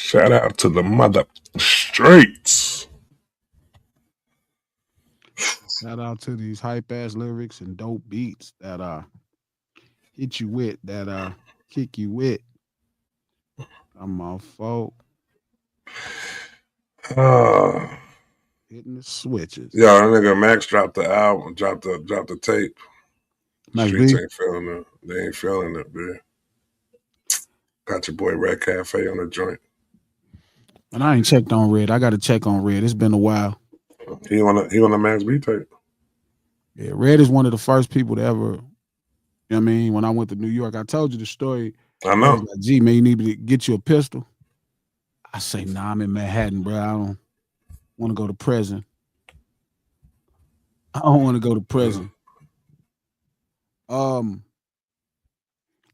Shout out to the mother streets. Shout out to these hype ass lyrics and dope beats that hit you with, that kick you with. I'm all folk Uh, hitting the switches. yeah, that nigga Max dropped the album, dropped the tape. Max Streets B. ain't feeling it. They ain't feeling it, man. Got your boy Red Cafe on the joint. And I ain't checked on Red. I got to check on Red. It's been a while. He on the Max B tape. Yeah, Red is one of the first people to ever. You know what I mean, when I went to New York, I told you the story. I Red was know. like, "Gee, man, you need to get you a pistol." I say, "Nah, I'm in Manhattan, bro. I don't want to go to prison. I don't want to go to prison." Um,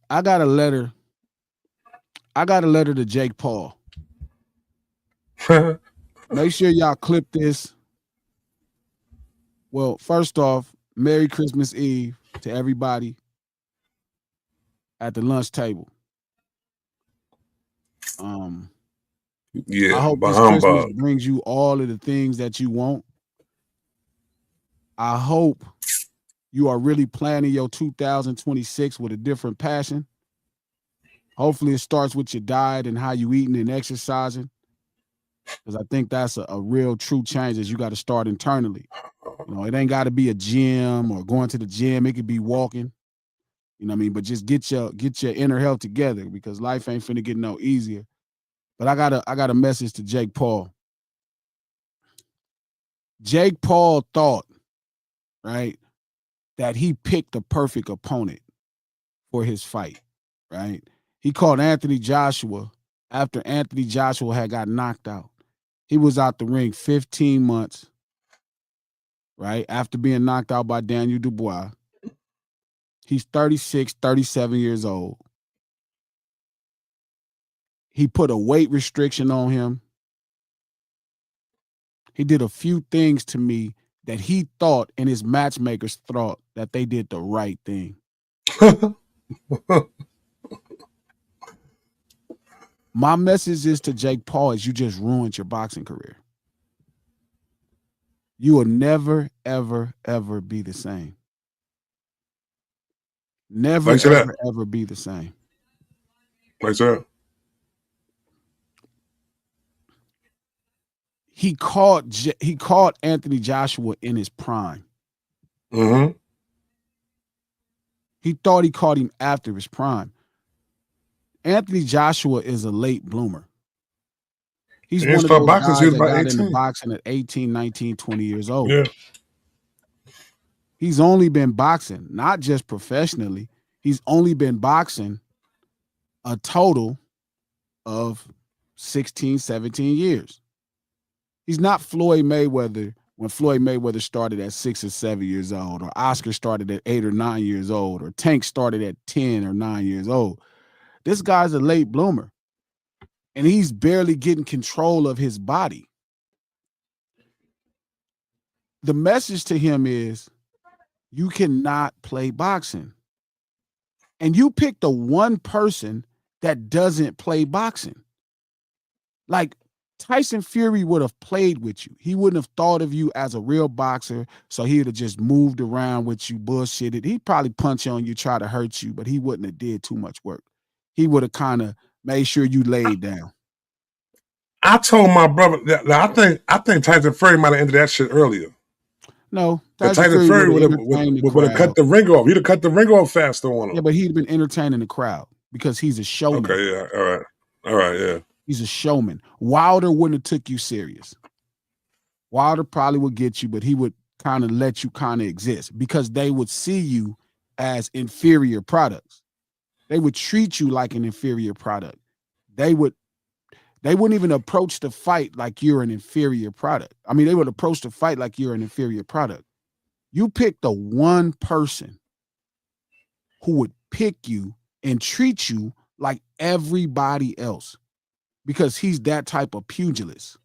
I got a letter. I got a letter to Jake Paul. Make sure y'all clip this. Well, first off, Merry Christmas Eve to everybody at the lunch table. I Yeah, hope but this Christmas humbug. brings you all of the things that you want. I hope you are really planning your 2026 with a different passion. Hopefully, it starts with your diet and how you eating and exercising, because I think that's a real true change that you got to start internally. You know, it ain't got to be a gym or going to the gym. It could be walking. You know what I mean? But just get your inner health together, because life ain't finna get no easier. But I got a message to Jake Paul. Jake Paul thought, right, that he picked the perfect opponent for his fight, right? He called Anthony Joshua after Anthony Joshua had got knocked out. He was out the ring 15 months, right, after being knocked out by Daniel Dubois. He's 36, 37 years old. He put a weight restriction on him. He did a few things to me that he thought and his matchmakers thought that they did the right thing. My message is to Jake Paul is you just ruined your boxing career. You will never, ever, ever be the same. Never, Thanks for that. ever, ever be the same. Thanks for that. He caught Anthony Joshua in his prime. Mm-hmm. He thought he caught him after his prime. Anthony Joshua is a late bloomer. He's He didn't one of start those boxing till guys he was that about got into 18. boxing at 18, 19, 20 years old. Yeah. He's only been boxing, not just professionally. He's only been boxing a total of 16, 17 years. He's not Floyd Mayweather when Floyd Mayweather started at 6 or 7 years old, or Oscar started at 8 or 9 years old, or Tank started at 10 or 9 years old. This guy's a late bloomer, and he's barely getting control of his body. The message to him is you cannot play boxing. And you picked the one person that doesn't play boxing. Like, Tyson Fury would have played with you. He wouldn't have thought of you as a real boxer, so he would have just moved around with you, bullshitted. He'd probably punch on you, try to hurt you, but he wouldn't have did too much work. He would have kind of made sure you laid down. I told my brother that I think Tyson Fury might have ended that shit earlier. No, Tyson Fury Fury would have entertained the cut crowd. the ring off. He'd have cut the ring off faster on him. Yeah, but he'd been entertaining the crowd because he's a showman. Okay, yeah, all right, yeah. He's a showman. Wilder wouldn't have took you serious. Wilder probably would get you, but he would kind of let you kind of exist because they would see you as inferior products. They would treat you like an inferior product. They wouldn't even approach the fight like you're an inferior product. I mean, they would approach the fight like you're an inferior product. You pick the one person who would pick you and treat you like everybody else because he's that type of pugilist.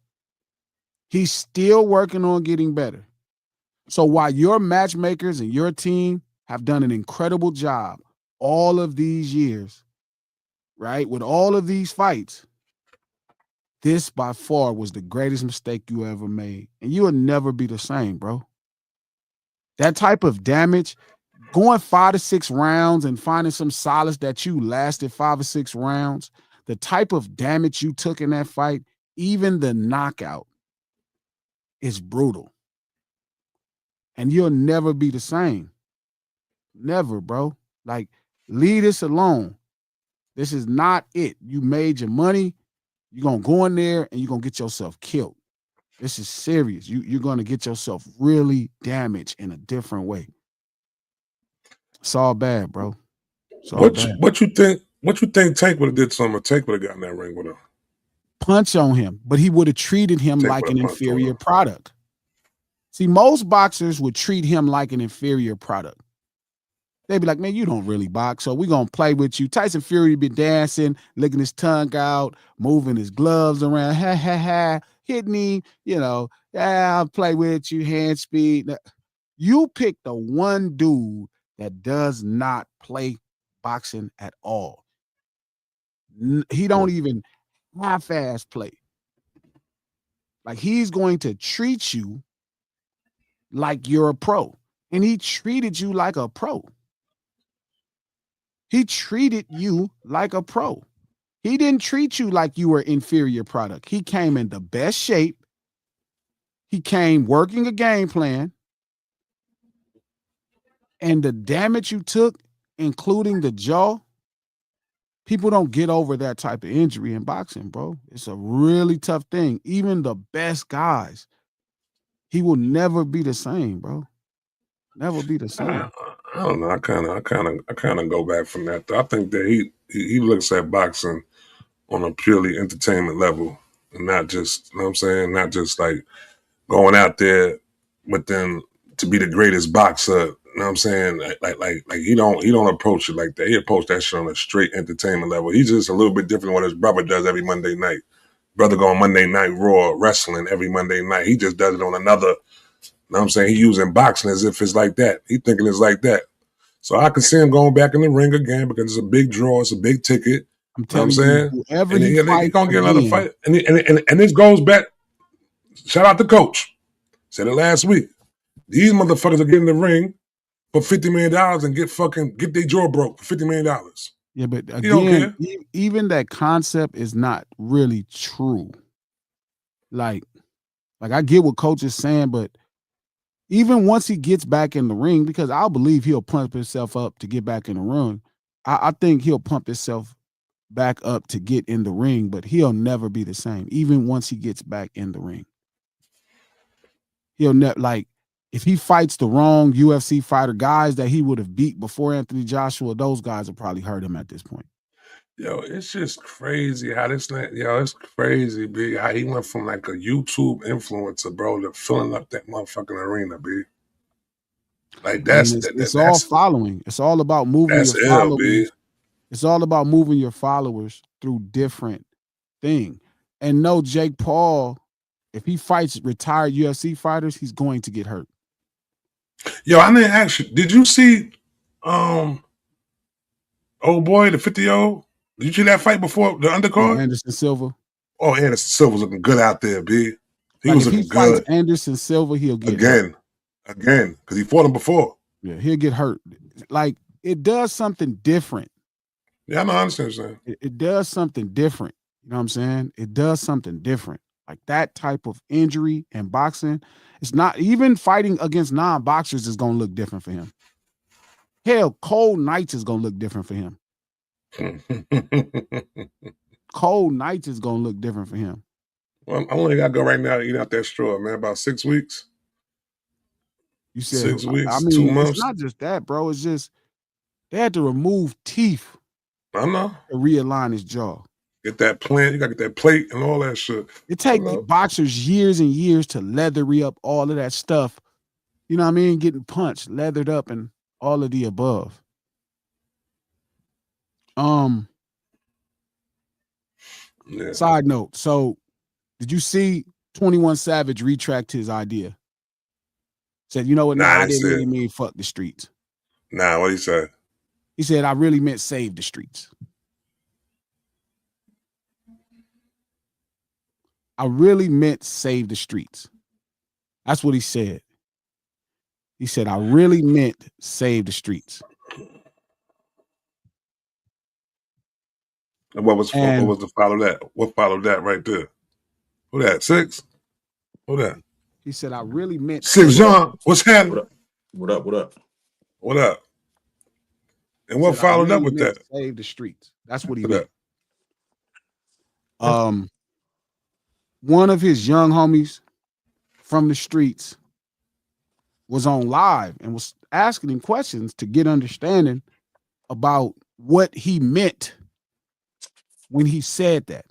He's still working on getting better. So while your matchmakers and your team have done an incredible job all of these years, right, with all of these fights, This by far was the greatest mistake you ever made. And you'll never be the same, bro. That type of damage, going 5 to 6 rounds and finding some solace that you lasted 5 or 6 rounds, the type of damage you took in that fight, even the knockout, is brutal. And you'll never be the same. Never, bro. Like, leave this alone. This is not it. You made your money. You're going to go in there and you're going to get yourself killed. This is serious. You're going to get yourself really damaged in a different way. It's all bad, bro. It's all bad. What you think? What you think Tank would have did something? Tank would have got in that ring with him. Punch on him, but he would have treated him Tank like an would've punched on inferior him. product. See, most boxers would treat him like an inferior product. They'd be like, man, you don't really box, so we're going to play with you. Tyson Fury be dancing, licking his tongue out, moving his gloves around, ha, ha, ha, hitting him, yeah, I'll play with you, hand speed. You pick the one dude that does not play boxing at all. He don't even half-ass play. Like, he's going to treat you like you're a pro. And he treated you like a pro. He treated you like a pro. He didn't treat you like you were inferior product. He came in the best shape. He came working a game plan. And the damage you took, including the jaw, people don't get over that type of injury in boxing, bro. It's a really tough thing. Even the best guys, he will never be the same, bro. Never be the same. I don't know. I kind of go back from that. I think that he looks at boxing on a purely entertainment level, and not just, you know what I'm saying, not just like going out there with them to be the greatest boxer. You know what I'm saying? Like he don't approach it like that. He approach that shit on a straight entertainment level. He's just a little bit different than what his brother does every Monday night. Brother go on Monday Night Raw wrestling every Monday night. He just does it on another. You know what I'm saying? He using boxing as if it's like that. He thinking it's like that. So I can see him going back in the ring again because it's a big draw. It's a big ticket. I'm You know what I'm telling saying? you, whoever And he he fights going to get another again, fight. And this goes back. Shout out to Coach. Said it last week. These motherfuckers are getting in the ring for $50 million and get their jaw broke for $50 million. yeah, but He don't again, care. even that concept is not really true. Like I get what Coach is saying, but even once he gets back in the ring, because I believe he'll pump himself up to get back in the ring. I think he'll pump himself back up to get in the ring, but he'll never be the same. Even once he gets back in the ring, he'll never, like, if he fights the wrong UFC fighter, guys that he would have beat before Anthony Joshua, those guys will probably hurt him at this point. Yo, it's just crazy how it's crazy, B. How he went from like a YouTube influencer, bro, to filling up that motherfucking arena, B. Like And it's all following. It's all about moving your ill, B. followers. It's all about moving your followers through different things. And no, Jake Paul, if he fights retired UFC fighters, he's going to get hurt. Yo, I didn't ask you. Did you see old boy, the 50-year-old? Did you see that fight before the undercard? Anderson Silva. Oh, Anderson Silva's looking good out there, B. He Like, was if he looking fights good. Anderson Silva, he'll get hurt. Again, because he fought him before. Yeah, he'll get hurt. Like, it does something different. Yeah, I know, I understand what you're saying. It does something different. You know what I'm saying? It does something different. Like, that type of injury in boxing, it's not, even fighting against non-boxers is going to look different for him. Hell, cold nights is going to look different for him. Cold nights is going to look different for him. Well, I only got to go right now to eat out that straw, man. About 6 weeks. You said 6 weeks, I mean, 2 months. It's not just that, bro. It's just they had to remove teeth I know. to realign his jaw. Get that plant. You got to get that plate and all that shit. It takes boxers years and years to leather up all of that stuff. You know what I mean? Getting punched, leathered up, and all of the above. Yeah. Side note. So, did you see 21 Savage retract his idea? Said, you know what? I didn't really mean fuck the streets. Nah, what he said? He said, I really meant save the streets. I really meant save the streets. That's what he said. He said, I really meant save the streets. And what And was the follow that? What followed that right there? Who that? Six? Who that? he said, I really meant Six save What the up? John. What's happening? What up? What up? What up? What up? And He what said, I followed up really with meant that? save the streets. That's what he For meant. that. Um, one of his young homies from the streets was on live and was asking him questions to get understanding about what he meant when he said that.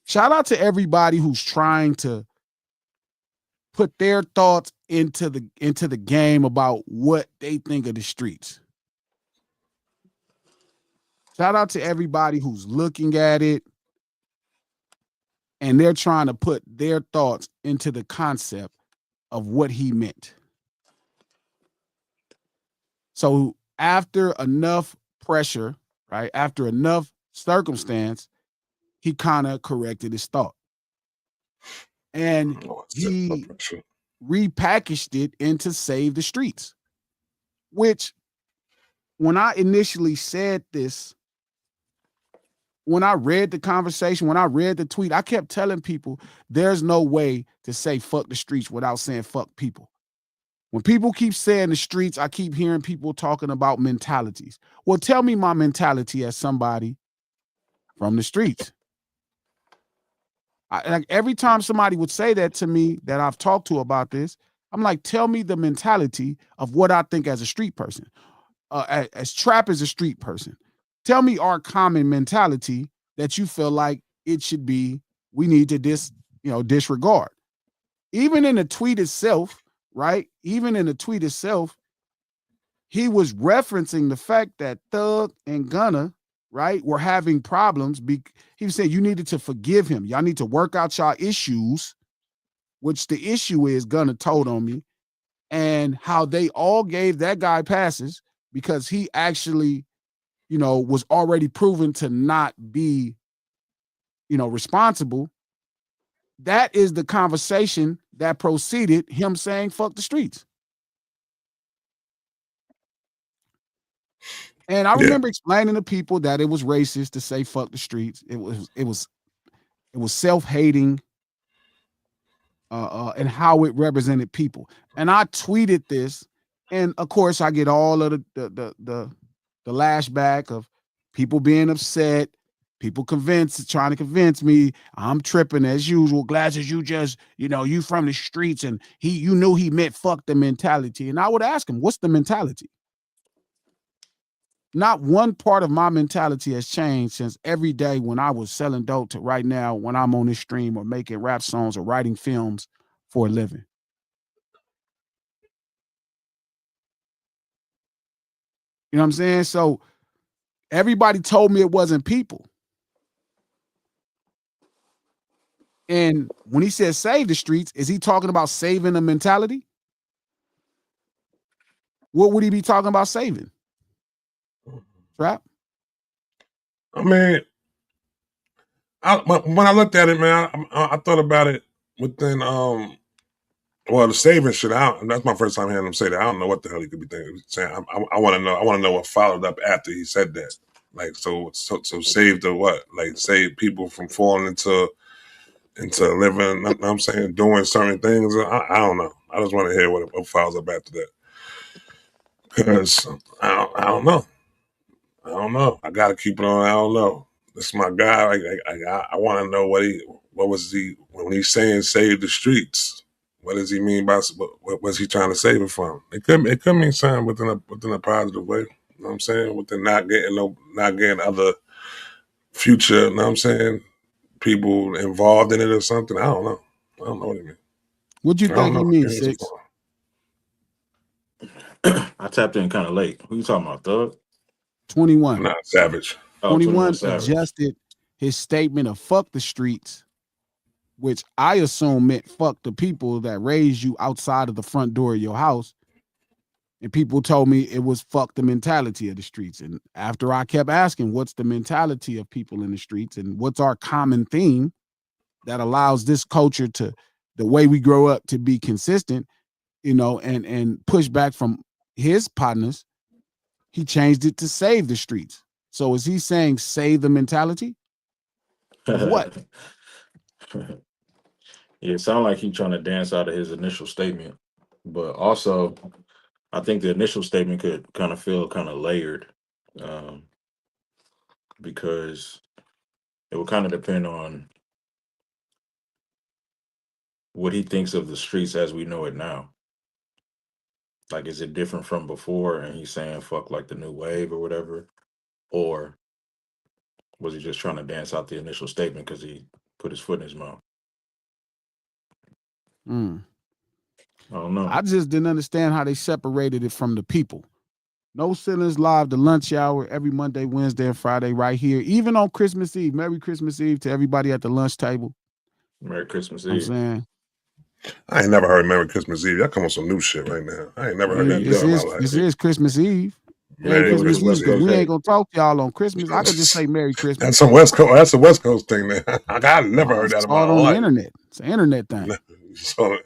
Shout out to everybody who's trying to put their thoughts into the game about what they think of the streets. Shout out to everybody who's looking at it and they're trying to put their thoughts into the concept of what he meant. So after enough pressure, right? After enough circumstance, he kind of corrected his thought. And Oh, he repackaged it into Save the Streets, which when I initially said this, when I read the conversation, when I read the tweet, I kept telling people there's no way to say fuck the streets without saying fuck people. When people keep saying the streets, I keep hearing people talking about mentalities. Well, tell me my mentality as somebody from the streets. Like every time somebody would say that to me that I've talked to about this, I'm like, tell me the mentality of what I think as a street person, as Trap as a street person. Tell me our common mentality that you feel like it should be. We need to disregard. Even in the tweet itself, right? Even in the tweet itself, he was referencing the fact that Thug and Gunna, right, were having problems. He said you needed to forgive him. Y'all need to work out y'all issues, which the issue is Gunna told on me, and how they all gave that guy passes because he actually, was already proven to not be, responsible. That is the conversation that proceeded him saying fuck the streets. And I remember explaining to people that it was racist to say fuck the streets. It was self-hating, and how it represented people. And I tweeted this, and of course I get all of the lashback of people being upset, people trying to convince me I'm tripping as usual. Glasses, you just, you from the streets, and you knew he meant fuck the mentality. And I would ask him, what's the mentality? Not one part of my mentality has changed since every day when I was selling dope to right now when I'm on this stream or making rap songs or writing films for a living. You know what I'm saying? So everybody told me it wasn't people. And when he says save the streets, is he talking about saving a mentality? What would he be talking about saving? Trap? I mean, when I looked at it, man, I thought about it within well, the saving shit. That's my first time hearing him say that. I don't know what the hell he could be thinking. Saying I want to know. I want to know what followed up after he said that. Like so save the what? Like save people from falling into living. You know what I'm saying, doing certain things. I don't know. I just want to hear what follows up after that. Because I don't know. I don't know. I got to keep it on. I don't know. This is my guy. I want to know what was he when he's saying save the streets. What does he mean by what was he trying to save it from? It could mean something within a positive way. You know what I'm saying? Within not getting other future. You know what I'm saying? People involved in it or something. I don't know. I don't know what he means. What'd you think he means, Six? I tapped in kind of late. Who you talking about, Thug? 21. Nah, Savage. Oh, 21 Savage. adjusted his statement of fuck the streets, which I assume meant fuck the people that raised you outside of the front door of your house. And people told me it was fuck the mentality of the streets. And after I kept asking, what's the mentality of people in the streets and what's our common theme? that allows this culture to the way we grow up to be consistent, and push back from his partners. He changed it to save the streets. So is he saying save the mentality of what? Yeah, it sounds like he's trying to dance out of his initial statement, but also I think the initial statement could kind of feel kind of layered, um, because it will kind of depend on what he thinks of the streets as we know it now. Like, is it different from before? And he's saying fuck like the new wave or whatever, or was he just trying to dance out the initial statement because he put his foot in his mouth? Mm. I don't know. I just didn't understand how they separated it from the people. No Ceilings Live, the lunch hour, every Monday, Wednesday, and Friday, right here. Even on Christmas Eve. Merry Christmas Eve to everybody at the lunch table. Merry Christmas I'm Eve. saying I ain't never heard Merry Christmas Eve. Y'all come on some new shit right now. I ain't never heard that this in my life. is Christmas Eve. Merry Merry Christmas Eve, Christmas because Eve. we ain't gonna talk to y'all on Christmas. I could just say Merry Christmas. That's some West Coast. That's a West Coast thing, man. I never heard I that in saw my it on the life. internet. It's an internet thing. So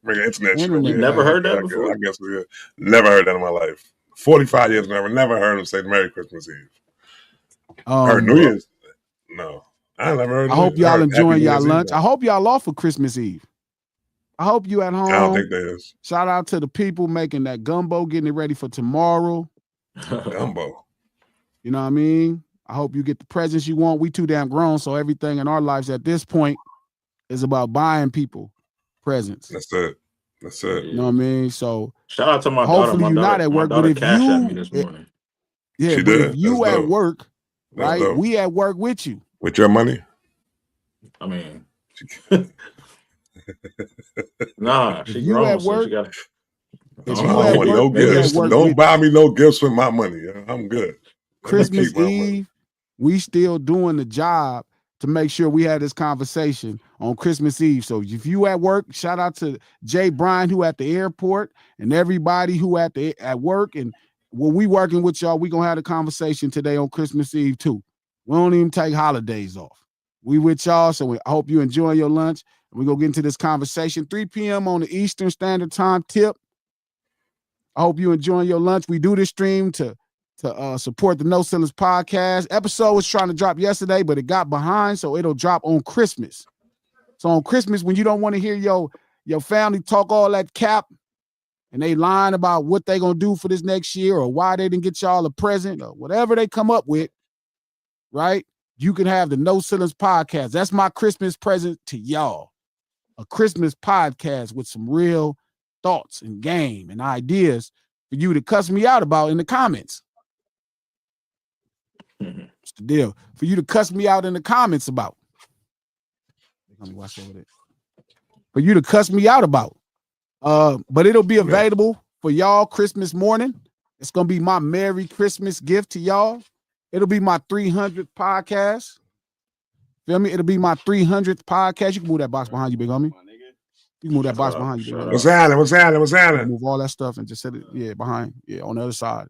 bring internet shit. Internet You never heard that before? I guess yeah. Never heard that in my life. 45 years never heard him say Merry Christmas Eve. Heard New Year's? No. I never heard I hope New Year's. y'all enjoying y'all Eve, lunch. though. I hope y'all off for Christmas Eve. I hope you at home. I don't think there is. Shout out to the people making that gumbo, getting it ready for tomorrow. Gumbo. You know what I mean? I hope you get the presents you want. We too damn grown, so everything in our lives at this point is about buying people presents. That's it. That's it. You know what I mean? So shout out to my hopefully daughter. you're not at work, but if cashed at me you, this morning. yeah, She but did? if you That's at dope. work, That's right? dope. We at work with you. With your money? I mean, nah, she If you grown, at so work, she got. if I you don't at want work, no we at gifts. work Don't with buy me no gifts with my money. I'm good. Let me Christmas keep my money. Eve. We still doing the job to make sure we had this conversation on Christmas Eve. So if you at work, shout out to Jay Bryan, who at the airport, and everybody who at work. And when we working with y'all, we gonna have a conversation today on Christmas Eve too. We don't even take holidays off. We with y'all, so I hope you enjoy your lunch. We're gonna get into this conversation. 3 p.m. on the Eastern Standard Time tip. I hope you enjoying your lunch. We do this stream to support the No Ceilings podcast. Episode was trying to drop yesterday, but it got behind, so it'll drop on Christmas. So on Christmas, when you don't want to hear your family talk all that cap and they lying about what they gonna do for this next year or why they didn't get y'all a present or whatever they come up with, right? You can have the No Ceilings podcast. That's my Christmas present to y'all. A Christmas podcast with some real thoughts and game and ideas for you to cuss me out about in the comments. What's the deal? For you to cuss me out in the comments about. Let me watch over there. For you to cuss me out about. But it'll be available for y'all Christmas morning. It's gonna be my Merry Christmas gift to y'all. It'll be my 300th podcast. Feel me? It'll be my 300th podcast. You can move that box behind you, big homie. You can move that box behind you. Big homie. What's happening? What's happening? What's happening? Move all that stuff and just set it, behind. Yeah, on the other side.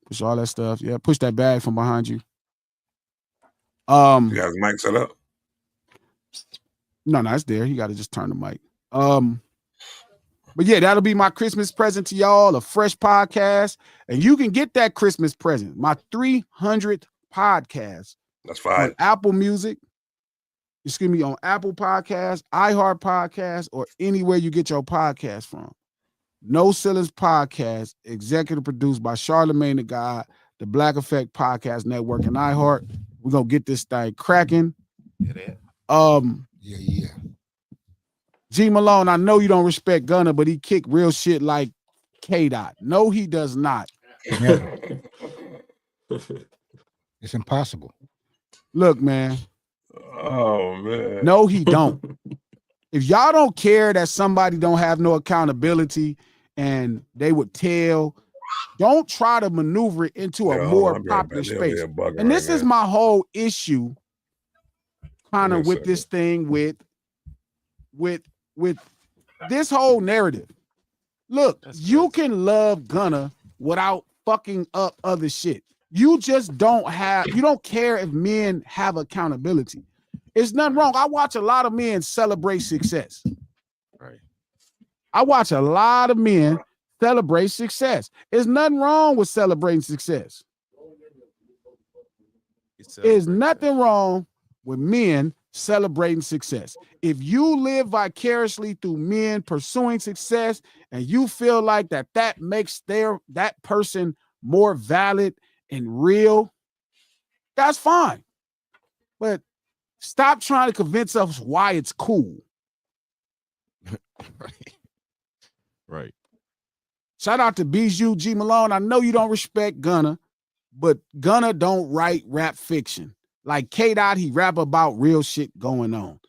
Push all that stuff. Yeah, push that bag from behind you. You got his mic set up? No, it's there. You got to just turn the mic. But yeah, that'll be my Christmas present to y'all, a fresh podcast. And you can get that Christmas present, my 300th podcast. That's fine. On Apple Music, on Apple Podcasts, iHeart Podcasts, or anywhere you get your podcast from. No Ceilings Podcast, executive produced by Charlemagne the God, the Black Effect Podcast Network, and iHeart. We're gonna get this thing cracking. Yeah. G Malone, I know you don't respect Gunna, but he kicked real shit like K-Dot. No, he does not. Never. It's impossible. Look, man. Oh, man. No, he don't. If y'all don't care that somebody don't have no accountability and they would tell, don't try to maneuver it into a more popular space. And this is my whole issue kind of with this thing with this whole narrative. Look, you can love Gunna without fucking up other shit. You just don't care if men have accountability. It's nothing wrong. I watch a lot of men celebrate success. Right. I watch a lot of men celebrate success. There's nothing wrong with celebrating success. There's nothing wrong with men celebrating success. If you live vicariously through men pursuing success and you feel like that makes that person more valid and real, that's fine. But stop trying to convince us why it's cool. Right. Right. Shout out to Bijou G. Malone. I know you don't respect Gunna, but Gunna don't write rap fiction. Like K-Dot, he rap about real shit going on.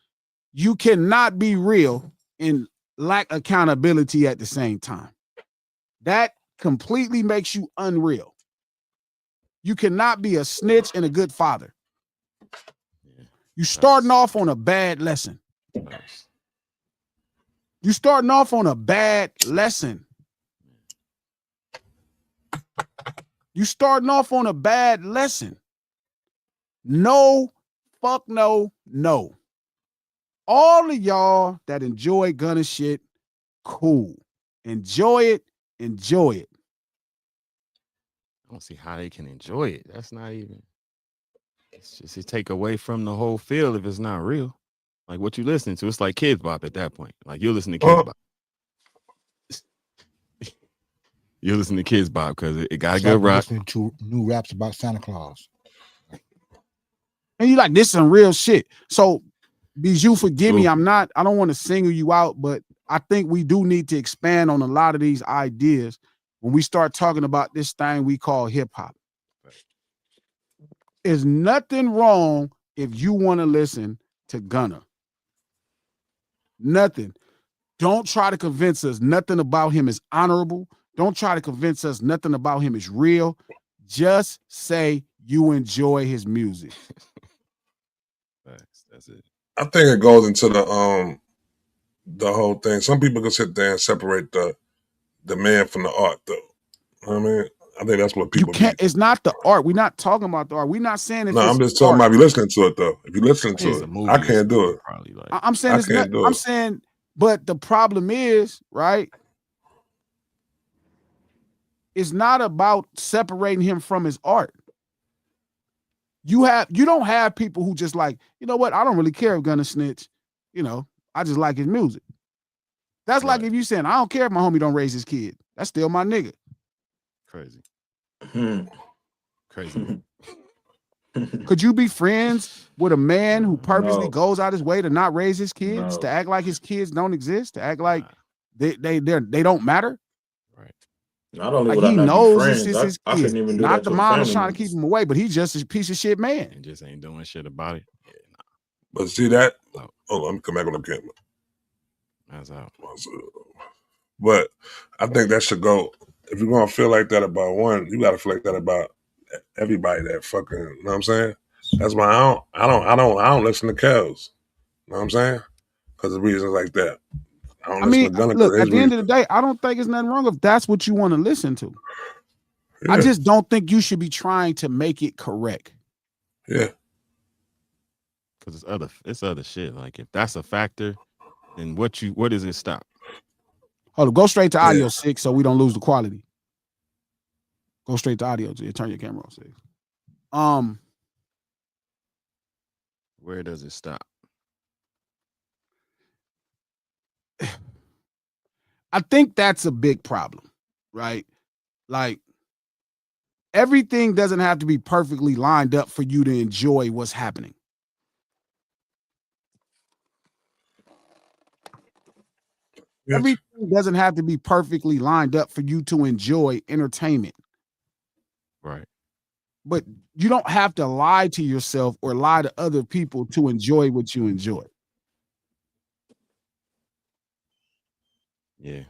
You cannot be real and lack accountability at the same time. That completely makes you unreal. You cannot be a snitch and a good father. Yeah. You starting off on a bad lesson. Nice. You starting off on a bad lesson. You starting off on a bad lesson. No, fuck no, no. All of y'all that enjoy Gunna shit, cool. Enjoy it, enjoy it. I don't see how they can enjoy it. That's not even. It's just it take away from the whole feel if it's not real. Like what you listening to, it's like Kids Bop at that point. Like you listen to Kids Bop. You listen to Kids Bop because it got a good rock. Listening to new raps about Santa Claus. And you like, this some real shit. So, Bijou, forgive me. I don't want to single you out, but I think we do need to expand on a lot of these ideas when we start talking about this thing we call hip hop. There's nothing wrong if you want to listen to Gunna. Nothing. Don't try to convince us nothing about him is honorable. Don't try to convince us nothing about him is real. Just say you enjoy his music. That's it. I think it goes into the whole thing. Some people can sit there and separate the man from the art, though. You know what I mean, I think that's what people. You can't. It's not the art. We're not talking about the art. We're not saying if. No, I'm just talking about if you're listening to it, though. If you're listening to it, I can't do it. Probably like, I'm saying it's not. I'm saying, but the problem is, right? It's not about separating him from his art. You don't have people who just like, you know what? I don't really care if Gunna snitch. You know, I just like his music. That's right. Like if you saying, I don't care if my homie don't raise his kid. That's still my nigga. Crazy. Crazy. Could you be friends with a man who purposely goes out his way to not raise his kids, to act like his kids don't exist, to act like they don't matter? Right. Not only like would he I not knows be friends, it's his I kids. couldn't even do not that the to mom a is trying to keep him away, but he's just a piece of shit man. And just ain't doing shit about it. Yeah, nah. But see that? Oh, let me come back on the camera. That's out. But I think that should go. If you're gonna feel like that about one, you gotta feel like that about everybody that fucking. You know what I'm saying? That's why I don't listen to Kels. You know what I'm saying? Because of reasons like that. I mean, look, at the end of the day, I don't think there's nothing wrong if that's what you want to listen to. Yeah. I just don't think you should be trying to make it correct. Yeah. Because it's other shit. Like if that's a factor, then what does it stop? Hold on, go straight to audio 6 so we don't lose the quality. Go straight to audio. Turn your camera on 6. Where does it stop? I think that's a big problem, right? Like everything doesn't have to be perfectly lined up for you to enjoy what's happening. Yes. Everything doesn't have to be perfectly lined up for you to enjoy entertainment. Right. But you don't have to lie to yourself or lie to other people to enjoy what you enjoy. Yeah.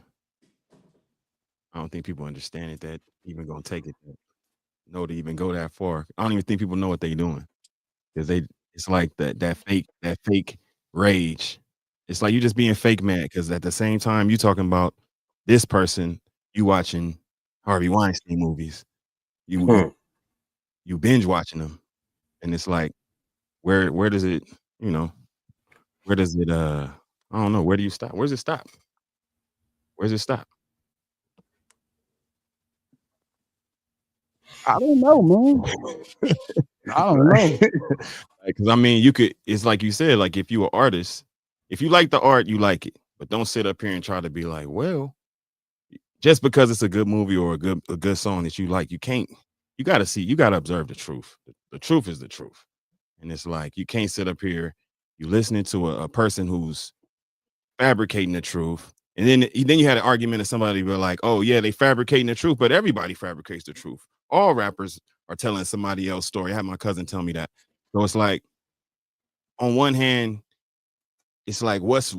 I don't think people understand it that even gonna take it to even go that far. I don't even think people know what they're doing. Because it's like that fake rage. It's like you just being fake mad because at the same time you talking about this person, you watching Harvey Weinstein movies. You binge watching them. And it's like, where does it you know, where does it I don't know, where do you stop? Where's it stop? Where's it stop? I don't know, man. I don't know. Because I mean, you could. It's like you said. Like if you an artist, if you like the art, you like it. But don't sit up here and try to be like, well, just because it's a good movie or a good song that you like, you can't. You got to see. You got to observe the truth. The truth is the truth. And it's like you can't sit up here. You listening to a person who's fabricating the truth, and then you had an argument of somebody be like, oh yeah, they fabricating the truth, but everybody fabricates the truth. All rappers are telling somebody else's story. I had my cousin tell me that. So it's like, on one hand, it's like what's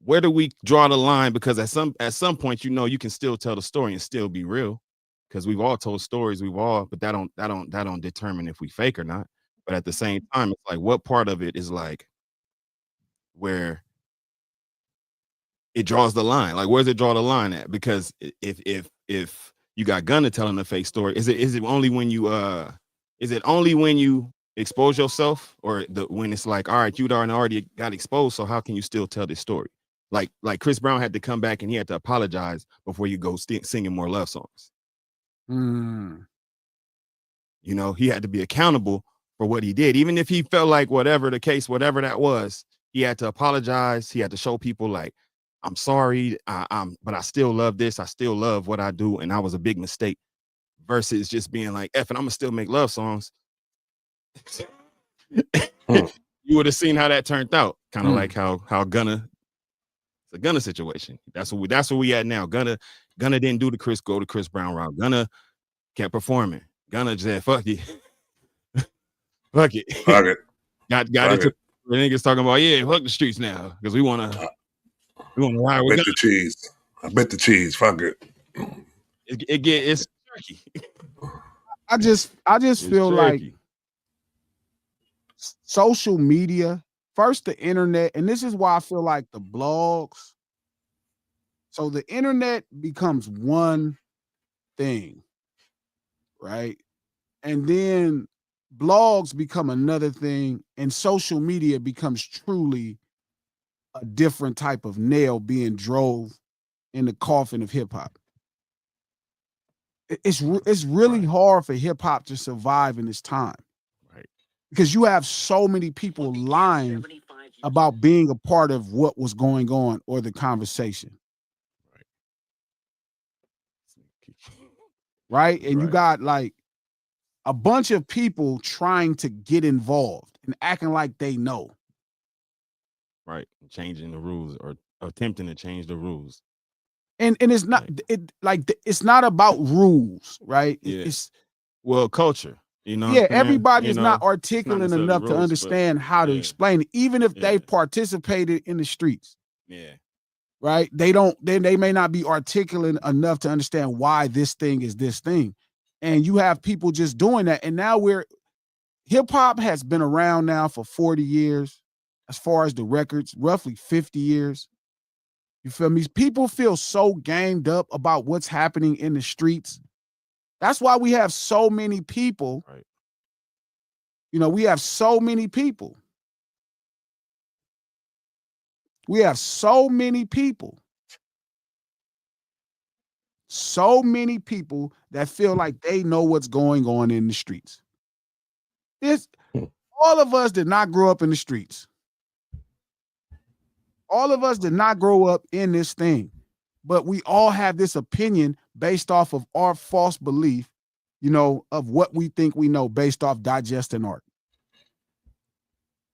where do we draw the line? Because at some point, you can still tell the story and still be real. Because we've all told stories, but that don't determine if we fake or not. But at the same time, it's like what part of it is like where it draws the line? Like where's it draw the line at? Because if you got Gunna telling a fake story, is it only when you expose yourself, or when it's like, all right, you already got exposed, so how can you still tell this story? Like Chris Brown had to come back and he had to apologize before you go singing more love songs. Mm. He had to be accountable for what he did, even if he felt like whatever the case, whatever that was, he had to apologize. He had to show people like, I'm sorry, but I still love this. I still love what I do, and I was a big mistake. Versus just being like, F, and I'm gonna still make love songs. You would have seen how that turned out. Kind of like how Gunna, it's a Gunna situation. That's where we at now. Gunna didn't do the Chris Brown route. Gunna kept performing. Gunna just said, fuck it. Fuck it. Fuck it. got into it. The niggas talking about, yeah, fuck the streets now. Because we wanna ride with Gunna. I bet the cheese. Fuck it. It's tricky. I just feel like social media, first the internet, and this is why I feel like the blogs. So the internet becomes one thing, right? And then blogs become another thing, and social media becomes truly a different type of nail being drove in the coffin of hip hop. It's really hard for hip hop to survive in this time, right? Because you have so many people lying about being a part of what was going on or the conversation, right? And you got like a bunch of people trying to get involved and acting like they know, right? Changing the rules or attempting to change the rules. And it's not it's not about rules, right? Yeah. It's culture, everybody is not articulate enough to understand how to explain it, even if they participated in the streets. Yeah. Right? They may not be articulate enough to understand why this thing is this thing. And you have people just doing that. And now hip hop has been around now for 40 years, as far as the records, roughly 50 years. You feel me? People feel so gamed up about what's happening in the streets. That's why we have so many people. Right. We have so many people. We have so many people. So many people that feel like they know what's going on in the streets. All of us did not grow up in the streets. All of us did not grow up in this thing, but we all have this opinion based off of our false belief, of what we think we know based off digesting art.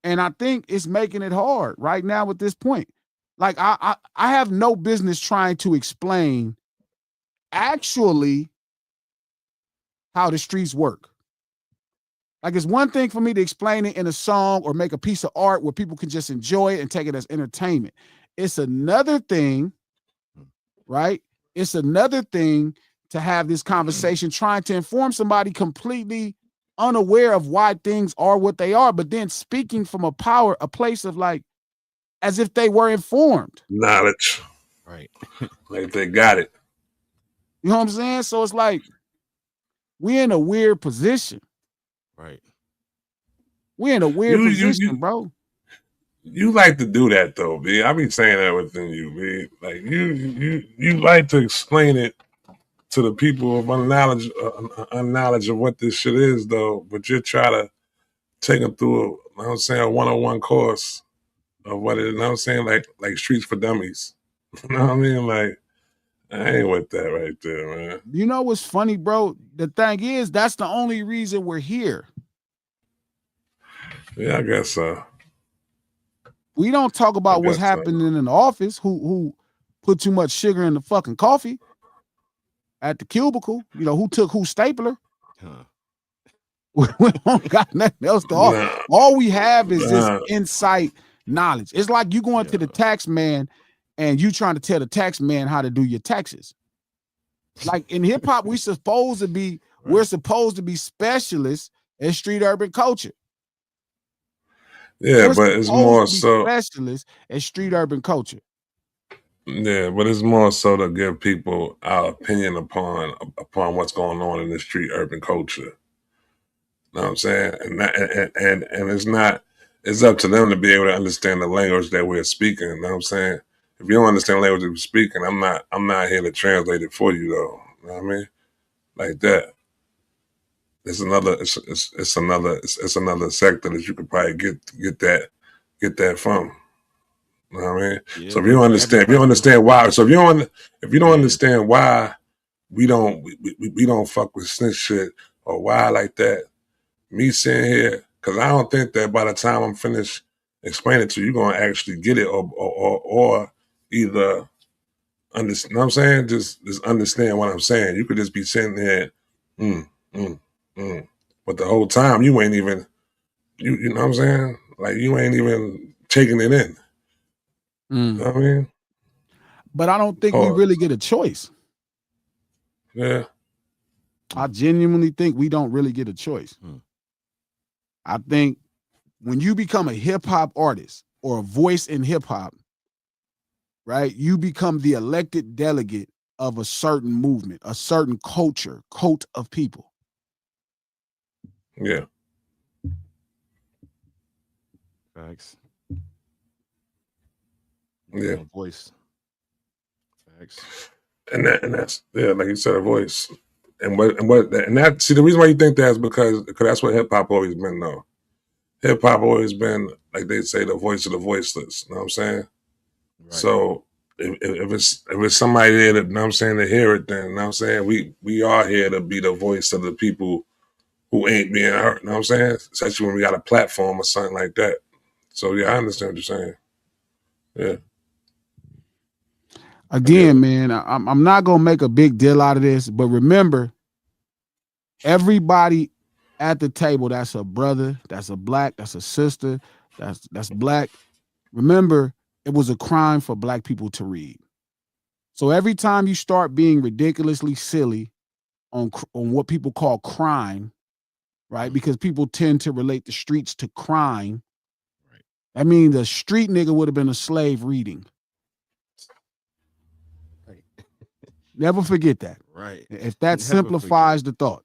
And I think it's making it hard right now at this point. Like I have no business trying to explain actually how the streets work. Like it's one thing for me to explain it in a song or make a piece of art where people can just enjoy it and take it as entertainment. It's another thing, right? It's another thing to have this conversation trying to inform somebody completely unaware of why things are what they are, but then speaking from a place of like, as if they were informed. Knowledge. Right. Like they got it. You know what I'm saying? So it's like, we're in a weird position. Right. We're in a weird position, bro. You like to do that though, B. I be saying that within you, B. Like you like to explain it to the people of unknowledge of what this shit is, though. But you try to take them through you know what I'm saying, a 101 course of what it is. You know what I'm saying, like Streets for Dummies. You know what I mean? Like I ain't with that right there, man. You know what's funny, bro? The thing is, that's the only reason we're here. Yeah, I guess so. We don't talk about what's guess so. happening in the office. Who put too much sugar in the fucking coffee at the cubicle? You know, who took whose stapler? Huh. We don't got nothing else to offer. Nah, All we have is this nah. insight knowledge. It's like you going to the tax man and you trying to tell the tax man how to do your taxes. Like in hip hop, we're supposed to be specialists in street urban culture. Yeah, We're but it's supposed more to be so. specialists in street urban culture. Yeah, but it's more so to give people our opinion upon what's going on in the street urban culture. You know what I'm saying? And it's not. It's up to them to be able to understand the language that we're speaking. You know what I'm saying? If you don't understand the language that we're speaking, I'm not here to translate it for you, though. You know what I mean? Like that. It's another sector that you could probably get that from. You know what I mean? Yeah, So if you don't understand, why, so if you don't understand why we don't fuck with snitch shit or why like that, me sitting here, because I don't think that by the time I'm finished explaining it to you, you're gonna actually get it or either understand. You know what I'm saying? Just understand what I'm saying. You could just be sitting there, mm, mm, but the whole time you ain't even you know what I'm saying? Like you ain't even taking it in. You know what I mean? But I don't think we really get a choice. Yeah. I genuinely think we don't really get a choice. I think when you become a hip hop artist or a voice in hip hop, right, you become the elected delegate of a certain movement, a certain culture, cult of people. Yeah. Facts. Yeah. Voice. Facts. And that's like you said, a voice. And that see the reason why you think that is because that's what hip hop always been though. Hip hop always been, like they say, the voice of the voiceless. You know what I'm saying? Right. So if it's somebody there that, you know what I'm saying, to hear it, then you know what I'm saying, we are here to be the voice of the people who ain't being hurt. You know what I'm saying? Especially when we got a platform or something like that. So yeah, I understand what you're saying. Yeah. Again, man, I'm not gonna make a big deal out of this, but remember, everybody at the table, that's a brother, that's a black, that's a sister, that's black. Remember, it was a crime for black people to read. So every time you start being ridiculously silly on what people call crime, right? Because people tend to relate the streets to crime. Right. I mean, the street nigga would have been a slave reading. Right. Never forget that. Right. If that simplifies the thought.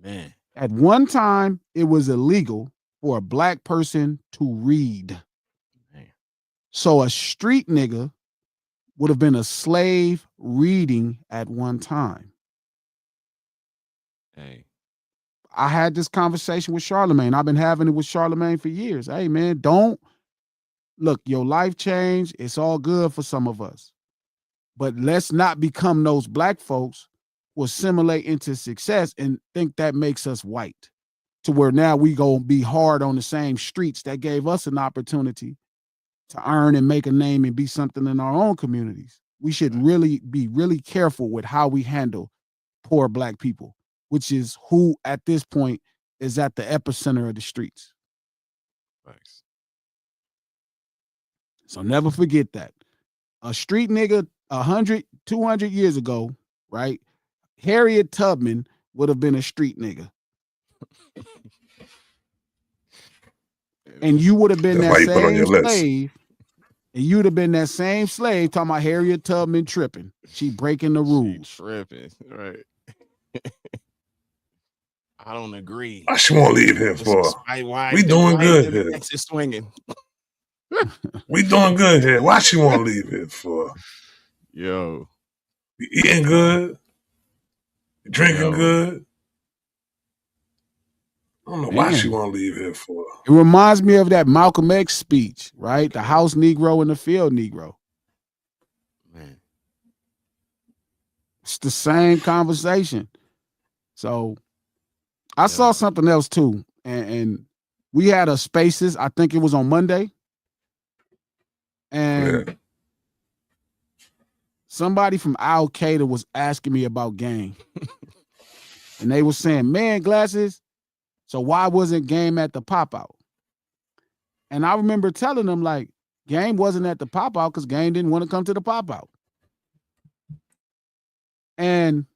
Man. At one time, it was illegal for a black person to read. Man. So a street nigga would have been a slave reading at one time. Hey. I had this conversation with Charlemagne. I've been having it with Charlemagne for years. Hey, man, don't look, your life changed. It's all good for some of us. But let's not become those black folks who assimilate into success and think that makes us white. To where now we go be hard on the same streets that gave us an opportunity to earn and make a name and be something in our own communities. We should really be really careful with how we handle poor black people, which is who at this point is at the epicenter of the streets. Thanks. So never forget that. A street nigga 100, 200 years ago, right? Harriet Tubman would have been a street nigga. And you would have been that same slave. And you'd have been that same slave talking about Harriet Tubman tripping. She breaking the rules. She tripping, right. I don't agree. I should won't leave here for. We doing good here. Texas swinging. We doing good here. Why she want to leave here for? Yo. You eating good? You drinking good? I don't know why she want to leave here for. It reminds me of that Malcolm X speech, right? The house Negro and the field Negro. Man. It's the same conversation. So I saw something else too. And we had a Spaces, I think it was on Monday. And somebody from Al Qaeda was asking me about Game. And they were saying, man, Glasses, so why wasn't Game at the pop-out? And I remember telling them, like, Game wasn't at the pop-out because Game didn't want to come to the pop-out. And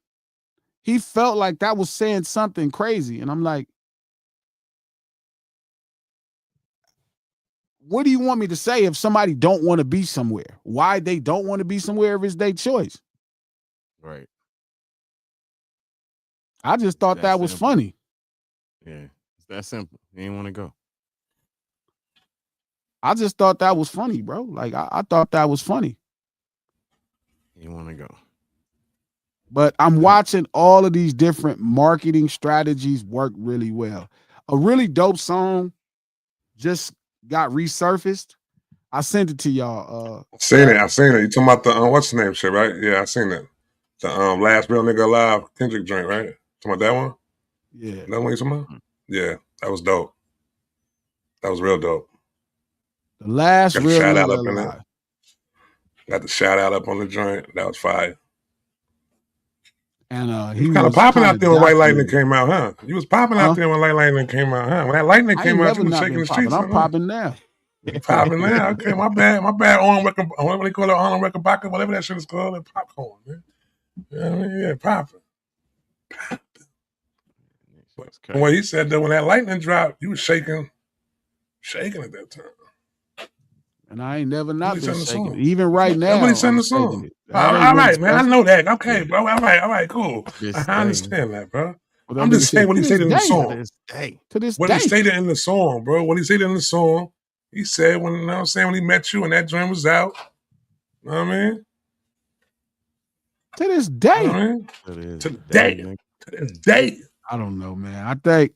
he felt like that was saying something crazy. And I'm like, what do you want me to say if somebody don't want to be somewhere? Why they don't want to be somewhere if it's their choice? Right. I just thought that was funny. Yeah, it's that simple. You ain't want to go. I just thought that was funny, bro. Like, I thought that was funny. You want to go. But I'm watching all of these different marketing strategies work really well. A really dope song just got resurfaced. I sent it to y'all. I seen it. You talking about the what's the name shit, right? Yeah, I seen it. The Last Real Nigga Alive Kendrick joint, right? Talking about that one? Yeah. That one you talking about? Yeah, that was dope. That was real dope. The Last Got Real the shout Nigga out up Alive. in it. Got the shout out up on the joint. That was fire. And he was kind of popping out there when White Lightning came out, huh? You was popping out there when White Lightning came out, huh? When that Lightning came out, you was shaking the streets. I'm popping now. Popping now. Okay, my bad. On record, whatever they call it, on record pocket, whatever that shit is called, and popcorn, man. Yeah, popping. The way he said that when that lightning dropped, you was shaking at that time. And I ain't never not been shaking it. Even right now, Nobody sent the song. All right, man. I know that. Okay, bro. All right, cool. I understand that, bro. I'm just saying what he stated in the song. To this day. What he stated in the song, bro. What he stated in the song, he said when, you know what I'm saying, when he met you and that joint was out. You know what I mean? To this day. You know what I mean? To this day. I don't know, man. I think,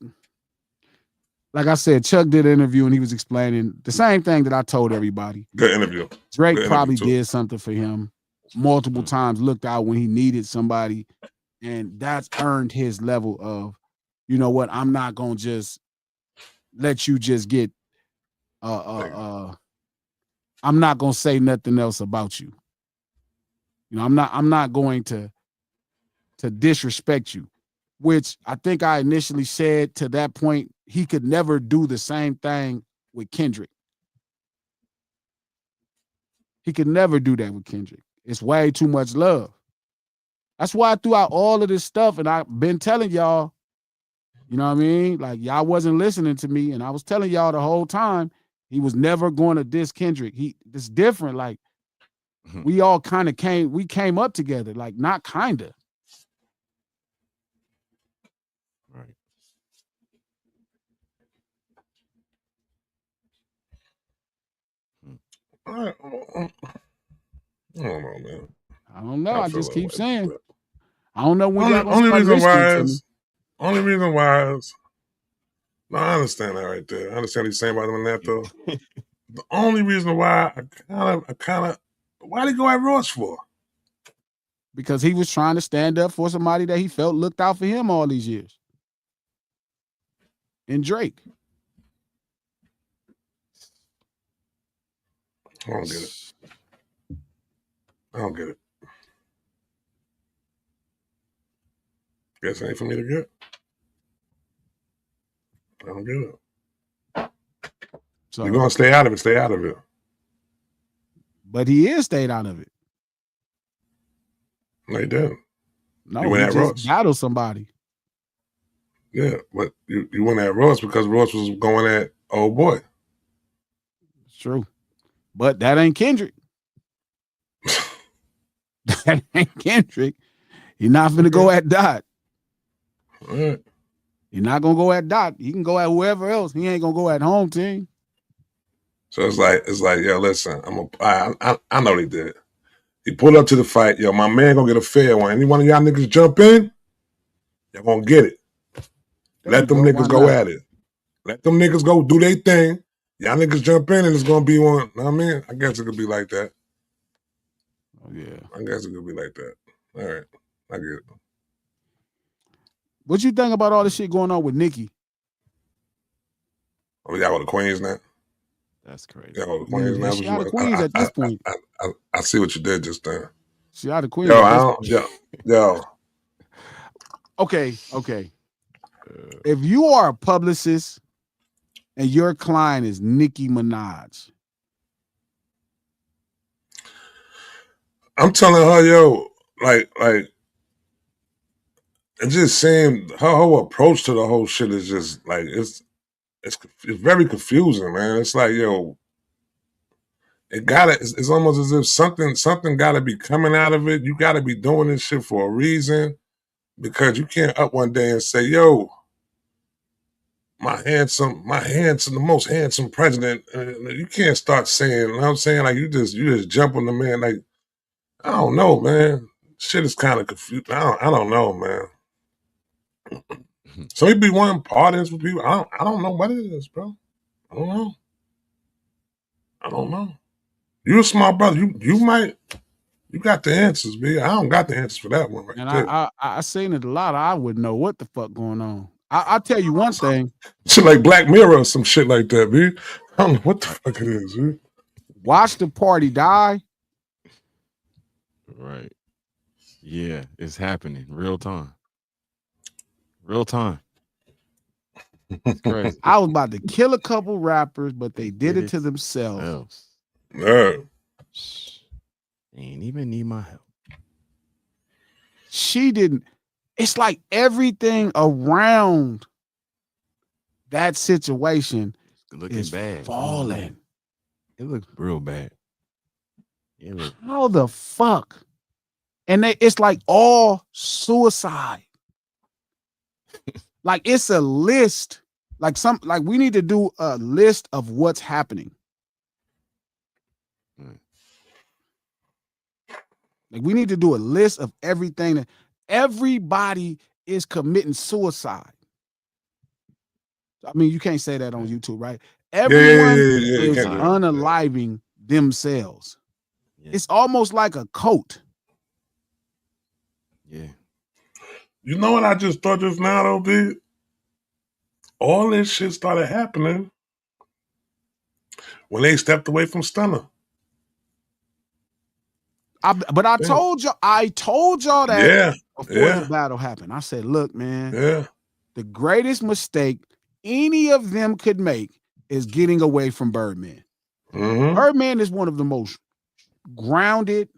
like I said, Chuck did an interview and he was explaining the same thing that I told everybody. Good interview. Drake probably did something for him multiple times, looked out when he needed somebody, and that's earned his level of, you know what, I'm not gonna just let you just get I'm not gonna say nothing else about you. You know, I'm not going to disrespect you, which I think I initially said to that point, he could never do the same thing with Kendrick. He could never do that with Kendrick. It's way too much love. That's why throughout all of this stuff, and I've been telling y'all, you know what I mean? Like, y'all wasn't listening to me, and I was telling y'all the whole time, he was never going to diss Kendrick. It's different. Like, we all kind of came up together, like, not kind of. Right. I don't know, man. I don't know. I just keep saying. That. I don't know when only reason why is no, I understand that right there. I understand what you're saying about him in that though. The only reason why I kind of why did he go at Ross for? Because he was trying to stand up for somebody that he felt looked out for him all these years. And Drake. I don't get it. Guess it ain't for me to get. I don't get it. So, you're gonna stay out of it. But he is stayed out of it. No, he didn't. No, he just battled somebody. Yeah, but you went at Ross because Ross was going at old boy. It's true. But that ain't Kendrick. That ain't Kendrick. He's not finna go at Dot. Right. He's not gonna go at Dot. He can go at whoever else. He ain't gonna go at home team. So it's like, yo, listen, I know they did. He pulled up to the fight. Yo, my man gonna get a fair one. Any one of y'all niggas jump in, y'all gonna get it. There you Let them go. Why niggas go not? at it. Let them niggas go do their thing. Y'all niggas jump in and it's gonna be one. Know what I mean? I guess it could be like that. Oh, yeah. I guess it could be like that. All right. I get it. What you think about all this shit going on with Nicki? Oh, y'all with the Queens now? That's crazy. Y'all with the Queens Yeah, now? she out of Queens at this point. I see what you did just then. She out of Queens Yo, at I this don't, point. yo. Okay. If you are a publicist and your client is Nicki Minaj, I'm telling her, yo, like, it just seemed her whole approach to the whole shit is just like it's very confusing, man. It's like, yo, it's almost as if something gotta be coming out of it. You gotta be doing this shit for a reason because you can't up one day and say, yo, the most handsome president. You can't start saying, you know what I'm saying? Like you just jump on the man. Like, I don't know, man. Shit is kind of confused. I don't know, man. So he be wanting pardons with people. I don't know what it is, bro. I don't know. You a smart brother. You got the answers, B. I don't got the answers for that one right and there. I seen it a lot. I wouldn't know what the fuck going on. I'll tell you one thing. Shit like Black Mirror or some shit like that, B. I don't know what the fuck it is, B. Watch the party die. Right. Yeah, it's happening. Real time. Real time. It's crazy. I was about to kill a couple rappers, but they did it to themselves. Else. Yeah. They ain't even need my help. She didn't. It's like everything around that situation Looking is bad. falling. It looks real bad. How the fuck? And it's like all suicide. Like it's a list. Like we need to do a list of what's happening. Like we need to do a list of everything that everybody is committing suicide. I mean, you can't say that on YouTube, right? Everyone is unaliving themselves. Yeah. It's almost like a cult. Yeah. You know what I just thought just now, though, B? All this shit started happening when they stepped away from Stunner. But I told y'all that before the battle happened. I said, look, man, the greatest mistake any of them could make is getting away from Birdman. Mm-hmm. Birdman is one of the most grounded,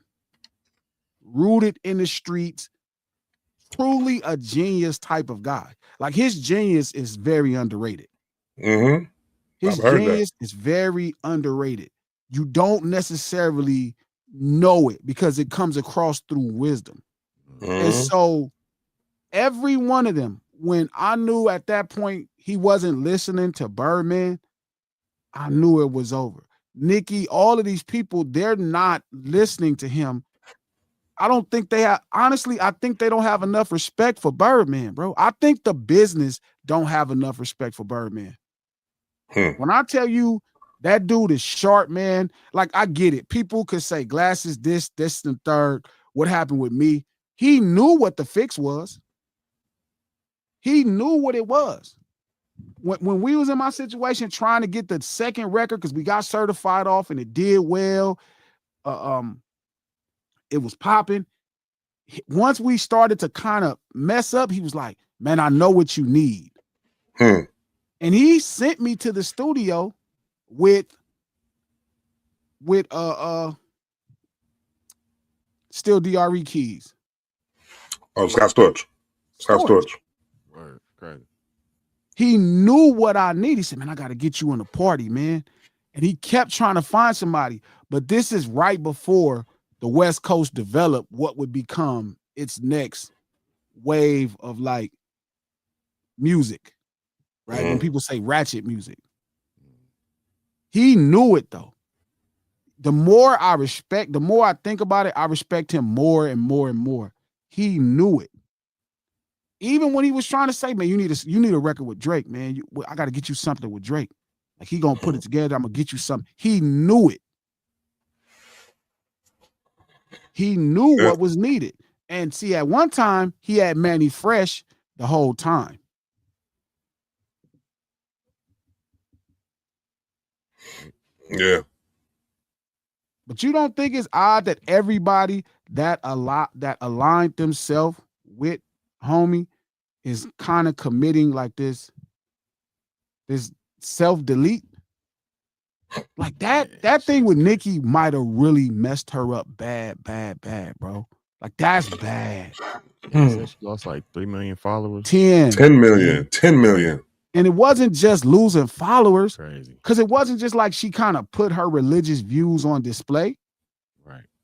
rooted in the streets, truly a genius type of guy. Like his genius is very underrated. Mm-hmm. His genius is very underrated. You don't necessarily know it because it comes across through wisdom. Mm-hmm. And so every one of them, when I knew at that point he wasn't listening to Birdman, I knew it was over. Nicki, all of these people, they're not listening to him. I don't think they have, honestly, I think they don't have enough respect for Birdman, bro. I think the business don't have enough respect for Birdman. When I tell you that dude is sharp, man, like I get it. People could say glasses, this, and third. What happened with me? He knew what the fix was. He knew what it was. When we was in my situation trying to get the second record because we got certified off and it did well, it was popping. Once we started to kind of mess up, he was like, man, I know what you need. And he sent me to the studio with still DRE keys. Oh, Scott Storch. Word, crazy. He knew what I needed. He said, man, I got to get you in a party, man. And he kept trying to find somebody. But this is right before the West Coast developed what would become its next wave of like music, right? When people say ratchet music. He knew it though. The more I think about it, I respect him more and more and more. He knew it. Even when he was trying to say, man, you need a record with Drake, man. I got to get you something with Drake. Like he gonna put it together. I'm gonna get you something. He knew it. He knew what was needed. And see, at one time, he had Manny Fresh the whole time. Yeah. But you don't think it's odd that everybody that aligned themselves with homie is kind of committing like this self-delete? Like that thing with Nicki might have really messed her up bad, bro. Like that's bad. Yeah, said she lost like 3 million followers. 10 million. And it wasn't just losing followers. Crazy. Because it wasn't just like she kind of put her religious views on display.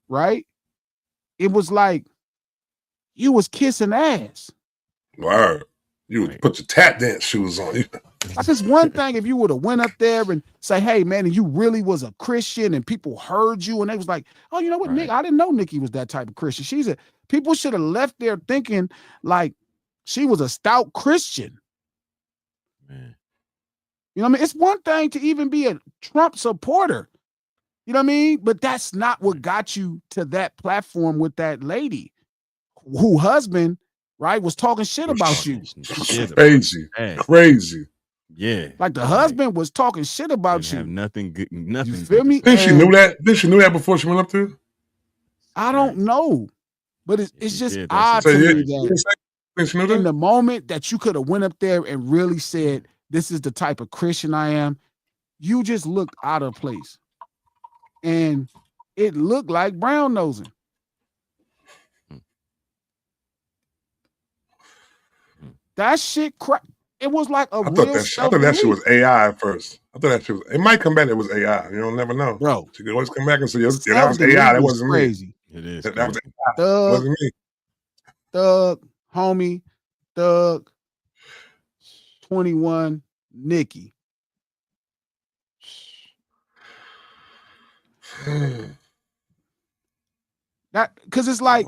Right? It was like you was kissing ass. Word. You would put your tap dance shoes on. Like it's one thing if you would have went up there and say, hey man, and you really was a Christian and people heard you and they was like, oh, you know what, Nick, I didn't know Nicki was that type of Christian. People should have left there thinking like she was a stout Christian. Man. You know what I mean? It's one thing to even be a Trump supporter. You know what I mean? But that's not what got you to that platform with that lady who husband, right, was talking shit about you. Crazy. Yeah. Like the husband was talking shit about you. Have nothing good, nothing. You feel me? Think she knew that? Think she knew that before she went up there? I don't know. But it's just odd to me that in the moment that you could have went up there and really said, this is the type of Christian I am, you just looked out of place. And it looked like brown nosing. That shit it was like a real I thought that shit was AI at first. I thought that shit was, it might come back, it was AI. You don't never know. Bro. She could always come back and say, that was AI, that wasn't crazy. me. It is. That was AI. Thug, wasn't me. Thug, homie, Thug, 21, Nicki. That because it's like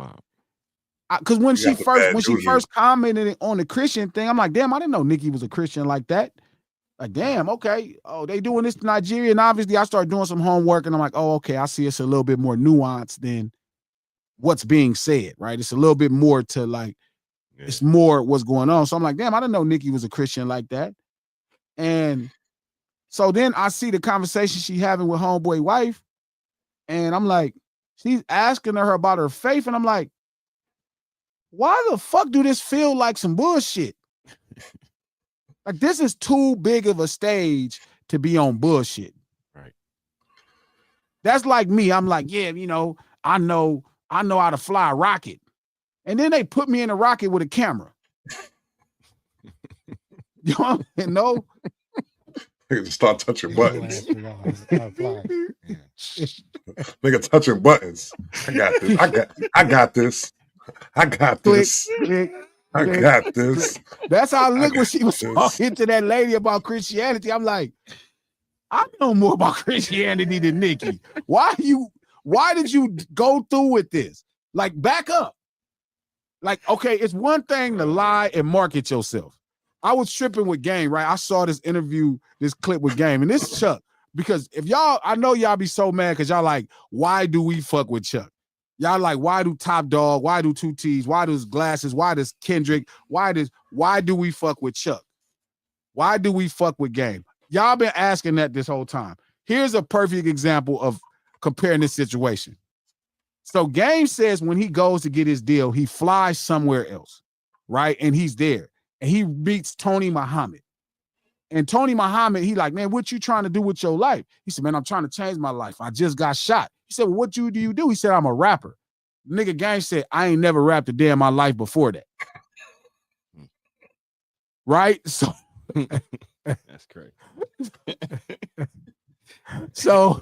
because when she first commented on the Christian thing, I'm like, damn, I didn't know Nicki was a Christian like that. Like, damn, okay. Oh, they doing this to Nigeria. And obviously I started doing some homework and I'm like, oh, okay, I see it's a little bit more nuanced than what's being said, right? It's a little bit more to like, it's more what's going on. So I'm like, damn, I didn't know Nicki was a Christian like that. And so then I see the conversation she having with homeboy wife. And I'm like, she's asking her about her faith. And I'm like, why the fuck do this feel like some bullshit? Like this is too big of a stage to be on bullshit. Right. That's like me. I'm like, yeah, you know, I know how to fly a rocket. And then they put me in a rocket with a camera. You know? Nigga start touching buttons. Nigga touching buttons. I got this. I got this. I got this. Click, I got this. That's how I look when she was talking to that lady about Christianity. I'm like, I know more about Christianity than Nicki. Why did you go through with this? Like, back up. Like, okay, it's one thing to lie and market yourself. I was tripping with Game, right? I saw this interview, this clip with Game, and this Chuck. Because if y'all, I know y'all be so mad because y'all like, why do we fuck with Chuck? Y'all like, why do Top Dog? Why do 2 T's? Why does Glasses? Why does Kendrick? Why do we fuck with Chuck? Why do we fuck with Game? Y'all been asking that this whole time. Here's a perfect example of comparing this situation. So Game says when he goes to get his deal, he flies somewhere else, right? And he's there. And he meets Tony Muhammad. And Tony Muhammad, he like, man, what you trying to do with your life? He said, man, I'm trying to change my life. I just got shot. He said, well, what do you do? He said, I'm a rapper. Nigga Gang said, I ain't never rapped a day in my life before that. Right? So that's crazy. So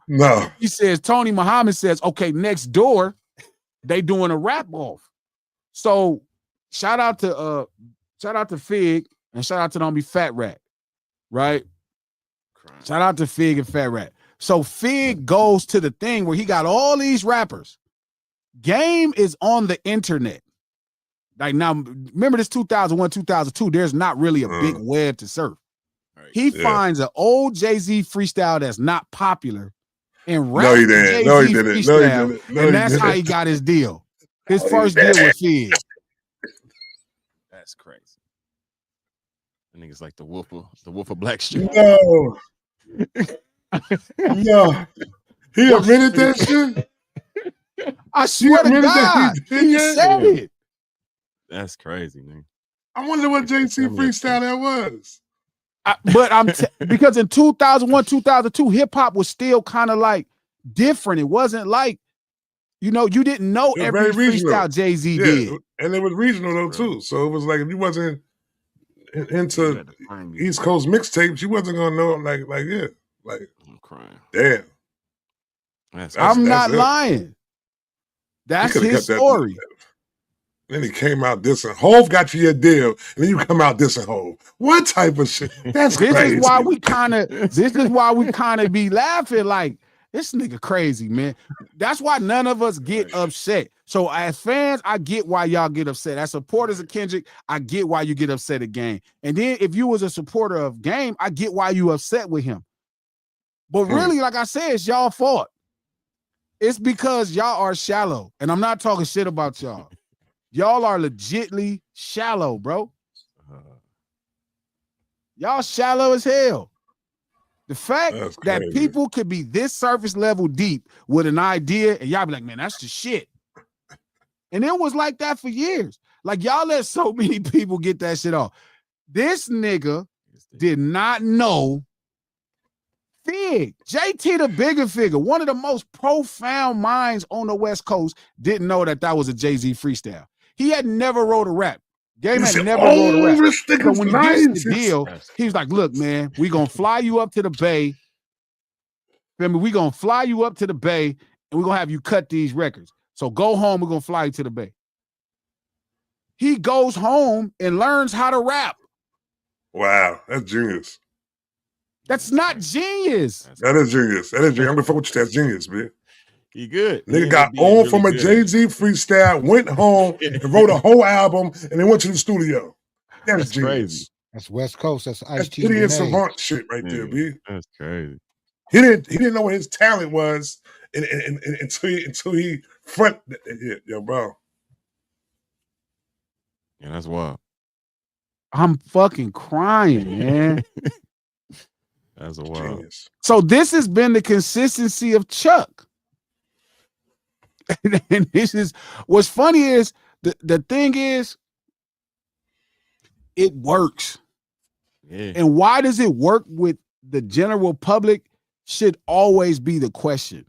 no. He says, Tony Muhammad says, okay, next door, they doing a rap off. So shout out to Fig and shout out to Don't Be Fat Rat, right? Shout out to Fig and Fat Rat. So Fig goes to the thing where he got all these rappers. Game is on the internet. Like now, remember this 2001, 2002, there's not really a big web to surf. Right. He finds an old Jay-Z freestyle that's not popular and raps No, he the didn't. Jay-Z No, he didn't. freestyle, No, he didn't. No, and he that's how he didn't. got his deal. His No, he first deal didn't. with Fig. That's crazy. I think it's like the wolf of Black Street. No. No. He admitted that shit? I swear to admitted that God, he did he that? said it. That's crazy, man. I wonder what JC freestyle that was. Because in 2001, 2002, hip hop was still kind of like different. It wasn't like, you didn't know every freestyle Jay-Z did. And it was regional though too. So it was like if you wasn't into East Coast mixtapes, you wasn't gonna know like I'm crying. Damn. I'm not lying. That's his story. Then he came out dissing. Hove got you your deal, and then you come out dissing Hove. What type of shit? That's crazy. This is why we kind of be laughing like, this nigga crazy, man. That's why none of us get upset. So as fans, I get why y'all get upset. As supporters of Kendrick, I get why you get upset at Game. And then if you was a supporter of Game, I get why you upset with him. But really, like I said, it's y'all fault. It's because y'all are shallow. And I'm not talking shit about y'all. Y'all are legitly shallow, bro. Y'all shallow as hell. The fact that people could be this surface level deep with an idea and y'all be like, man, that's the shit. And it was like that for years. Like y'all let so many people get that shit off. This nigga did not know Fig. JT the bigger figure, one of the most profound minds on the West Coast, didn't know that was a Jay-Z freestyle. He had never wrote a rap. Game had never wrote a rap. So when he gets the deal, he was like, look, man, we gonna fly you up to the Bay. Remember, we gonna fly you up to the Bay and we're gonna have you cut these records. So go home, we're gonna fly you to the Bay. He goes home and learns how to rap. Wow, that's genius. That's not genius. That is genius. That is genius. I'm gonna fuck with you. That's genius, man. He good. Nigga got on from a Jay-Z freestyle, went home and wrote a whole album, and then went to the studio. That's genius. Crazy. That's West Coast. That's Ice-T. Idiot savant shit right there, B. That's crazy. He didn't know what his talent was until he front. Yo, bro. Yeah, that's wild. I'm fucking crying, man. That's a wild. Genius. So this has been the consistency of Chuck. And this is what's funny is the thing is it works. Yeah. And why does it work with the general public should always be the question.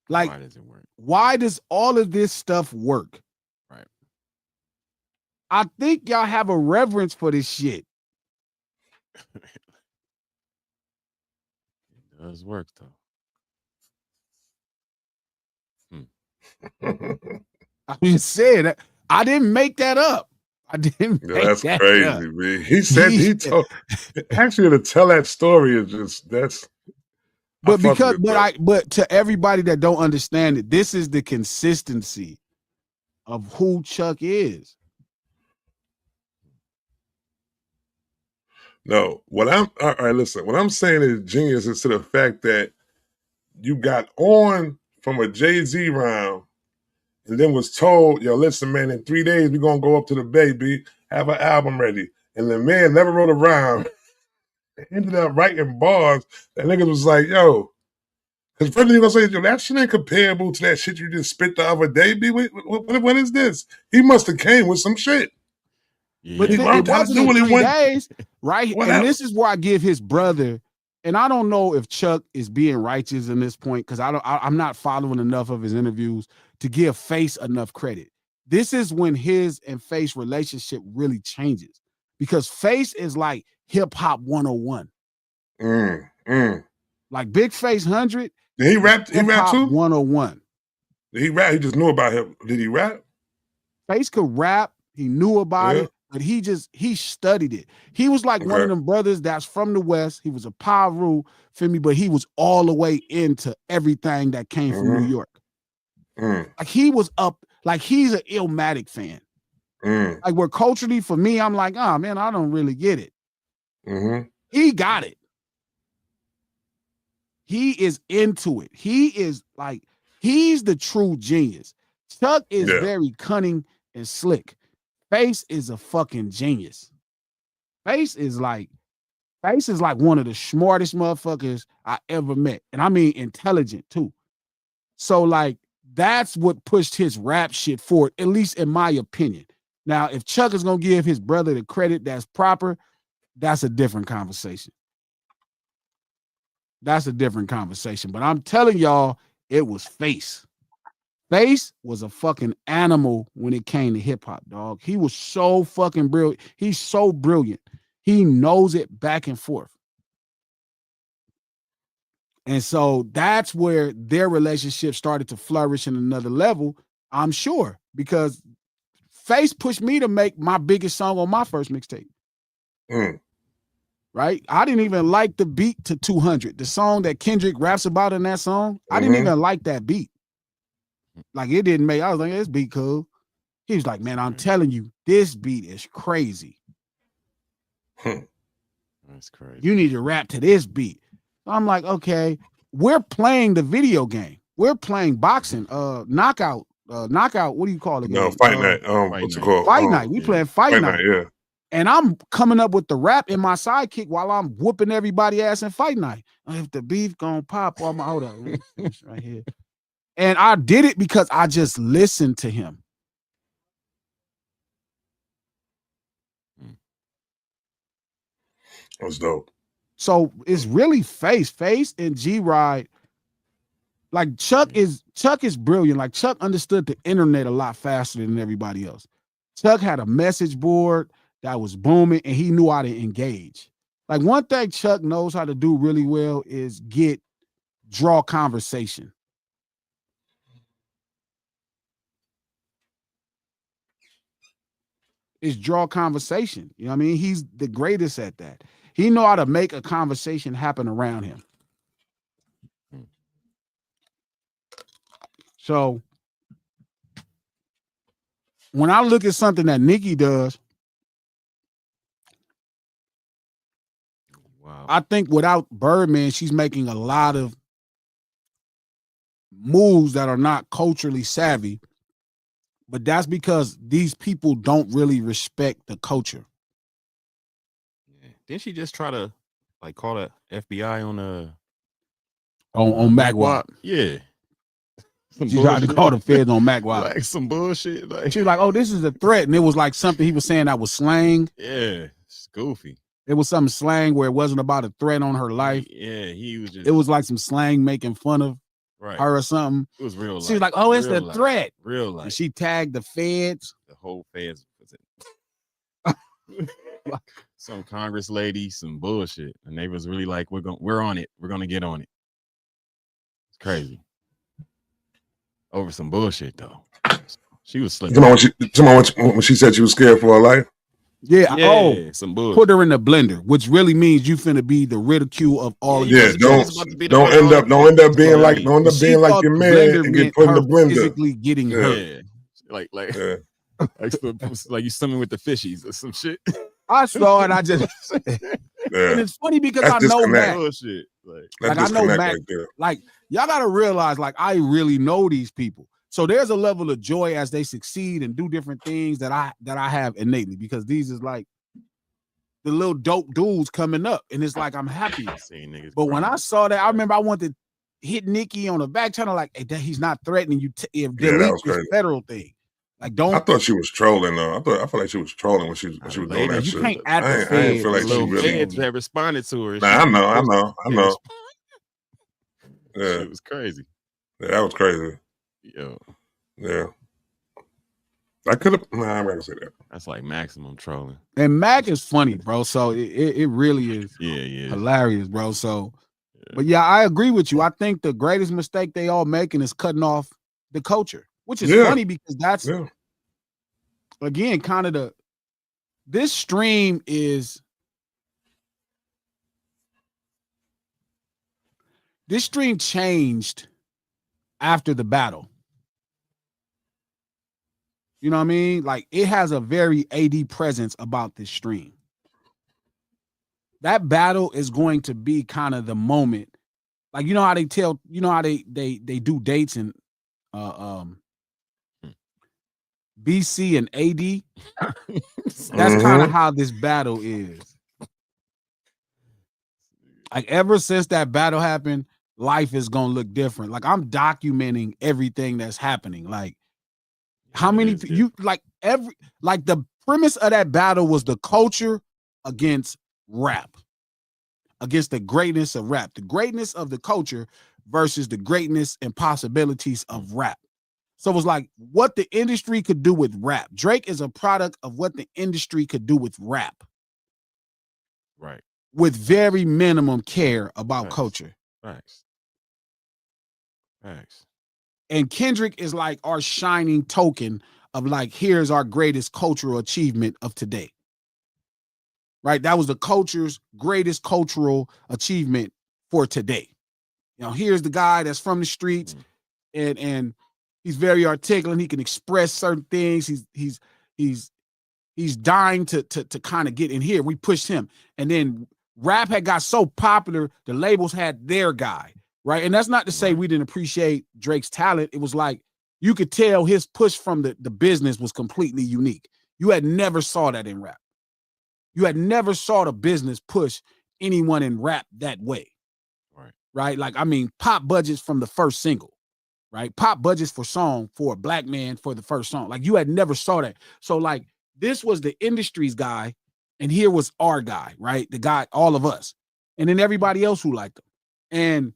Like, why does it work? Why does all of this stuff work? Right. I think y'all have a reverence for this shit. It does work though. I just said I didn't make that up. I didn't. That's crazy, man. He said he told. Actually, to tell that story is just that's. But but to everybody that don't understand it, this is the consistency of who Chuck is. No, all right, listen, what I'm saying is genius is to the fact that you got on from a Jay-Z round and then was told, yo, listen, man, in 3 days, we're going to go up to the Bay, B, have an album ready. And the man never wrote a rhyme. Ended up writing bars. That nigga was like, yo, because first thing you're going to say, yo, that shit ain't comparable to that shit you just spit the other day, B. What is this? He must have came with some shit. Yeah. But it wasn't in 3 days, right? And this is where I give his brother, and I don't know if Chuck is being righteous in this point because I'm not following enough of his interviews to give Face enough credit. This is when his and Face relationship really changes because Face is like hip hop 101. Like Big Face 100. Did he rap? He rap too? 101. Did he rap? He just knew about him. Did he rap? Face could rap. He knew about it. but he studied it. He was like one of them brothers that's from the West. He was a Pyru, feel me, but he was all the way into everything that came from New York. Like he was up, like he's an Illmatic fan. Like where culturally for me, I'm like, oh man, I don't really get it. He got it. He is into it. He is like, he's the true genius. Chuck is very cunning and slick. Face is a fucking genius. Face is like one of the smartest motherfuckers I ever met. And I mean intelligent too. So like, that's what pushed his rap shit forward, at least in my opinion. Now, if Chuck is going to give his brother the credit that's proper, that's a different conversation. That's a different conversation. But I'm telling y'all, it was Face. Face was a fucking animal when it came to hip hop, dog. He was so fucking brilliant. He's so brilliant. He knows it back and forth. And so that's where their relationship started to flourish in another level, I'm sure, because Face pushed me to make my biggest song on my first mixtape. Right? I didn't even like the beat to 200. The song that Kendrick raps about in that song, I didn't even like that beat. Like it didn't make, I was like, this beat cool. He was like, man, I'm telling you, this beat is crazy. That's crazy. You need to rap to this beat. So I'm like, okay, we're playing the video game. We're playing boxing, knockout, what do you call it? No, Fight Night. What's it called? Fight Night. We playing Fight Night. Yeah. And I'm coming up with the rap in my sidekick while I'm whooping everybody ass in Fight Night. If the beef gonna pop, hold up, right here. And I did it because I just listened to him. That was dope. So it's really Face and G-Ride. Like Chuck is brilliant. Like Chuck understood the internet a lot faster than everybody else. Chuck had a message board that was booming and he knew how to engage. Like one thing Chuck knows how to do really well is draw conversation. Is draw conversation. You know what I mean? He's the greatest at that. He know how to make a conversation happen around him. So when I look at something that Nicki does, I think without Birdman, she's making a lot of moves that are not culturally savvy. But that's because these people don't really respect the culture. Yeah. Didn't she just try to like call the FBI on MacWop? Yeah. She tried to call the feds on MacWop. Like some bullshit. Like she was like, oh, this is a threat. And it was like something he was saying that was slang. Yeah, it's goofy. It was some slang where it wasn't about a threat on her life. Yeah, he was just. It was like some slang making fun of her or something. It was real life. She was like, oh, it's a threat. Real life. And she tagged the feds. The whole feds was it. Some Congress lady, some bullshit. And they was really like, we're on it. We're gonna get on it. It's crazy. Over some bullshit though. She was slipping. When she said she was scared for her life. Yeah. Some bullshit. Put her in the blender, which really means you finna be the ridicule of all of you. Don't end up being like your man and get put in the blender. Physically getting hurt. Like you swimming with the fishies or some shit. I saw it. I just and it's funny because I know Mac. Bullshit. Like I know Mac. Like y'all gotta realize, like I really know these people. So there's a level of joy as they succeed and do different things that I have innately, because these is like the little dope dudes coming up, and it's like I'm happy. But when I saw that, I remember I wanted to hit Nicki on the back channel, like, hey, he's not threatening you. If delete this federal thing, like don't. I thought she was trolling though. I feel like she was trolling when she was doing that shit. Can't act the feds. I didn't feel like she really feds have responded to her. Nah, I know. Yeah, it was crazy. Yeah, that was crazy. Yo. Yeah. I could have. Nah, I'm not gonna say that. That's like maximum trolling. And Mac is funny, bro. So it really is hilarious, bro. So, but yeah, I agree with you. I think the greatest mistake they all making is cutting off the culture, which is funny because that's again kind of this stream changed after the battle. You know what I mean? Like, it has a very AD presence about this stream. That battle is going to be kind of the moment. Like, you know how they do dates in BC and AD? That's kind of how this battle is. Like, ever since that battle happened, life is gonna look different. Like, I'm documenting everything that's happening. Like, how many you like the premise of that battle was the culture against rap, against the greatness of rap, the greatness of the culture versus the greatness and possibilities of rap. So it was like what the industry could do with rap. Drake is a product of what the industry could do with rap. Right. With very minimum care about culture. Facts. And Kendrick is like our shining token of like, here's our greatest cultural achievement of today. Right? That was the culture's greatest cultural achievement for today. You know, here's the guy that's from the streets and he's very articulate. He can express certain things. He's dying to kind of get in here. We pushed him. And then rap had got so popular, the labels had their guy, right? And that's not to say we didn't appreciate Drake's talent. It was like, you could tell his push from the business was completely unique. You had never saw that in rap. You had never saw the business push anyone in rap that way. Right? Like, I mean, pop budgets from the first single, right? Pop budgets for song for a black man for the first song. Like, you had never saw that. So like, this was the industry's guy, and here was our guy, right? The guy, all of us, and then everybody else who liked him. And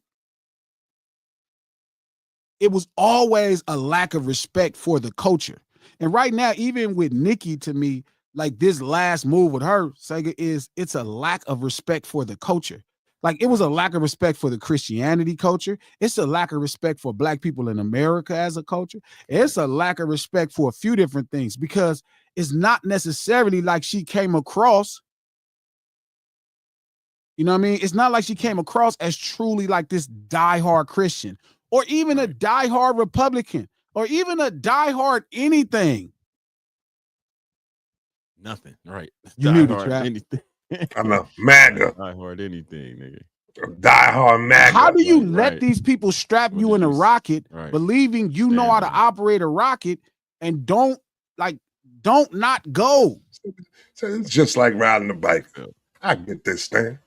it was always a lack of respect for the culture. And right now, even with Nicki, to me, like this last move with her, Sega, it's a lack of respect for the culture. Like, it was a lack of respect for the Christianity culture. It's a lack of respect for black people in America as a culture. It's a lack of respect for a few different things, because it's not necessarily like she came across, you know what I mean? It's not like she came across as truly like this diehard Christian, or even a diehard Republican, or even a diehard anything. Nothing, right? You muted, Trap. Anything. I know. MAGA. Diehard anything, nigga. Diehard MAGA. How do you let these people strap you in a rocket, Right. believing you know how to operate a rocket, and don't not go? So it's just like riding a bike. I get this thing.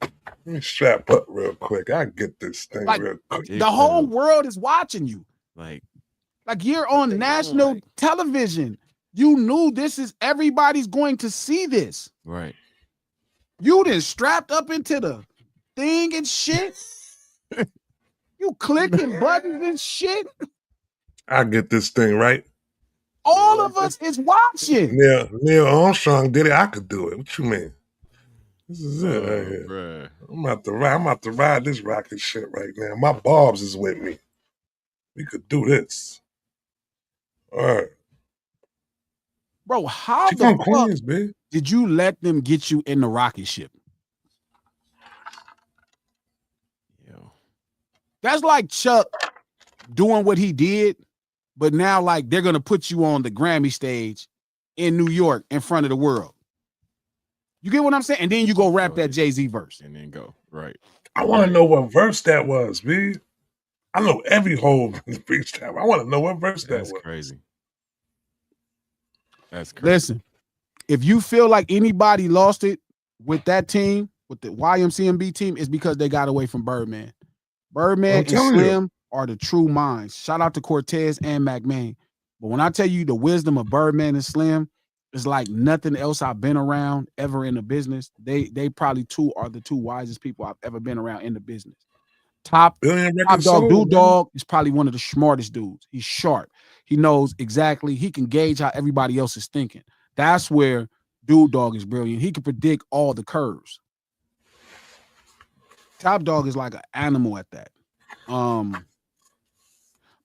Let me strap up real quick. I get this thing Like, real quick. the whole world is watching you. Like you're on national television. You knew this is, everybody's going to see this. Right. You done strapped up into the thing and shit. You clicking buttons and shit. I get this thing right. All of us is watching. Neil Armstrong did it. I could do it. What you mean? This is it right here. Bruh. I'm about to ride this rocket shit right now. My Barbs is with me. We could do this. All right. Bro, how She the from fuck Queens, babe. did you let them get you in the rocket ship? Yo. That's like Chuck doing what he did, but now like they're gonna put you on the Grammy stage in New York in front of the world. You get what I'm saying? And then you go rap that Jay-Z verse. And then go. Right. I want to know what verse that was, B. I know every whole freestyle. I want to know what verse that was. That's crazy. That's crazy. Listen, if you feel like anybody lost it with that team, with the YMCMB team, it's because they got away from Birdman. Birdman and Slim are the true minds. Shout out to Cortez and McMahon. But when I tell you the wisdom of Birdman and Slim, it's like nothing else I've been around ever in the business. They probably are the two wisest people I've ever been around in the business. Top dog, Dude Dog is probably one of the smartest dudes. He's sharp. He knows exactly. He can gauge how everybody else is thinking. That's where Dude Dog is brilliant. He can predict all the curves. Top Dog is like an animal at that.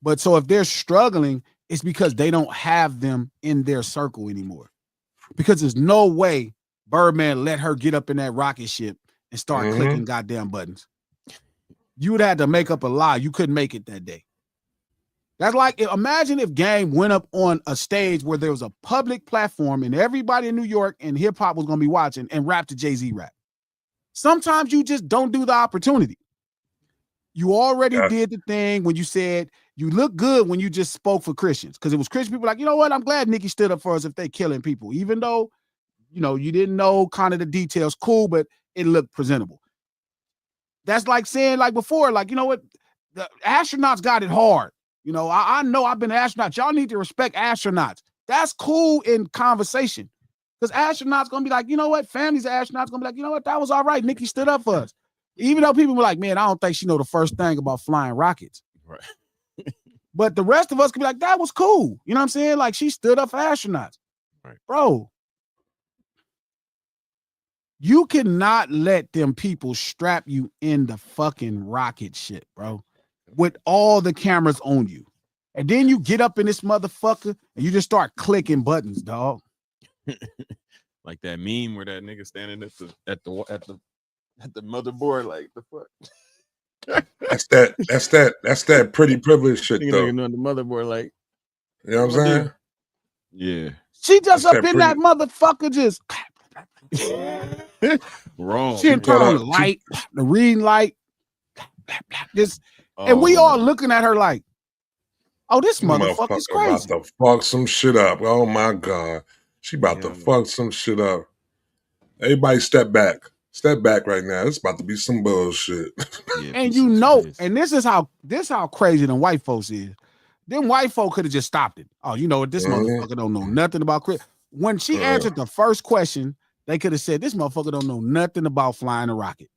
But so if they're struggling, it's because they don't have them in their circle anymore. Because there's no way Birdman let her get up in that rocket ship and start Mhm. clicking goddamn buttons. You would have to make up a lie. You couldn't make it that day. That's like, imagine if Game went up on a stage where there was a public platform and everybody in New York and hip hop was going to be watching and rap to Jay-Z rap. Sometimes you just don't do the opportunity. You already did the thing when you said you look good when you just spoke for Christians, because it was Christian people like, you know what? I'm glad Nicki stood up for us if they killing people, even though, you know, you didn't know kind of the details. Cool, but it looked presentable. That's like saying, like before, like, you know what? The astronauts got it hard. You know, I know I've been an astronaut. Y'all need to respect astronauts. That's cool in conversation. Because astronauts gonna be like, you know what? Families of astronauts gonna be like, you know what? That was all right. Nicki stood up for us. Even though people were like, man, I don't think she know the first thing about flying rockets. Right. But the rest of us could be like, that was cool. You know what I'm saying? Like, she stood up for astronauts. Right. Bro, you cannot let them people strap you in the fucking rocket shit, bro, with all the cameras on you. And then you get up in this motherfucker and you just start clicking buttons, dog. Like that meme where that nigga standing at the motherboard, like the fuck. That's that pretty privilege shit though. Nigga on the motherboard, like, you know what I'm saying? Yeah. She just That's up that in that motherfucker just Wrong. she turn on the light, the reading light, this, and we all looking at her like, oh, this motherfucker's crazy. About to fuck some shit up. Oh my God. She about to fuck some shit up. Everybody step back. Step back right now. It's about to be some bullshit. Yeah, and you know, and this is how crazy them white folks is. Them white folk could have just stopped it. Oh, you know what? This motherfucker don't know nothing about Chris. When she answered the first question, they could have said, this motherfucker don't know nothing about flying a rocket.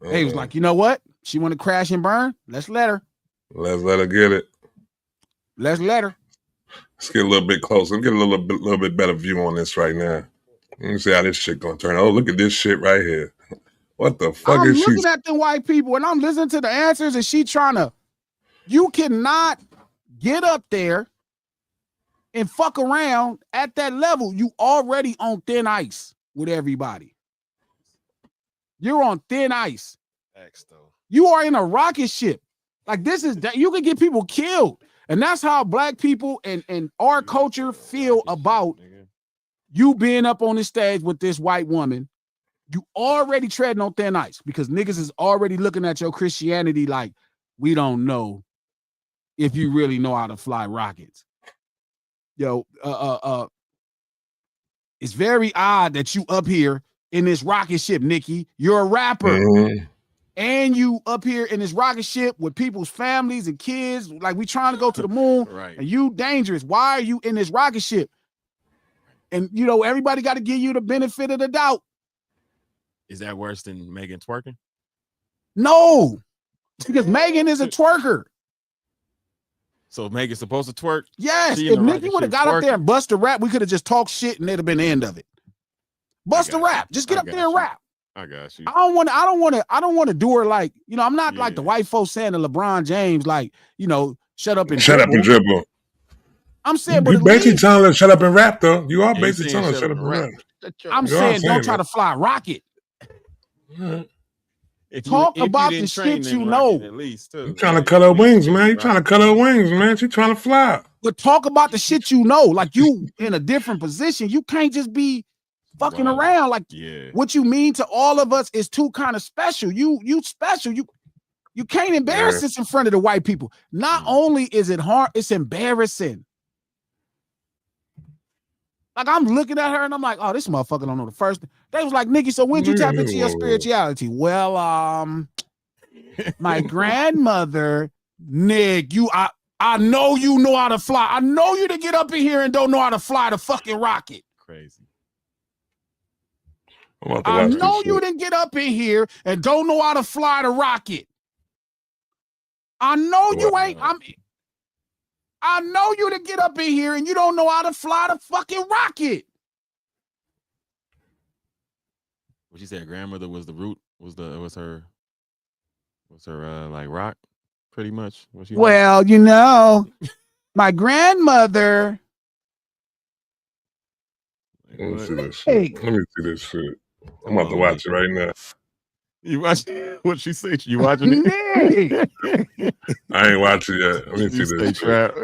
They was like, you know what? She want to crash and burn? Let's let her. Let's let her get it. Let's let her. Let's get a little bit closer. Let's get a little bit better view on this right now. Let me see how this shit gonna turn. Oh, look at this shit right here. What the fuck is she? I'm looking at the white people and I'm listening to the answers and she trying to, you cannot get up there and fuck around at that level. You already on thin ice with everybody. You're on thin ice. Facts, though. You are in a rocket ship. Like, this is that you can get people killed. And that's how black people and our culture feel about you being up on the stage with this white woman. You already treading on thin ice because niggas is already looking at your Christianity like, we don't know if you really know how to fly rockets. Yo, it's very odd that you up here in this rocket ship, Nicki. You're a rapper. And you up here in this rocket ship with people's families and kids. Like, we trying to go to the moon. Right. And you dangerous. Why are you in this rocket ship? And, you know, everybody got to give you the benefit of the doubt. Is that worse than Megan twerking? No. Because Megan is a twerker. So Megan's supposed to twerk? Yes. If Nicki would have got up there and bust a rap, we could have just talked shit and it'd have been the end of it. Bust a rap. Just get up there and rap. I got you. I don't want to do her like, you know, I'm not like the white folks saying to LeBron James, like, you know, shut up and dribble. I'm saying, but you basically telling her shut up and rap, though. You are basically telling her shut up and rap. I'm saying don't try to fly rocket. Talk about the shit you know. At least, too. You trying to cut her wings, man. You trying to cut her wings, man. She trying to fly. But talk about the shit you know. Like, you in a different position. You can't just be fucking around. Like, what you mean to all of us is too kind of special. You special. You can't embarrass this in front of the white people. Not only is it hard, it's embarrassing. Like, I'm looking at her and I'm like, oh, this motherfucker don't know the first thing. They was like, Nicki, so when'd you tap into your spirituality? Well, my grandmother, Nick, I know you know how to fly. I know you to get up in here and don't know how to fly the fucking rocket. Crazy. I know you didn't get up in here and don't know how to fly the rocket. I know you ain't. I know you to get up in here and you don't know how to fly the fucking rocket. What you said, grandmother was the root, was her like rock, pretty much. Well, you know, my grandmother Let me see this Hey. shit. Let me see this shit. I'm Come about to on, watch it right now. You watch what she say? You watching it? I ain't watching yet. Let me see You stay this shit. trapped.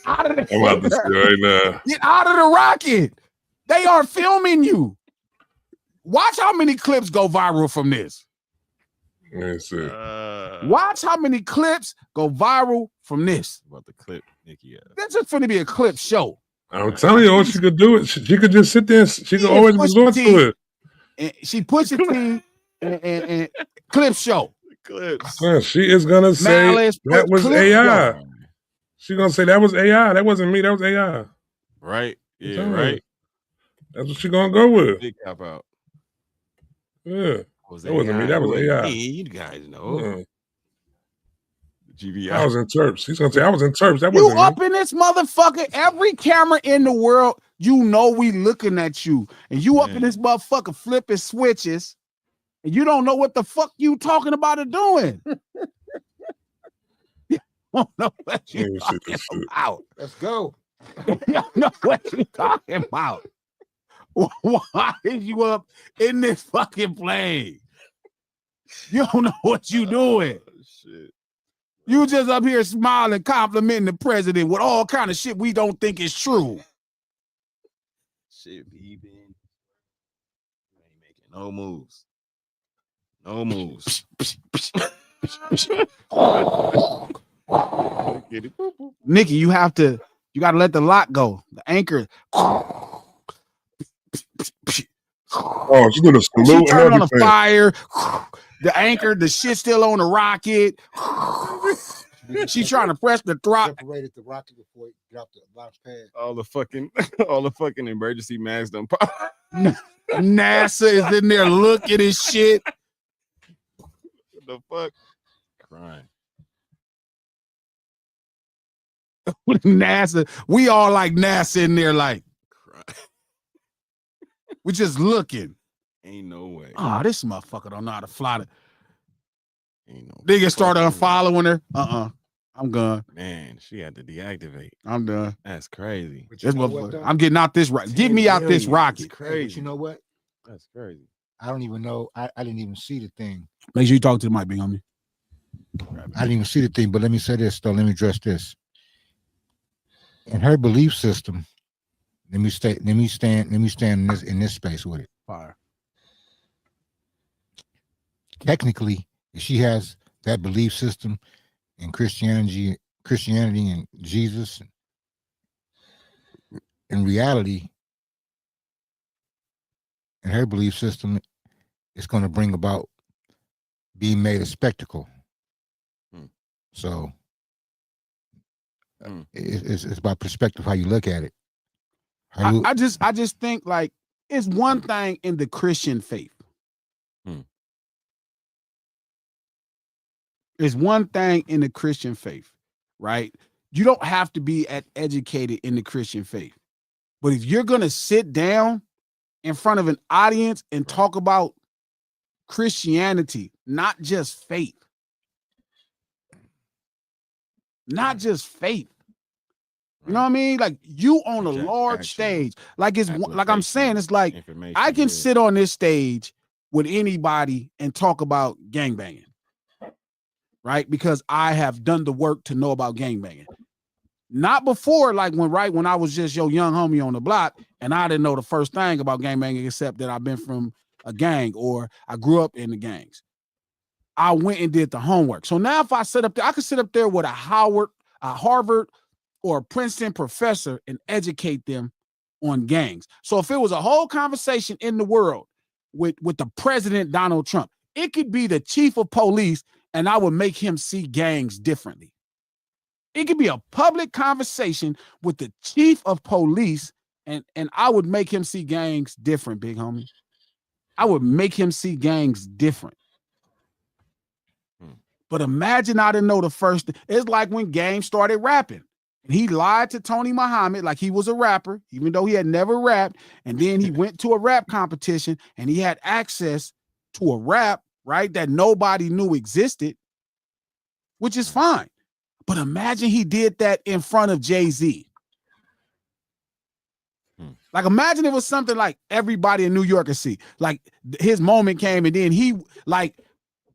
Out of the I'm about to see it right now. Get out of the rocket. They are filming you. Watch how many clips go viral from this. Let me see. Watch how many clips go viral from this. About the clip, Nicki. That's just going to be a clip show. I'm telling you, all she could do it. She could just sit there. She could Yeah, always push resort the to it. And she push the team and clip show. Clips. Man, she is gonna say Malice, that was clip AI. show. She's gonna say that was AI. That wasn't me. That was AI. Right? I'm Yeah, telling you. right. That's what she gonna go with. Big cap out. Yeah. Was That wasn't me. That was AI. You guys know. GBI. I was in Terps. He's gonna say I was in Terps. That You wasn't up me. in this motherfucker? Every camera in the world, you know we looking at you. And you up in this motherfucker flipping switches. And you don't know what the fuck you talking about or doing. You don't know what you talking about. Let's go. You don't know what you talking about. Why is you up in this fucking plane? You don't know what you doing. Shit. You just up here smiling, complimenting the president with all kind of shit we don't think is true. Shit, beeping. You ain't making no moves. No moves. Nicki, you gotta let the lock go. The anchor. Oh, she did a She salute and turned on a everything. fire. The anchor, the shit still on the rocket. She trying to press the throttle. Separated the rocket before it got off the launch pad. all the fucking emergency mags done pop. NASA is in there looking at shit. What the fuck? Crying. NASA, we all like NASA in there, like Crying. we just looking. Ain't no way. Oh, this motherfucker don't know how to fly. Ain't no. Nigga started fucking way. unfollowing her. I'm gone. Man, she had to deactivate. I'm done. That's crazy. But you This know what, motherfucker. though? I'm getting out this rocket. Get me out this 10 million. rocket. That's Hey, crazy. but you know what? That's crazy. I don't even know. I didn't even see the thing. Make sure you talk to the mic, big homie. I didn't even see the thing, but let me say this, though. Let me address this. In her belief system, let me stand in this space with it. Fire. Technically, if she has that belief system in Christianity and Jesus, in reality, in her belief system, it's going to bring about being made a spectacle. So it's about perspective, how you look at it. I just think like it's one thing in the Christian faith. It's one thing in the Christian faith, right? You don't have to be educated in the Christian faith. But if you're going to sit down in front of an audience and talk about Christianity, not just faith, not just faith. You know what I mean? Like you on a large stage, like it's like I'm saying, it's like I can sit on this stage with anybody and talk about gangbanging, right? Because I have done the work to know about gangbanging. Not before, like when I was just your young homie on the block and I didn't know the first thing about gangbanging except that I've been from a gang or I grew up in the gangs. I went and did the homework. So now if I sit up there, I could sit up there with a Harvard or a Princeton professor and educate them on gangs. So if it was a whole conversation in the world with the president, Donald Trump, it could be the chief of police and I would make him see gangs differently. It could be a public conversation with the chief of police and I would make him see gangs different, big homie. I would make him see gangs different. But imagine I didn't know the first. It's like when Game started rapping. And he lied to Tony Muhammad like he was a rapper, even though he had never rapped. And then he went to a rap competition and he had access to a rap, right, that nobody knew existed, which is fine. But imagine he did that in front of Jay-Z. Like, imagine it was something like everybody in New York could see. Like, his moment came, and then he, like,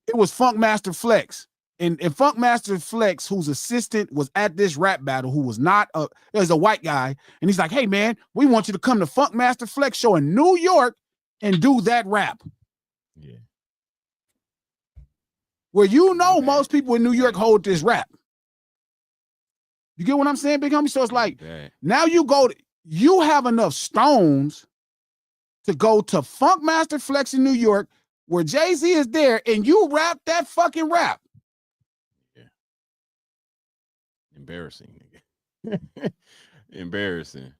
it was Funkmaster Flex. And Funkmaster Flex, whose assistant was at this rap battle, who was not it was a white guy, and he's like, hey, man, we want you to come to Funkmaster Flex show in New York and do that rap. Yeah. Where most people in New York hold this rap. You get what I'm saying, big homie? So it's like, now you have enough stones to go to Funkmaster Flex in New York, where Jay-Z is there, and you rap that fucking rap. Yeah. Embarrassing, nigga. Embarrassing.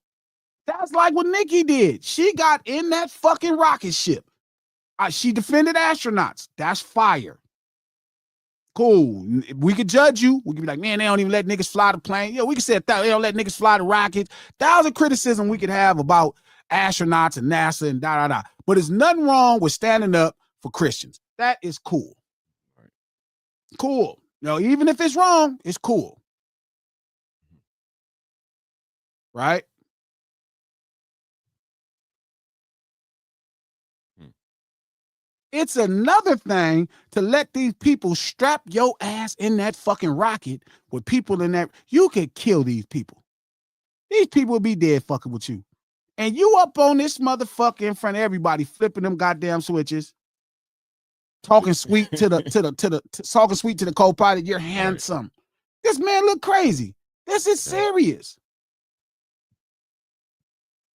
That's like what Nicki did. She got in that fucking rocket ship. She defended astronauts. That's fire. Cool. We could judge you. We could be like, man, they don't even let niggas fly the plane. Yeah, we could say they don't let niggas fly the rockets. Thousand criticism we could have about astronauts and NASA and da. But there's nothing wrong with standing up for Christians. That is cool. Right. Cool. Even if it's wrong, it's cool. Right? It's another thing to let these people strap your ass in that fucking rocket with people in that. You could kill these people. These people would be dead fucking with you. And you up on this motherfucker in front of everybody, flipping them goddamn switches, talking sweet to the co-pilot. You're handsome. Right. This man look crazy. This is serious.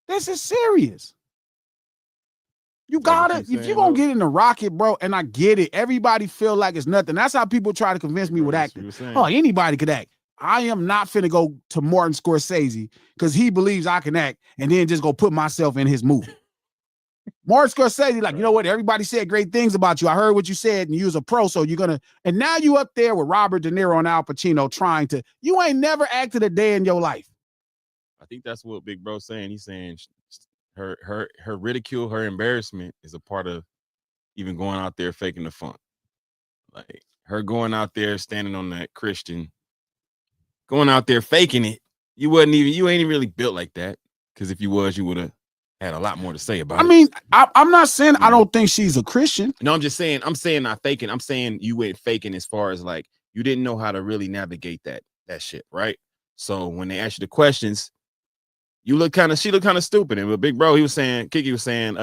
This is serious. You gotta, if you're gonna get in the rocket, bro, and I get it, everybody feel like it's nothing. That's how people try to convince me with acting. Oh, anybody could act. I am not finna go to Martin Scorsese because he believes I can act and then just go put myself in his movie. Martin Scorsese, like, you know what? Everybody said great things about you. I heard what you said, and you was a pro, so you're gonna, and now you up there with Robert De Niro and Al Pacino trying to, you ain't never acted a day in your life. I think that's what Big Bro's saying. He's saying her ridicule, her embarrassment is a part of even going out there faking the funk. Like her going out there standing on that Christian, going out there faking it. You ain't even really built like that. Because if you was, you would have had a lot more to say about it. I mean, I'm not saying I don't think she's a Christian. No, I'm saying not faking. I'm saying you went faking as far as like you didn't know how to really navigate that shit, right? So when they asked you the questions, she looked kind of stupid. And with Big Bro, Kiki was saying,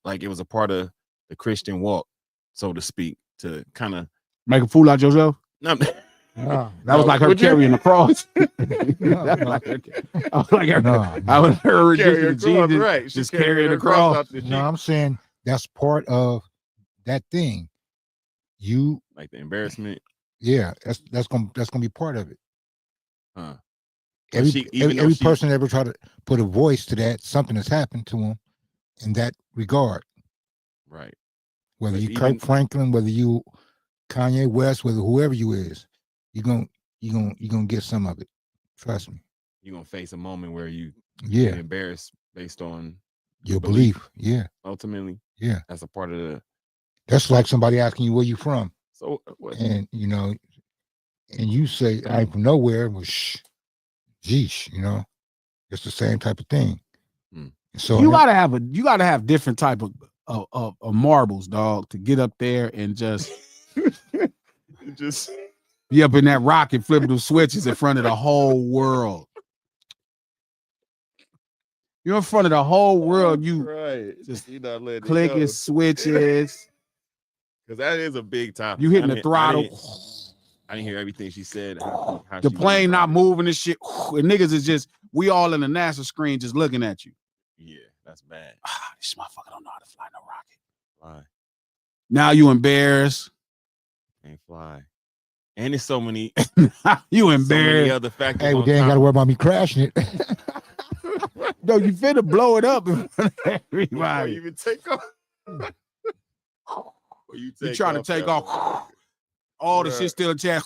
like it was a part of the Christian walk, so to speak, to kind of make a fool out of yourself. No, that was like her carrying the cross. I was her carrying Jesus, right? Just carrying the cross. No, I'm saying that's part of that thing. You like the embarrassment. Yeah, that's gonna be part of it. Huh. Every person that ever tried to put a voice to that, something has happened to them in that regard. Right. Whether you Kirk Franklin, whether you Kanye West, whether whoever you is, you're gonna get some of it. Trust me. You're gonna face a moment where you get embarrassed based on your belief. Yeah. Ultimately. Yeah. That's a part of the. That's like somebody asking you where you from. So and and you say I'm from nowhere. Well, geesh, it's the same type of thing. So you gotta have different type of marbles, dog, to get up there and just be up in that rocket, flipping those switches in front of the whole world. You're in front of the whole world. You just clicking switches. Because that is a big topic. You hitting the throttle. I didn't hear everything she said. The plane not moving and shit. And niggas is just, we all in the NASA screen just looking at you. Yeah, that's bad. This motherfucker don't know how to fly no rocket. Fly. Now you embarrassed. Can't fly. And there's so many. You embarrassed. So many other factors. Hey, well, they ain't got to worry about me crashing it. No, you finna blow it up in front of everybody. Before you even take off. You trying to take off. All the shit still in chat.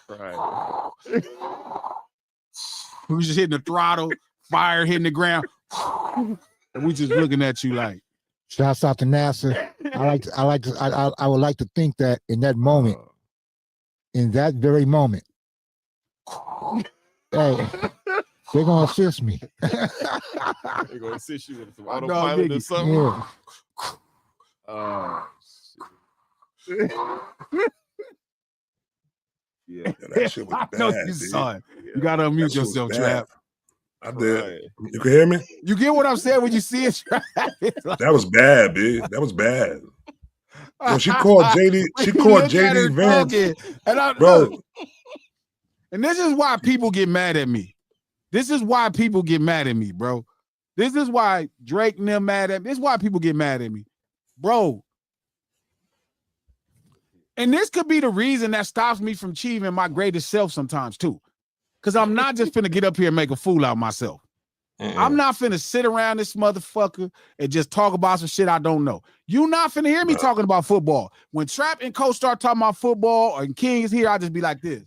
Right. We just hitting the throttle, fire hitting the ground. And we just looking at you like. Shouts out to NASA. I would like to think that in that moment, in that very moment, hey, They're gonna assist me. They're gonna assist you with some My dog autopilot or Nicki. something. Yeah. Shit. Yeah. Yeah, that shit was I know bad, you dude. saw it. You gotta That unmute shit was yourself, bad. Trap. I did. Right. You can hear me? You get what I'm saying when you see it, Trap? That was bad, B. That was bad. Yo, she called JD. She You called look at her JD Vance, talking, and I bro. look, and this is why people get mad at me. This is why people get mad at me, bro. This is why Drake and them mad at me. This is why people get mad at me, bro. And this could be the reason that stops me from achieving my greatest self sometimes too. Because I'm not just finna get up here and make a fool out of myself. I'm not finna sit around this motherfucker and just talk about some shit I don't know. You not finna hear me talking about football. When Trap and Coach start talking about football or King is here, I just be like this.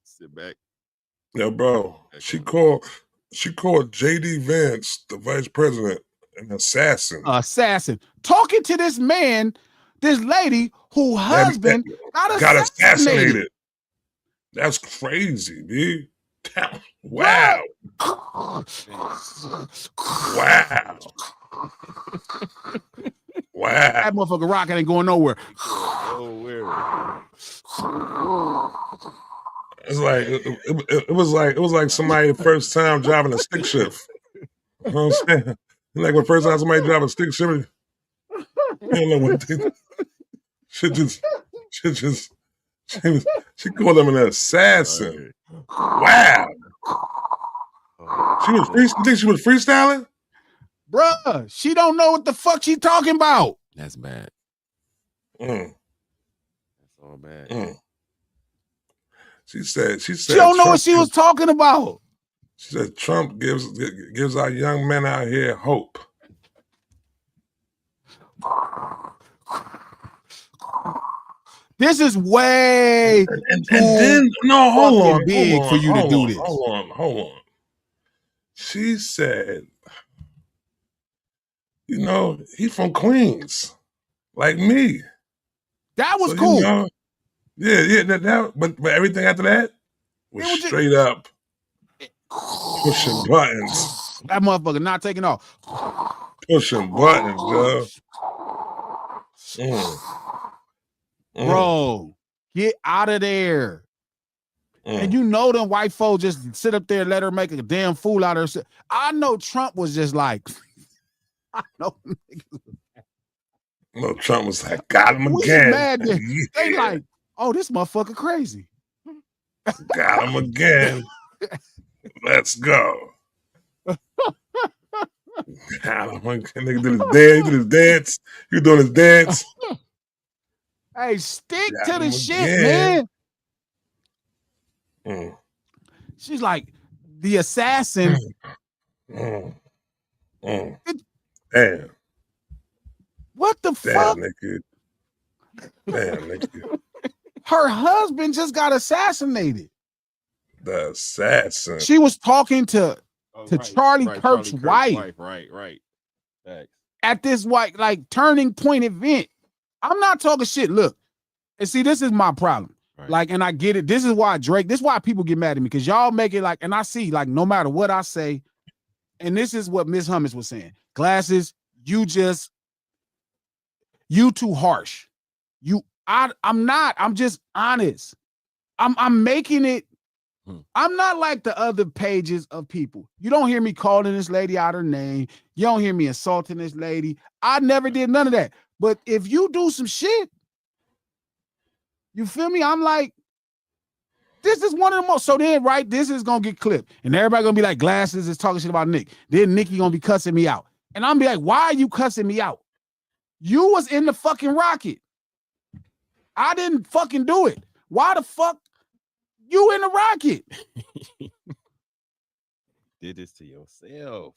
Sit back. Yo, bro. She called JD Vance, the vice president, an assassin. Assassin. Talking to this man, this lady who husband got assassinated. That's crazy, dude. Wow. Wow. Wow. That motherfucker rocket ain't going nowhere. Oh, weird. It's like it was like somebody first time driving a stick shift. You know what I'm saying? Like when first time somebody drive a stick shift, you don't know what they she called him an assassin. Wow. You think she was freestyling? Bruh, she don't know what the fuck she talking about. That's bad. That's all bad. She said she don't know what she was talking about. She said Trump gives our young men out here hope. This is way and then no, hold on, big for you to do this. Hold on. She said, you know, he's from Queens, like me. That was cool. You know, yeah. But everything after that was straight up pushing buttons. That motherfucker not taking off. Pushing buttons, bro. Bro, get out of there. And you know them white folks just sit up there and let her make a damn fool out of her. I know Trump was just like, I know. No, Trump was like, got him again. Mad they like, oh, this motherfucker crazy. Got him again. Let's go. Got him again. Nigga did his dance. He was doing his dance. Hey, stick to the shit, man. She's like, the assassin. Damn. What the fuck? Damn, nigga. Her husband just got assassinated. The assassin. She was talking to Charlie Kirk's wife. Right. Thanks. At this like turning point event. I'm not talking shit. Look, and see, this is my problem. Right. Like, and I get it. This is why this is why people get mad at me, because y'all make it like, and I see, like, no matter what I say, and this is what Miss Hummus was saying. Glasses, you too harsh. I'm not. I'm just honest. I'm making it. I'm not like the other pages of people. You don't hear me calling this lady out her name. You don't hear me insulting this lady. I never did none of that. But if you do some shit, you feel me? I'm like, this is one of the most. So then, right, this is gonna get clipped, and everybody gonna be like, Glasses is talking shit about Nick. Then Nicki gonna be cussing me out, and I'm be like, why are you cussing me out? You was in the fucking rocket. I didn't fucking do it. Why the fuck you in the rocket? Did this to yourself.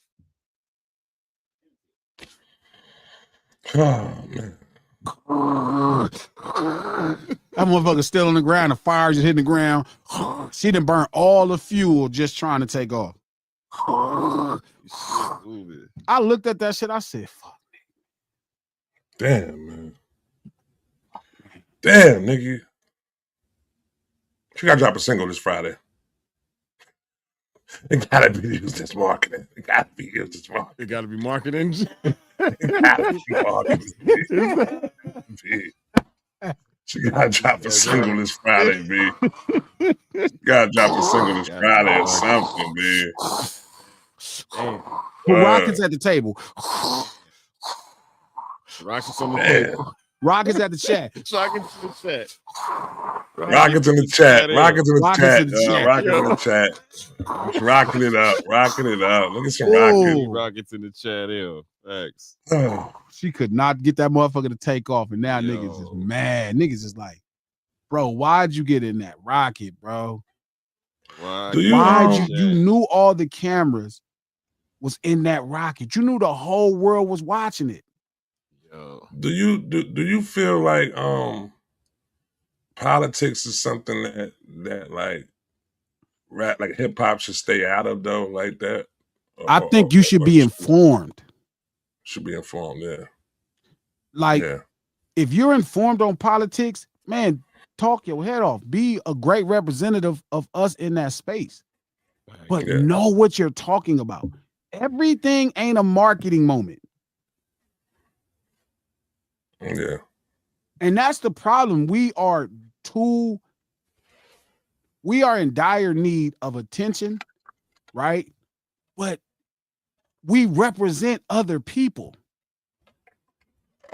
Oh, man. That motherfucker still on the ground. The fire just hitting the ground. She done burnt all the fuel just trying to take off. I looked at that shit. I said, fuck. Damn, man. Damn, nigga. She got to drop a single this Friday. It gotta be used as marketing. It gotta be used as marketing. It got to be marketing. It gotta be marketing. B. She gotta drop a single this Friday, B. She gotta drop a single this Friday or something, B. Put rockets at the table. Rockets on the Man. table. Rockets at the chat. Rockets in the chat. Rockets in the chat. Rockets in the Rockets chat. in the chat. Rockets in the chat. Just rocking it up. Rocking it up. Look at some Ooh. Rockets in the chat. Ew. Thanks. rockets. She could not get that motherfucker to take off, and now niggas is mad. Niggas is like, bro, why'd you get in that rocket, bro? Do you, Why'd you knew all the cameras was in that rocket? You knew the whole world was watching it. Yo. Do you feel like politics is something that like rap, like hip hop should stay out of though, like that? I think you should be informed. Should be informed, yeah. Like, yeah. if you're informed on politics, man, talk your head off. Be a great representative of us in that space. But know what you're talking about. Everything ain't a marketing moment. Yeah. And that's the problem. We are in dire need of attention, right? But we represent other people.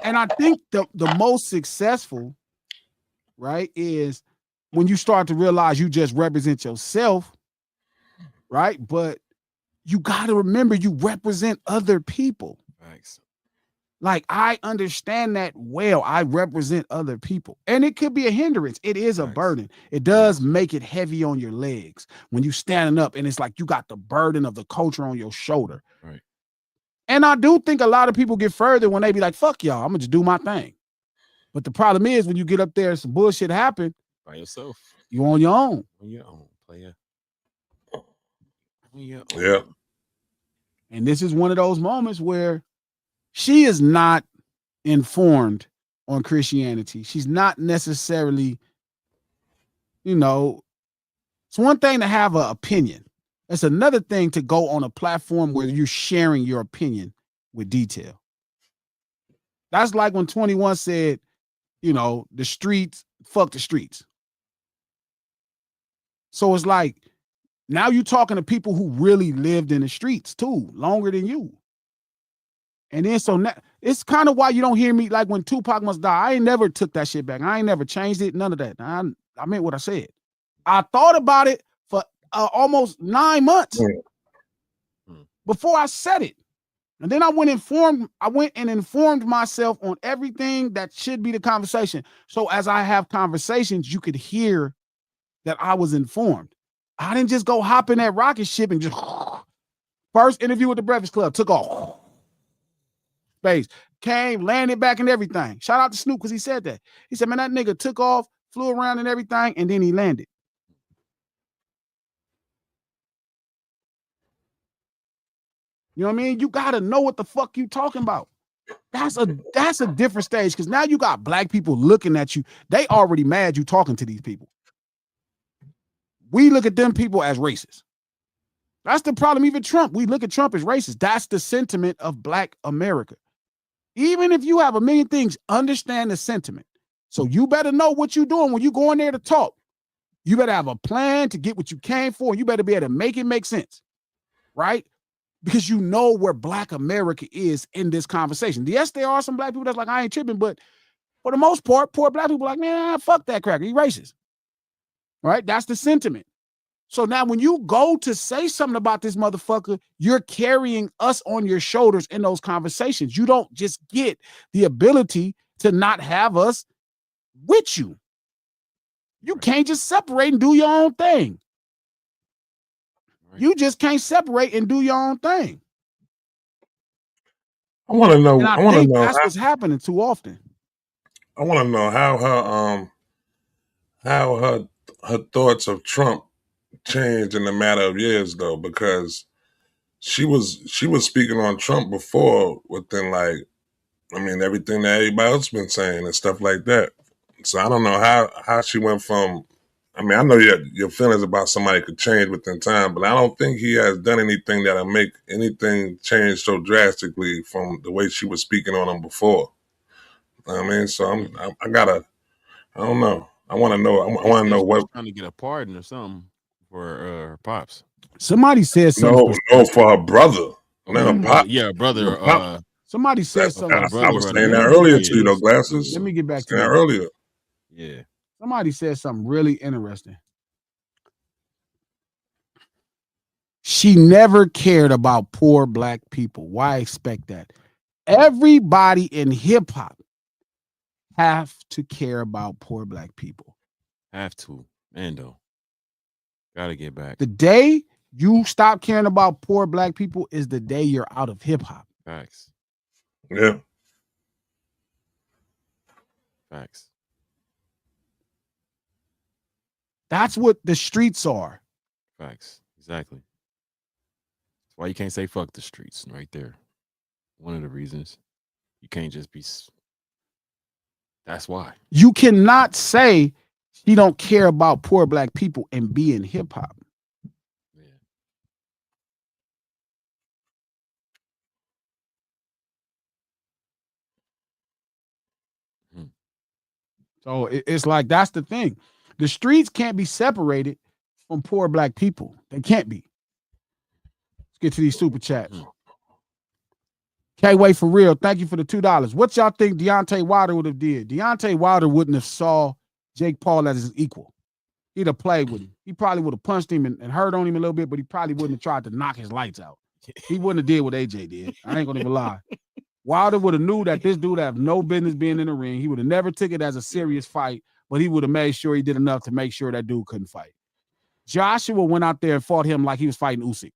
And I think the most successful, right, is when you start to realize you just represent yourself, right? But you got to remember you represent other people. Thanks. Like, I understand that well. I represent other people. And it could be a hindrance. It is a burden. It does make it heavy on your legs when you standing up and it's like you got the burden of the culture on your shoulder. Right. And I do think a lot of people get further when they be like, fuck y'all, I'm gonna just do my thing. But the problem is when you get up there and some bullshit happen, by yourself. You on your own. On your own, player. On your own. Yeah. And this is one of those moments where she is not informed on Christianity. She's not necessarily, it's one thing to have an opinion. It's another thing to go on a platform where you're sharing your opinion with detail. That's like when 21 said, the streets, fuck the streets. So it's like, now you're talking to people who really lived in the streets too, longer than you. And then so now, it's kind of why you don't hear me like when Tupac must die. I ain't never took that shit back. I ain't never changed it, none of that. I meant what I said. I thought about it for almost 9 months before I said it. And then I went and informed myself on everything that should be the conversation. So as I have conversations, you could hear that I was informed. I didn't just go hop in that rocket ship and just first interview with the Breakfast Club, took off. Space, came, landed back and everything. Shout out to Snoop because he said that. He said, man, that nigga took off, flew around and everything, and then he landed. You know what I mean? You got to know what the fuck you talking about. That's a different stage because now you got black people looking at you. They already mad you talking to these people. We look at them people as racist. That's the problem. Even Trump, we look at Trump as racist. That's the sentiment of Black America. Even if you have a million things, understand the sentiment. So you better know what you're doing when you go in there to talk. You better have a plan to get what you came for. You better be able to make it make sense, right? Because you know where Black America is in this conversation. Yes, there are some black people that's like, I ain't tripping, but for the most part, poor black people are like, man, fuck that cracker. He racist, right? That's the sentiment. So now when you go to say something about this motherfucker, you're carrying us on your shoulders in those conversations. You don't just get the ability to not have us with you. You can't just separate and do your own thing. You just can't separate and do your own thing. I want to know. And I think that's what's happening too often. I want to know how her thoughts of Trump changed in a matter of years, though, because she was speaking on Trump before within everything that everybody else been saying and stuff like that. So I don't know how she went from I mean, I know your feelings about somebody could change within time, but I don't think he has done anything that'll make anything change so drastically from the way she was speaking on him before. I mean, so I gotta, I don't know. I want to know. I want to know what. Trying to get a pardon or something for her pops. Somebody said something. No, for her brother. No, pop. Yeah, brother. Pop. Somebody said something. I was saying that earlier to you, though, Glasses. Let me get back to that earlier. Yeah. Somebody said something really interesting. She never cared about poor black people. Why expect that? Everybody in hip hop have to care about poor black people. Have to. Mando. Gotta get back. The day you stop caring about poor black people is the day you're out of hip hop. Facts. Yeah. Facts. That's what the streets are. Facts. Exactly. That's why you can't say fuck the streets right there. One of the reasons. You can't just be. That's why. You cannot say she don't care about poor black people and be in hip hop. Yeah. So it's like that's the thing. The streets can't be separated from poor black people. They can't be. Let's get to these super chats. Can't wait for real. Thank you for the $2. What y'all think Deontay Wilder would have did? Deontay Wilder wouldn't have saw Jake Paul as his equal. He'd have played with him. He probably would have punched him and hurt on him a little bit, but he probably wouldn't have tried to knock his lights out. He wouldn't have did what AJ did. I ain't gonna even lie. Wilder would have knew that this dude have no business being in the ring. He would have never took it as a serious fight, but he would have made sure he did enough to make sure that dude couldn't fight. Joshua went out there and fought him like he was fighting Usyk.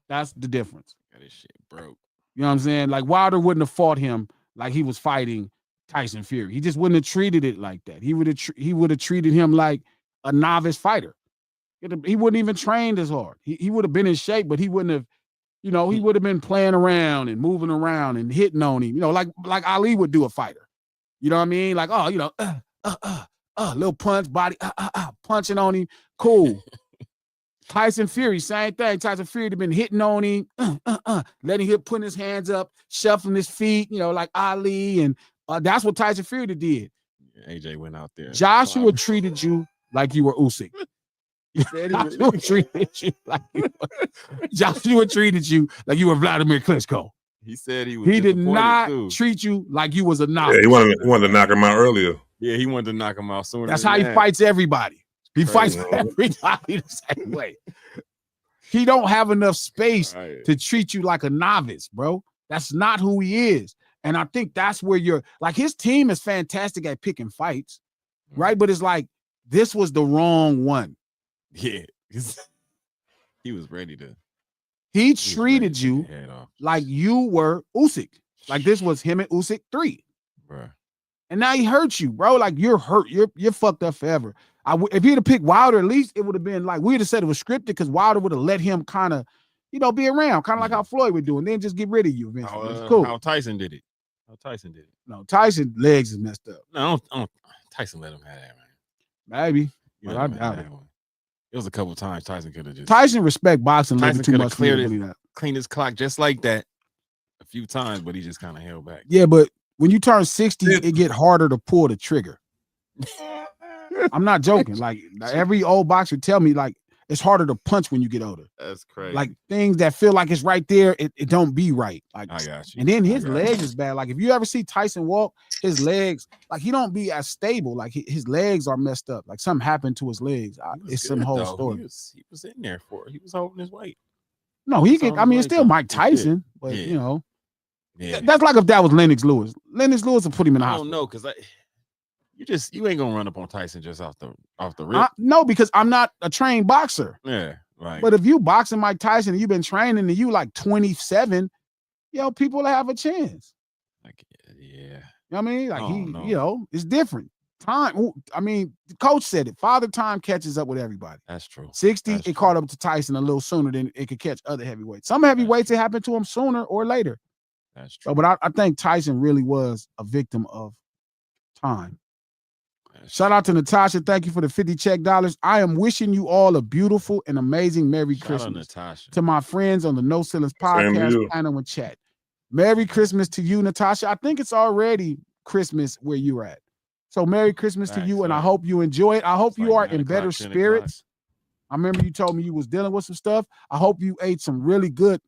That's the difference. That shit broke. You know what I'm saying? Like Wilder wouldn't have fought him like he was fighting Tyson Fury. He just wouldn't have treated it like that. He would have treated him like a novice fighter. He wouldn't even trained as hard. He would have been in shape, but he wouldn't have, he would have been playing around and moving around and hitting on him, like Ali would do a fighter. You know what I mean? Like, little punch, body, punching on him. Cool. Tyson Fury, same thing. Tyson Fury had been hitting on him, letting him put his hands up, shuffling his feet, like Ali. And that's what Tyson Fury did. Yeah, AJ went out there. Joshua treated you like you were Usyk. Joshua treated you like you were Vladimir Klitschko. He said he was. He did not treat you like you was a novice. Yeah, he wanted to knock him out earlier. Yeah, he wanted to knock him out sooner. That's how he fights everybody. He fights everybody the same way. He don't have enough space to treat you like a novice, bro. That's not who he is. And I think that's where you're like, his team is fantastic at picking fights, right? But it's like, this was the wrong one. Yeah. He was ready to. He treated you like you were Usyk. Like this was him and Usyk 3. Bruh. And now he hurt you, bro. Like you're hurt. You're fucked up forever. If he'd have picked Wilder, at least it would have been like, we'd have said it was scripted because Wilder would have let him kind of, be around, kind of like how Floyd would do, and then just get rid of you eventually. It's cool. How Tyson did it. No, Tyson's legs is messed up. No, I don't Tyson let him have that, man. Maybe. But I doubt it. It was a couple times Tyson could have just. Tyson respect boxing a little too much. Cleaned his clock just like that a few times, but he just kind of held back. Yeah, but when you turn 60, it get harder to pull the trigger. I'm not joking. Like every old boxer tell me, like it's harder to punch when you get older. That's crazy. Like things that feel like it's right there, it don't be right. Like I got you. And then his legs is bad. Like if you ever see Tyson walk, his legs, like he don't be as stable. Like his legs are messed up. Like something happened to his legs. It's some whole story. He was in there for it. He was holding his weight. No, he could. I mean, it's still Mike Tyson, but that's like if that was Lennox Lewis. Lennox Lewis will put him in the hospital. I don't know, because you ain't gonna run up on Tyson just off the rip. No, because I'm not a trained boxer. Yeah, right. But if you boxing Mike Tyson and you've been training and you like 27, people will have a chance. Like, yeah. You know what I mean? Like it's different. Time. I mean, the coach said it. Father Time catches up with everybody. That's true. 60, it caught up to Tyson a little sooner than it could catch other heavyweights. Some heavyweights, it happened to him sooner or later. That's true. So, but I think Tyson really was a victim of time. Yeah. Shout out to Natasha. Thank you for the 50 check dollars. I am wishing you all a beautiful and amazing Merry Christmas. Natasha. To my friends on the No Ceilings Same to podcast you. panel and chat. Merry Christmas to you, Natasha. I think it's already Christmas where you're at. So Merry Christmas to you, and I hope you enjoy it. I hope you are in better spirits. I remember you told me you was dealing with some stuff. I hope you ate some really good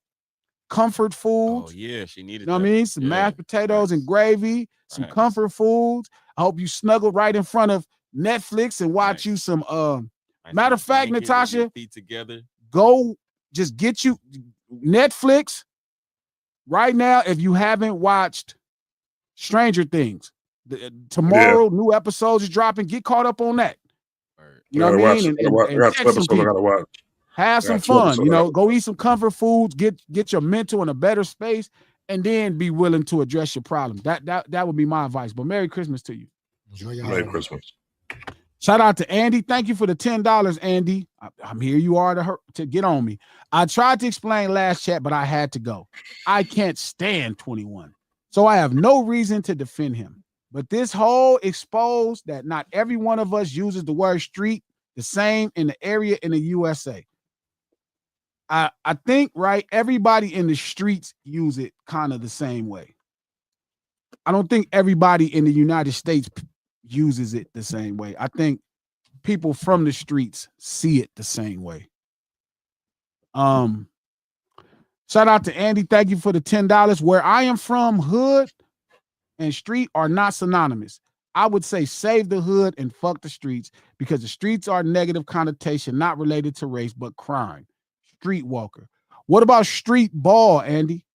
comfort food. Oh yeah, she needed. You know what I mean? Some mashed potatoes and gravy, some comfort foods. I hope you snuggled right in front of Netflix and watch you some. Matter of fact, Natasha, feet together. Go just get you Netflix right now. If you haven't watched Stranger Things, tomorrow new episodes is dropping. Get caught up on that. You know what I mean? And text some people. Have some fun. You know, go eat some comfort foods. Get your mental in a better space, and then be willing to address your problem. That would be my advice. But Merry Christmas to you. Enjoy your Merry Christmas. Shout out to Andy. Thank you for the $10, Andy. I'm here. You are to get on me. I tried to explain last chat, but I had to go. I can't stand 21, so I have no reason to defend him. But this whole exposed that not every one of us uses the word street the same in the area in the USA. I think, right, everybody in the streets use it kind of the same way. I don't think everybody in the United States uses it the same way. I think people from the streets see it the same way. Shout out to Andy. Thank you for the $10. Where I am from, hood and street are not synonymous. I would say save the hood and fuck the streets, because the streets are negative connotation, not related to race, but crime. Streetwalker. What about street ball, Andy?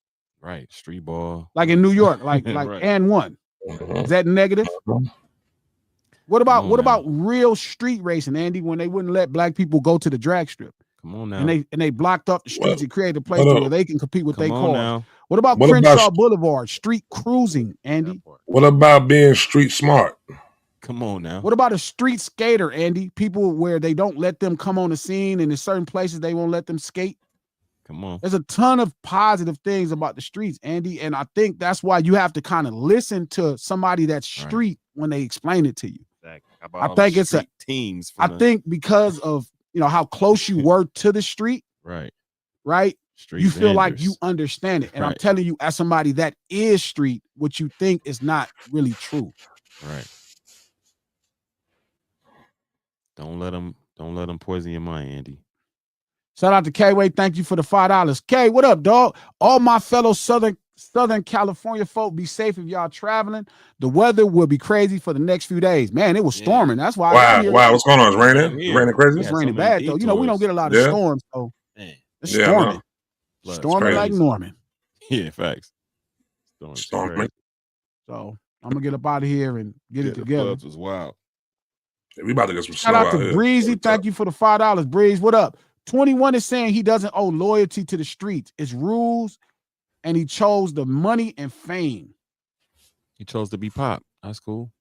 Right, street ball. Like in New York, like right. and one. Is that negative? What about real street racing, Andy, when they wouldn't let black people go to the drag strip? Come on now. And they blocked off the streets and created a place where they can compete with their cars. Now. What about Crenshaw Boulevard, street cruising, Andy? What about being street smart? Come on now. What about a street skater, Andy? People where they don't let them come on the scene, and in certain places they won't let them skate. Come on. There's a ton of positive things about the streets, Andy, and I think that's why you have to kind of listen to somebody that's street when they explain it to you. Exactly. I think it's teams. I think because of how close you were to the street, right? Street you feel like you understand it, and I'm telling you, as somebody that is street, what you think is not really true. Right. Don't let them poison your mind, Andy. Shout out to K-Way. Thank you for the $5. K, what up, dog? All my fellow Southern California folk, be safe if y'all traveling. The weather will be crazy for the next few days. Man, it was storming. That's why. Wow, what's going on? It's raining? It's raining crazy? It's raining bad, though. We don't get a lot of storms, so it's storming. Storming like Norman. Yeah, facts. Storming. So I'm going to get up out of here and get it together. The was wild. Yeah, we about to get some Shout out to Breezy. Thank you for the $5. Breeze, what up? 21 is saying he doesn't owe loyalty to the streets. It's rules, and he chose the money and fame. He chose to be pop. That's cool.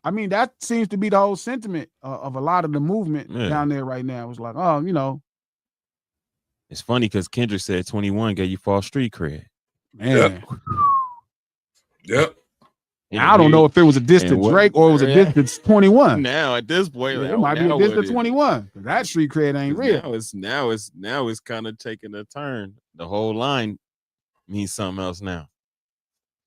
I mean, that seems to be the whole sentiment of a lot of the movement down there right now. It's like, It's funny because Kendrick said 21 gave you false street cred. Man. Yep. I don't know if it was a distant Drake or it was a distance 21. Now at this point, it might be a distant 21. That street cred ain't real. Now it's kind of taking a turn. The whole line means something else now.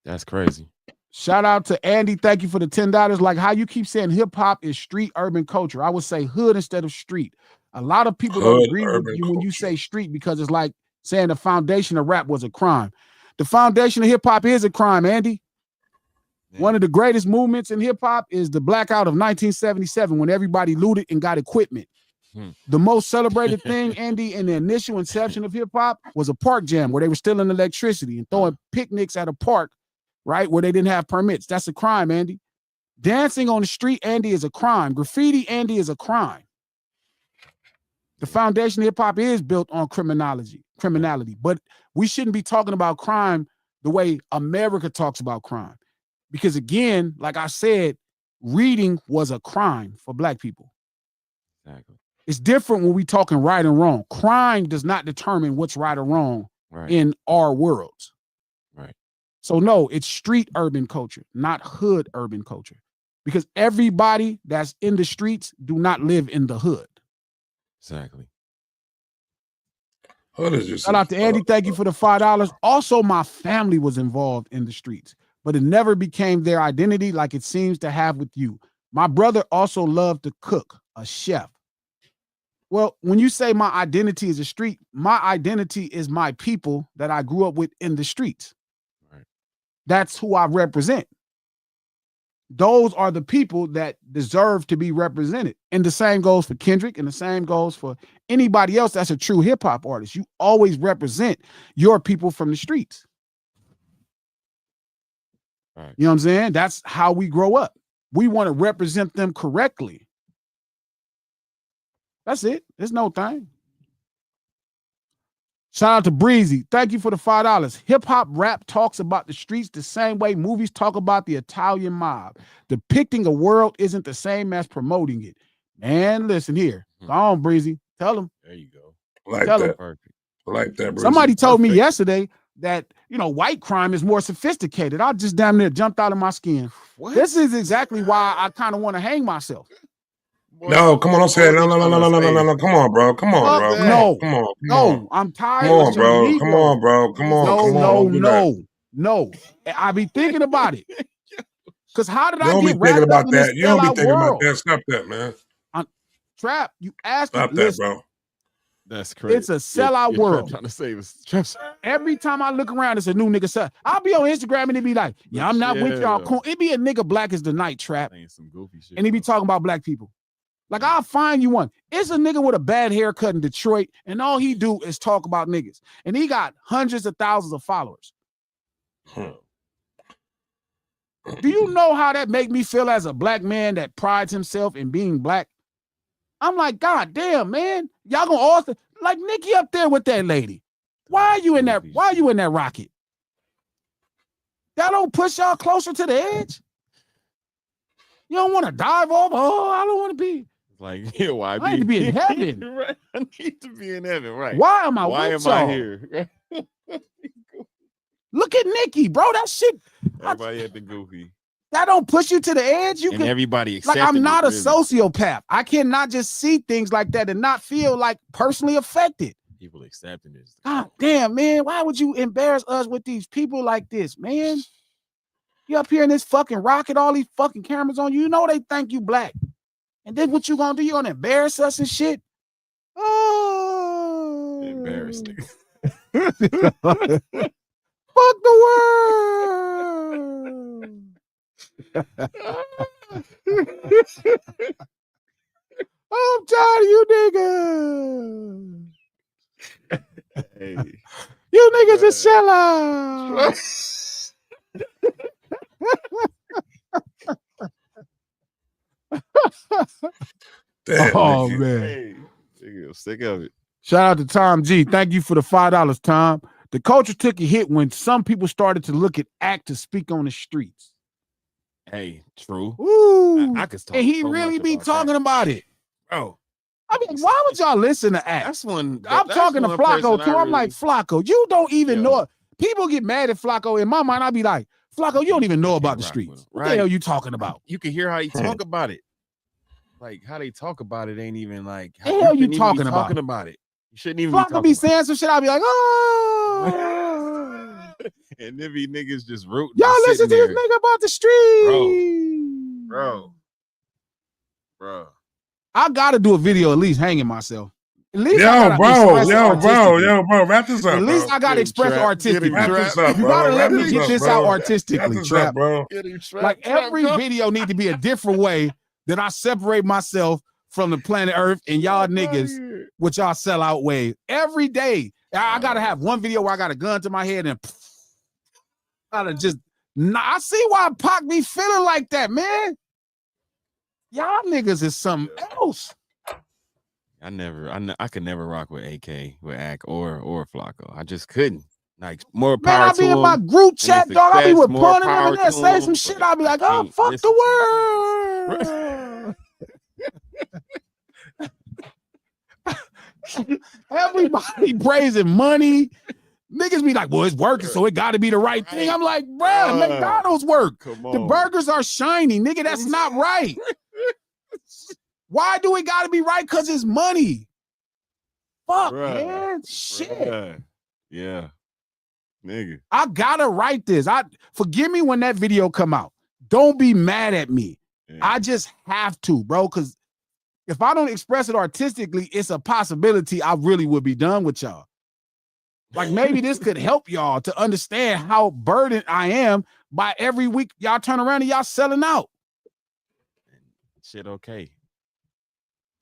That's crazy. Shout out to Andy. Thank you for the $10. Like how you keep saying hip hop is street urban culture. I would say hood instead of street. A lot of people don't agree with you when you say street, because it's like saying the foundation of rap was a crime. The foundation of hip hop is a crime, Andy. One of the greatest movements in hip hop is the blackout of 1977, when everybody looted and got equipment. The most celebrated thing, Andy, in the initial inception of hip hop was a park jam where they were stealing electricity and throwing picnics at a park, right, where they didn't have permits. That's a crime, Andy. Dancing on the street, Andy, is a crime. Graffiti, Andy, is a crime. The foundation of hip hop is built on criminality, but we shouldn't be talking about crime the way America talks about crime. Because again, like I said, reading was a crime for black people. Exactly. It's different when we talking right and wrong. Crime does not determine what's right or wrong in our worlds. Right. So no, it's street urban culture, not hood urban culture. because everybody that's in the streets do not live in the hood. Exactly. Hood is just Shout out to Andy. Thank you for the $5. Also, my family was involved in the streets, but it never became their identity like it seems to have with you. My brother also loved to cook, a chef. Well, when you say my identity is a street, my identity is my people that I grew up with in the streets. Right. That's who I represent. Those are the people that deserve to be represented. And the same goes for Kendrick, and the same goes for anybody else that's a true hip hop artist. You always represent your people from the streets. Right. You know what I'm saying? That's how we grow up. We want to represent them correctly. That's it. There's no thing. Shout out to Breezy. Thank you for the $5. Hip hop rap talks about the streets the same way movies talk about the Italian mob. Depicting a world isn't the same as promoting it. Man, listen here. Go on, Breezy. Tell them. There you go. Like that. Perfect. Like that, Breezy. Somebody told me Perfect. yesterday that, white crime is more sophisticated. I just damn near jumped out of my skin. What? This is exactly why I kind of want to hang myself. No, come on, don't say it. No. Come on, bro. Come on, bro. No. Come on. No, I'm tired. Come on, bro. Come on, bro. Come on. No. I be thinking about it. Because how did I don't get be thinking wrapped up about in this that. You don't be sellout thinking about world? that. Stop that, man. Trap, you asked me. Stop that, Listen, bro. That's crazy. it's a sellout world. Trying to save us. Every time I look around, it's a new nigga sell. I'll be on Instagram and it be like, yeah, I'm not with y'all. Cool. It be a nigga black as the night, Trap. Some goofy shit. And he be talking about black people. Like, I'll find you one. It's a nigga with a bad haircut in Detroit, and all he do is talk about niggas. And he got hundreds of thousands of followers. Do you know how that make me feel as a black man that prides himself in being black? I'm like, God damn, man. Y'all gonna all like Nicki up there with that lady. Why are you in that? Why are you in that rocket? That don't push y'all closer to the edge? You don't want to dive off? Oh, I don't want to be. Like, yeah, why? I need to be in heaven. Right. I need to be in heaven, right? Why am I? Why with am y'all? I here? Look at Nicki, bro. That shit. Everybody had the goofy. That don't push you to the edge. You And can. everybody Like, accepted I'm not it, a really. sociopath. I cannot just see things like that and not feel like personally affected. People accepting this. God damn, man. Why would you embarrass us with these people like this, man? You up here in this fucking rocket, all these fucking cameras on you. You know they think you black. And then what you gonna do? You gonna embarrass us and shit? Oh, Embarrassing. Fuck the world. I'm tired of you niggas. Hey. You niggas are sellouts. Damn, Oh, Nicki. man. Hey. I'm sick of it. Shout out to Tom G. Thank you for the $5, Tom. The culture took a hit when some people started to look at act to speak on the streets. Hey, true. Ooh. I could talk. And he so really much be about talking that. about it. Bro. I mean, why would y'all listen to act? That's one. I'm talking to Flacco too. I'm like, Flacco, you don't even know it. People get mad at Flacco. In my mind, I'd be like, Flacco, you don't even know about the streets. What the hell you talking about? You can hear how he talk about it. Like how they talk about it ain't even like the hell you talking about? Talking about it. You shouldn't even Flacco be saying some shit. I'll be like, oh. And then be niggas just rooting. Y'all listen to this nigga about the street. Bro. I gotta do a video at least hanging myself. At least Yo, bro, wrap this up. At least I gotta express artistically. Wrap this up, You bro. gotta let me Wrap get this this up, out bro. artistically, Wrap this Trap. up, bro. Like every video need to be a different way that I separate myself from the planet Earth and y'all niggas with y'all sellout way. Every day, I gotta have one video where I got a gun to my head and gotta just. I see why Pac be feeling like that, man. Y'all niggas is something else. I could never rock with AK, with Ak or Flacco. I just couldn't. Like more Man, power I to be in him. my group chat, dog. I be reporting them and power then to say him, some shit. but I be like, I oh, can't fuck listen the world. Everybody praising money. Niggas be like, well, it's working, so it got to be the right thing. I'm like, bruh, McDonald's work. Come on. The burgers are shiny, nigga. That's not right. Why do it got to be right? Because it's money. Fuck, man. Shit. Yeah. Nigga. I gotta write this. Forgive me when that video come out. Don't be mad at me. Yeah. I just have to, bro, because if I don't express it artistically, it's a possibility I really would be done with y'all. Like maybe this could help y'all to understand how burdened I am by every week y'all turn around and y'all selling out. Shit okay.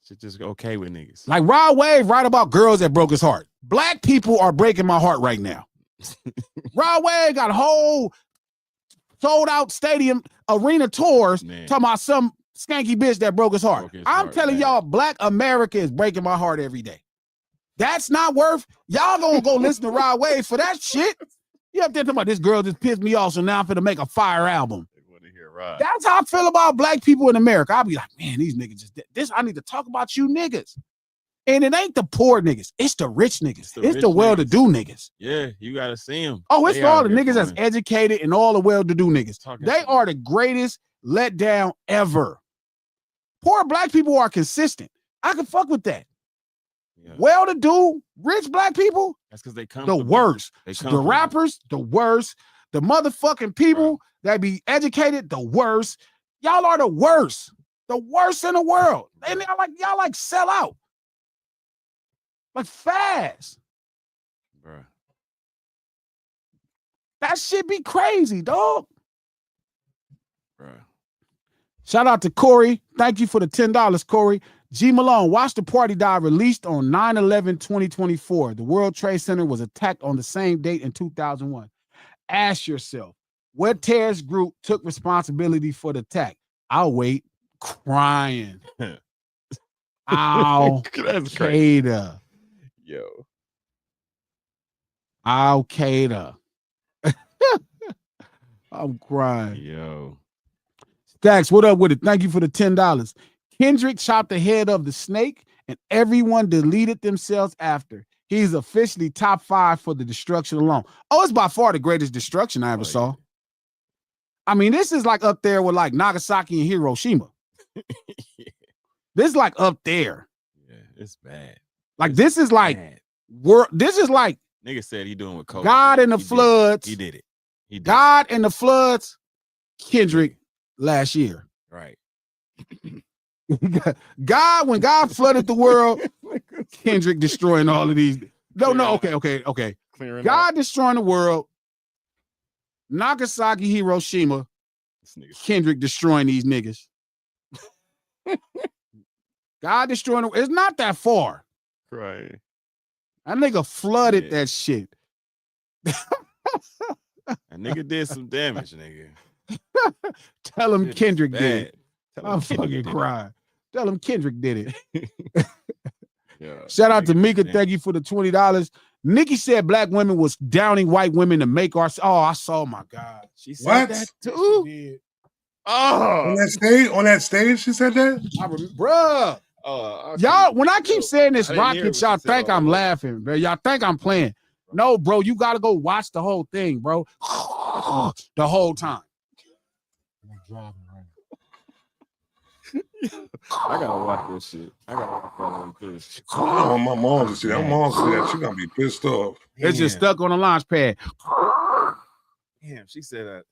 Shit just okay with niggas. Like Rod Wave write about girls that broke his heart. Black people are breaking my heart right now. Rod Wave got a whole sold out stadium arena tours talking about some skanky bitch that broke his heart. I'm telling y'all, Black America is breaking my heart every day. That's not worth. Y'all gonna go listen to Rod Wave for that shit. You up there talking about this girl just pissed me off, so now I'm finna make a fire album. They want to hear Rod. That's how I feel about black people in America. I'll be like, man, these niggas just this. I need to talk about you niggas. And it ain't the poor niggas. It's the rich niggas. It's the well-to-do niggas. Yeah, you got to see them. Oh, it's for all the niggas that's educated and all the well-to-do niggas. They are the greatest letdown ever. Poor black people are consistent. I can fuck with that. Yeah. Well-to-do, rich black people, that's because they come the worst. The rappers, the worst. The motherfucking people that be educated, the worst. Y'all are the worst. The worst in the world. And y'all like sell out. Like fast. Bruh. That shit be crazy, dog. Bruh. Shout out to Corey. Thank you for the $10, Corey. G Malone, Watch the Party Die released on 9/11/2024. The World Trade Center was attacked on the same date in 2001. Ask yourself, what terrorist group took responsibility for the attack? I'll wait. Crying. Al-Qaeda. Yo. Al-Qaeda. I'm crying. Yo. Stacks, what up with it? Thank you for the $10. Kendrick chopped the head of the snake and everyone deleted themselves after. He's officially top 5 for the destruction alone. Oh, it's by far the greatest destruction I ever saw. I mean, this is like up there with like Nagasaki and Hiroshima. Yeah. This is like up there. Yeah, it's bad. Like this is like this is like nigga said he doing with COVID. God in the floods. He did it. He did God in the floods. Kendrick last year. Right. God, when God flooded the world, Kendrick destroying all of these. No, okay. God destroying the world. Nagasaki, Hiroshima. Kendrick destroying these niggas. God destroying it's not that far. Right. That nigga flooded that shit. That nigga did some damage, nigga. Tell him Kendrick did it. I'm fucking crying. Tell him Kendrick did it. Yeah. Shout out to Mika. Thank you for the $20. Nicki said black women was downing white women to make our. Oh, I saw. My God, she said that too. She did. Oh, on that stage, she said that. Bruh. Y'all, when I keep saying this rocket, y'all think I'm laughing, bro. Y'all think I'm playing. No, bro, you gotta go watch the whole thing, bro. The whole time. I gotta watch this shit. I gotta watch that one too. I want my mom to see that. My mom see that. She gonna be pissed off. It's just stuck on the launch pad. Damn, she said that.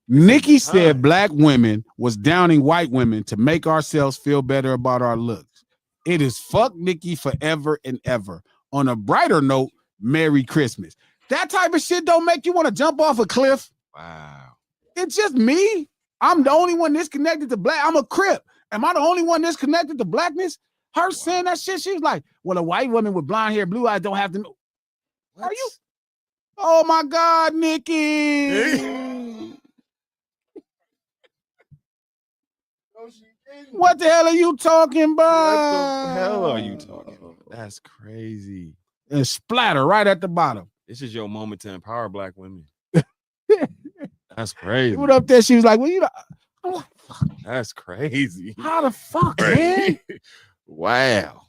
Nicki said black women was downing white women to make ourselves feel better about our looks. It is fuck Nicki forever and ever. On a brighter note, Merry Christmas. That type of shit don't make you want to jump off a cliff. Wow. It's just me. I'm the only one that's connected to black. I'm a Crip. Am I the only one that's connected to blackness? Her saying that shit, she was like, well, a white woman with blonde hair, blue eyes don't have to know. What? Are you? Oh my God, Nicki. What the hell are you talking about? What the hell are you talking about? That's crazy. And splatter right at the bottom. This is your moment to empower black women. That's crazy. What up there? She was like, well, you know, I'm like, fuck. That's crazy. How the fuck, man? Wow.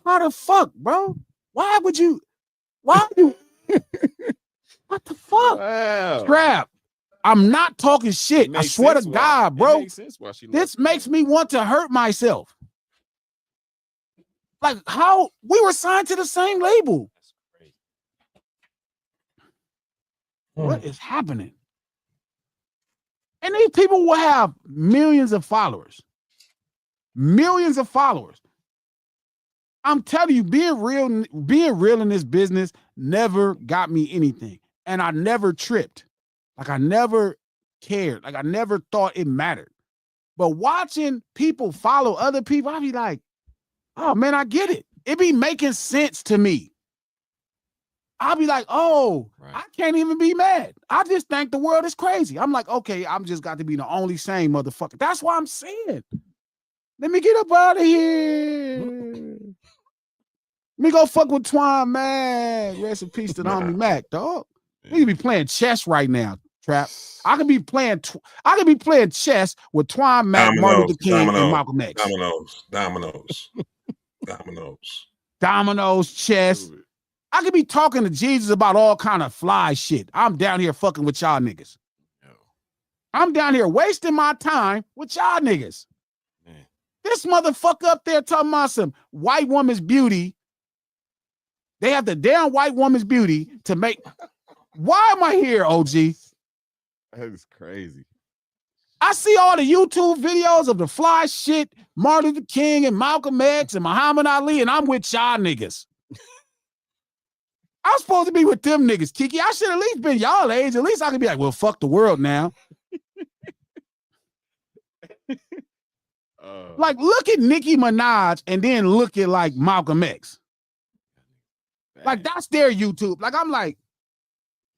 How the fuck, bro? Why would you? What the fuck? Wow. Trap. I'm not talking shit. I swear to God, bro. This makes me want to hurt myself. Like how we were signed to the same label. What is happening? And these people will have millions of followers. Millions of followers. I'm telling you, being real in this business never got me anything. And I never tripped. Like I never cared. Like I never thought it mattered. But watching people follow other people, I'd be like, oh man, I get it. It be making sense to me. I'll be like, oh, right. I can't even be mad. I just think the world is crazy. I'm like, okay, I'm just got to be the only sane motherfucker. That's why I'm saying. Let me get up out of here. Let me go fuck with Twine Mac. Rest in peace to the homie Mac, dog. We could be playing chess right now, Trap. I could be playing chess with Twine Mac, Martin Luther King, and Malcolm X. Dominoes, chess. I could be talking to Jesus about all kind of fly shit. I'm down here fucking with y'all niggas. I'm down here wasting my time with y'all niggas. Man. This motherfucker up there talking about some white woman's beauty. They have the damn white woman's beauty to make. Why am I here, OG? That is crazy. I see all the YouTube videos of the fly shit, Martin Luther King and Malcolm X and Muhammad Ali, and I'm with y'all niggas. I'm supposed to be with them niggas, Kiki. I should at least been y'all age. At least I could be like, well, fuck the world now. Like, look at Nicki Minaj and then look at like Malcolm X. Like, that's their YouTube. Like, I'm like,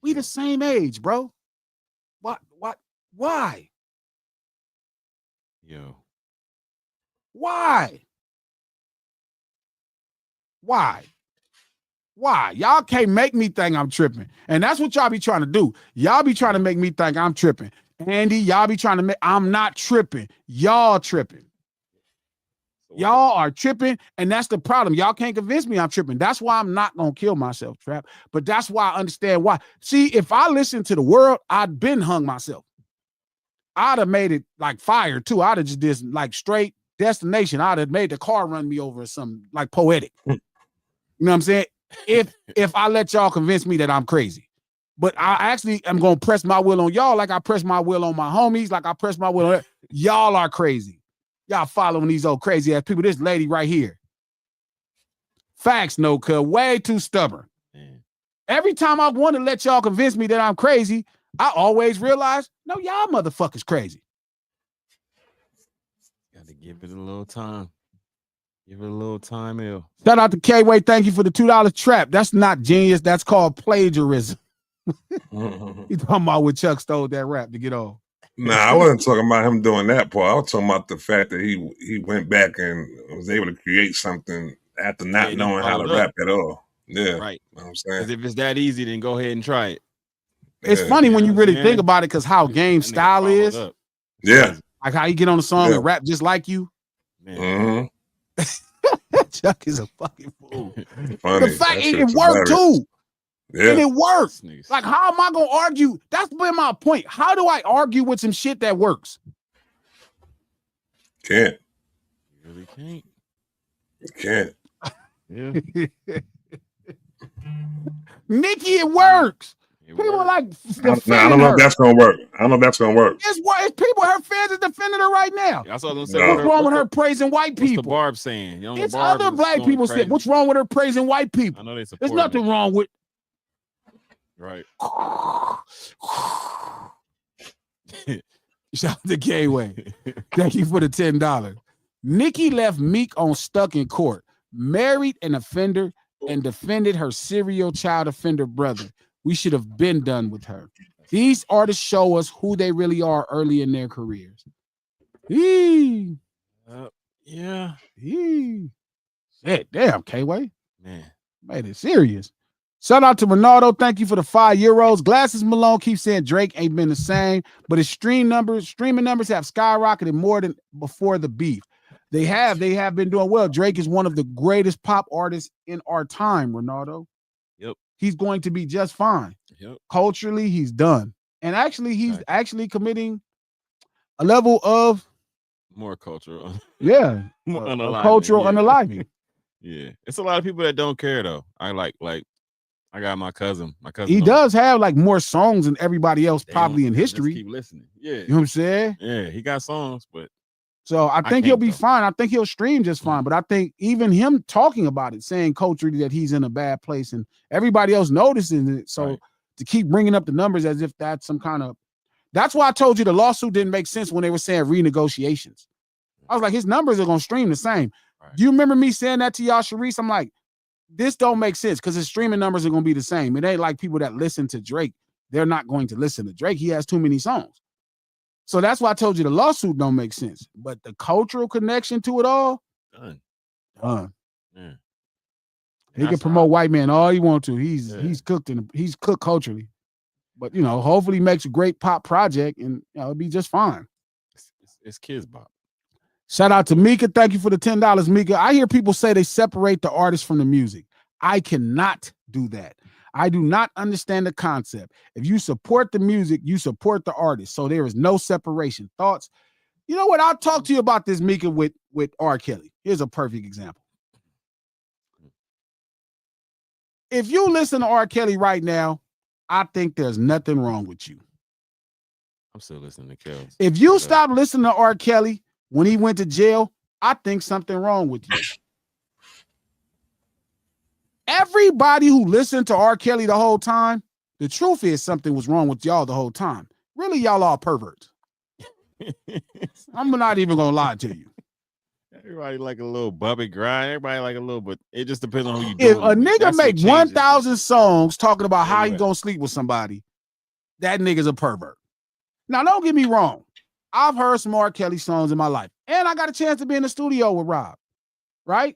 we the same age, bro. What? Why? Yo. Why? Y'all can't make me think I'm tripping. And that's what y'all be trying to do. Y'all be trying to make me think I'm tripping. Andy, y'all be trying to make, I'm not tripping. Y'all tripping. Y'all are tripping, and that's the problem. Y'all can't convince me I'm tripping. That's why I'm not going to kill myself, Trap. But that's why I understand why. See, if I listened to the world, I'd been hung myself. I'd have made it like fire, too. I'd have just did like straight destination. I'd have made the car run me over or something like poetic. You know what I'm saying? If I let y'all convince me that I'm crazy. But I actually am going to press my will on y'all like I press my will on my homies, like I press my will on y'all are crazy. Y'all following these old crazy ass people. This lady right here. Facts, no cut. Way too stubborn. Man. Every time I want to let y'all convince me that I'm crazy, I always realize, no, y'all motherfuckers crazy. Got to give it a little time. Give it a little time, L. Shout out to K-Way. Thank you for the $2 trap. That's not genius. That's called plagiarism. You talking about when Chuck stole that rap to get on. Nah, I wasn't talking about him doing that part. I was talking about the fact that he went back and was able to create something after not knowing how to rap at all. Yeah. Right. You know what I'm saying? Because if it's that easy, then go ahead and try it. It's funny when you really think about it, because how Game's style is. Yeah. Like how you get on the song and rap just like you. Man. Chuck is a fucking fool. Funny. The fact it worked too. Yeah. And it works. Like, how am I gonna argue? That's been my point. How do I argue with some shit that works? Can't. You really can't. You can't. Yeah. Nicki, it works. People are like, I don't know if that's gonna work. I don't know if that's gonna work. It's people, her fans are defending her right now. That's what I'm saying. What's wrong with her praising white people? What's the Barb saying? You know, it's other black people saying, what's wrong with her praising white people? I know they support. There's nothing wrong with. Right. Shout out to K-Way. Thank you for the $10. Nicki left Meek on Stuck in Court, married an offender, and defended her serial child offender brother. We should have been done with her. These artists show us who they really are early in their careers. Yeah. Shit, damn, K-Way. Man. Made it serious. Shout out to Ronaldo. Thank you for the €5. Glasses Malone keeps saying Drake ain't been the same, but his streaming numbers have skyrocketed more than before the beef. They have been doing well. Drake is one of the greatest pop artists in our time, Ronaldo. Yep. he's going to be just fine. Yep. Culturally, he's done. And actually, he's actually committing a level of more cultural. Yeah. A cultural unaliving. Yeah. It's a lot of people that don't care though. I got my cousin. He does have like more songs than everybody else probably in history. Keep listening. Yeah. You know what I'm saying? Yeah, he got songs, but so I think he'll be fine. I think he'll stream just fine. But I think even him talking about it, saying culturally that he's in a bad place and everybody else noticing it. So to keep bringing up the numbers as if that's some kind of, that's why I told you the lawsuit didn't make sense when they were saying renegotiations. I was like, his numbers are going to stream the same. Right. Do you remember me saying that to y'all, Sharice? I'm like, this don't make sense because his streaming numbers are going to be the same. It ain't like people that listen to Drake. They're not going to listen to Drake. He has too many songs. So that's why I told you the lawsuit don't make sense. But the cultural connection to it all, done. Yeah. He can promote white man all he wants to. He's cooked culturally. But hopefully he makes a great pop project and it'll be just fine. It's kids bop. Shout out to Mika. Thank you for the $10, Mika. I hear people say they separate the artist from the music. I cannot do that. I do not understand the concept. If you support the music, you support the artist. So there is no separation. Thoughts? You know what? I'll talk to you about this, Mika, with R. Kelly. Here's a perfect example. If you listen to R. Kelly right now, I think there's nothing wrong with you. I'm still listening to Kelly. If you stop listening to R. Kelly when he went to jail, I think something wrong with you. Everybody who listened to R. Kelly the whole time, the truth is something was wrong with y'all the whole time. Really, y'all are perverts. I'm not even gonna lie to you. Everybody like a little bubby grind. Everybody like a little, but it just depends on who you. If a nigga make 1,000 songs talking about how he gonna sleep with somebody, that nigga's a pervert. Now, don't get me wrong. I've heard some R. Kelly songs in my life, and I got a chance to be in the studio with Rob. Right?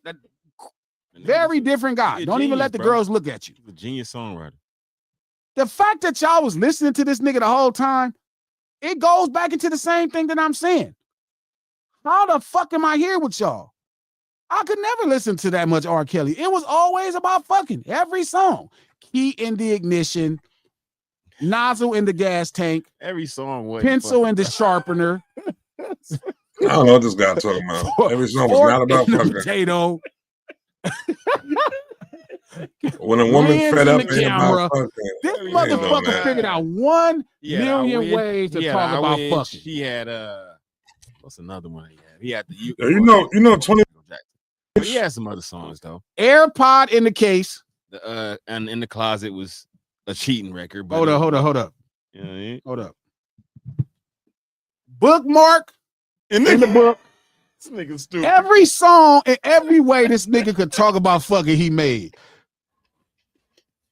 Very different guy. Don't even let the girls look at you. He's a genius songwriter. The fact that y'all was listening to this nigga the whole time, it goes back into the same thing that I'm saying. How the fuck am I here with y'all? I could never listen to that much R. Kelly. It was always about fucking every song. Key in the ignition, nozzle in the gas tank, every song, pencil in the sharpener. I don't know what this guy talking about. Every song was not about fucking. Potato. When a woman fed up in about fucking, this motherfucker figured out 1 million ways to talk about fucking. He had what's another one he had? He had the you know 20. But he had some other songs though. AirPod in the case. And in the closet was a cheating record. But hold up. You know what I mean? Hold up. Bookmark in the book. This nigga stupid. Every song and every way this nigga could talk about fucking he made.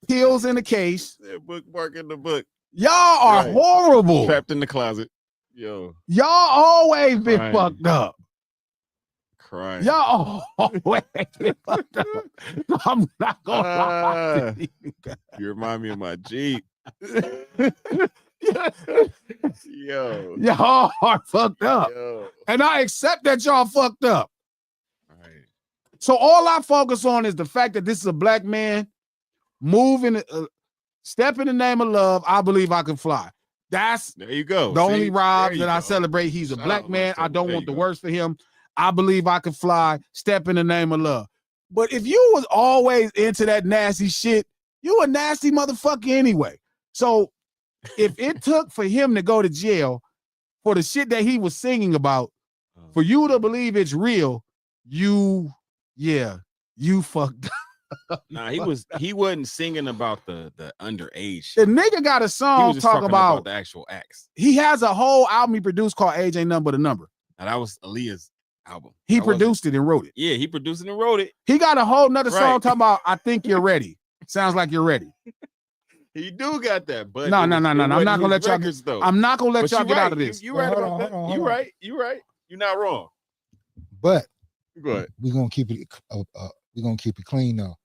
Pills in the case. Yeah, bookmark in the book. Y'all are horrible. Trapped in the closet. Yo. Y'all always been fucked up. Crying. Y'all always been fucked up. I'm not gonna lie to you guys. You remind me of my Jeep. Yo. Y'all are fucked up. Yo. And I accept that y'all fucked up. Right. So all I focus on is the fact that this is a black man moving, step in the name of love. I believe I can fly. That's there you go. The only Rob that I celebrate. He's a black man. I don't want the worst for him. I believe I can fly. Step in the name of love. But if you was always into that nasty shit, you a nasty motherfucker anyway. So if it took for him to go to jail for the shit that he was singing about, for you to believe it's real, you fucked up. Nah, he wasn't singing about the underage The shit. nigga got a song talking about the actual acts. He has a whole album he produced called Age Ain't Nothing But a Number. Now that was Aaliyah's album. He produced it and wrote it. Yeah, he produced it and wrote it. He got a whole nother song talking about I Think You're Ready. Sounds like you're ready. He do got that, but no. I'm not gonna let y'all. I'm not gonna let y'all get out of this. You right about that. You right. You're not wrong. But go ahead. We're gonna keep it. We're gonna keep it clean though.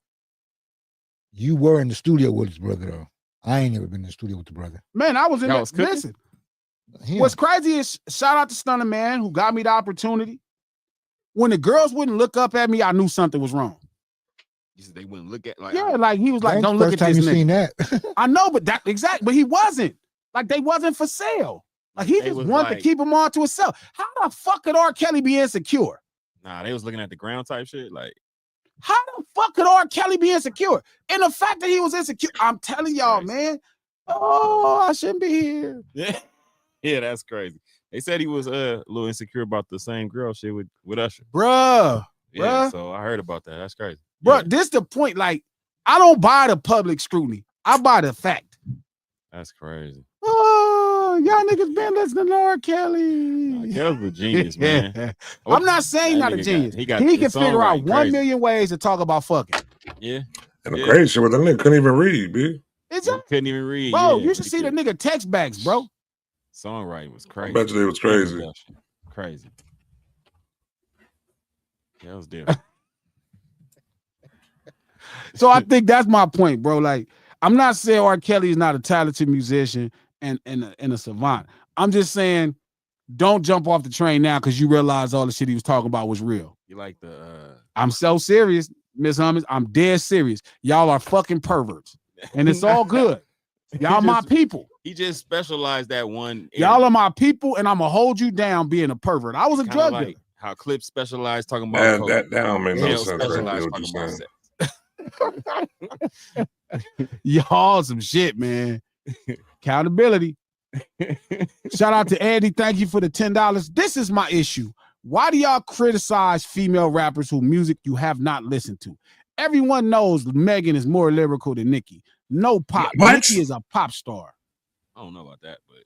You were in the studio with his brother though. I ain't never been in the studio with the brother. Man, I was in there. Listen, what's crazy is shout out to Stunner Man who got me the opportunity. When the girls wouldn't look up at me, I knew something was wrong. They wouldn't look at like. Yeah, like he was like, That's don't the look first at time this you nigga. seen that. I know, but but he wasn't. Like they wasn't for sale. Like he They just was wanted like- to keep him on to himself. How the fuck could R. Kelly be insecure? Nah, they was looking at the ground type shit. Like, How the fuck could R. Kelly be insecure? And the fact that he was insecure, I'm telling y'all, Right. man. Oh, I shouldn't be here. yeah, that's crazy. They said he was a little insecure about the same girl shit with Usher. Bruh. Yeah, Bruh. so I heard about that. That's crazy. Bruh, this the point. Like, I don't buy the public scrutiny. I buy the fact. That's crazy. Oh, y'all niggas been listening to R. Kelly. Kelly's a genius, man. I'm not saying That not a nigga genius. he got He can his figure out songwriting 1 crazy. million ways to talk about fucking. Yeah. And the Yeah. crazy shit was that nigga couldn't even read, B. It's He couldn't even read. bro, yeah, you should see the nigga text backs, bro. Songwriting was I crazy. bet you it was crazy. Crazy. That was different. So I think that's my point, bro. Like, I'm not saying R. Kelly is not a talented musician and a savant. I'm just saying, don't jump off the train now because you realize all the shit he was talking about was real. You like the I'm so serious, Miss Hummus. I'm dead serious. Y'all are fucking perverts, and it's all good. Y'all my people. He just specialized that one. Y'all are my people, and I'm gonna hold you down being a pervert. I was a drug dealer. Like how Clip specialized talking about That don't make no Hell sense. Right there, specialized what you talking about saying. sex. Y'all some shit, man. Accountability. Shout out to Andy. Thank you for the $10. This is my issue. Why do y'all criticize female rappers whose music you have not listened to? Everyone knows Megan is more lyrical than Nicki. No pop. What? Nicki is a pop star. I don't know about that, but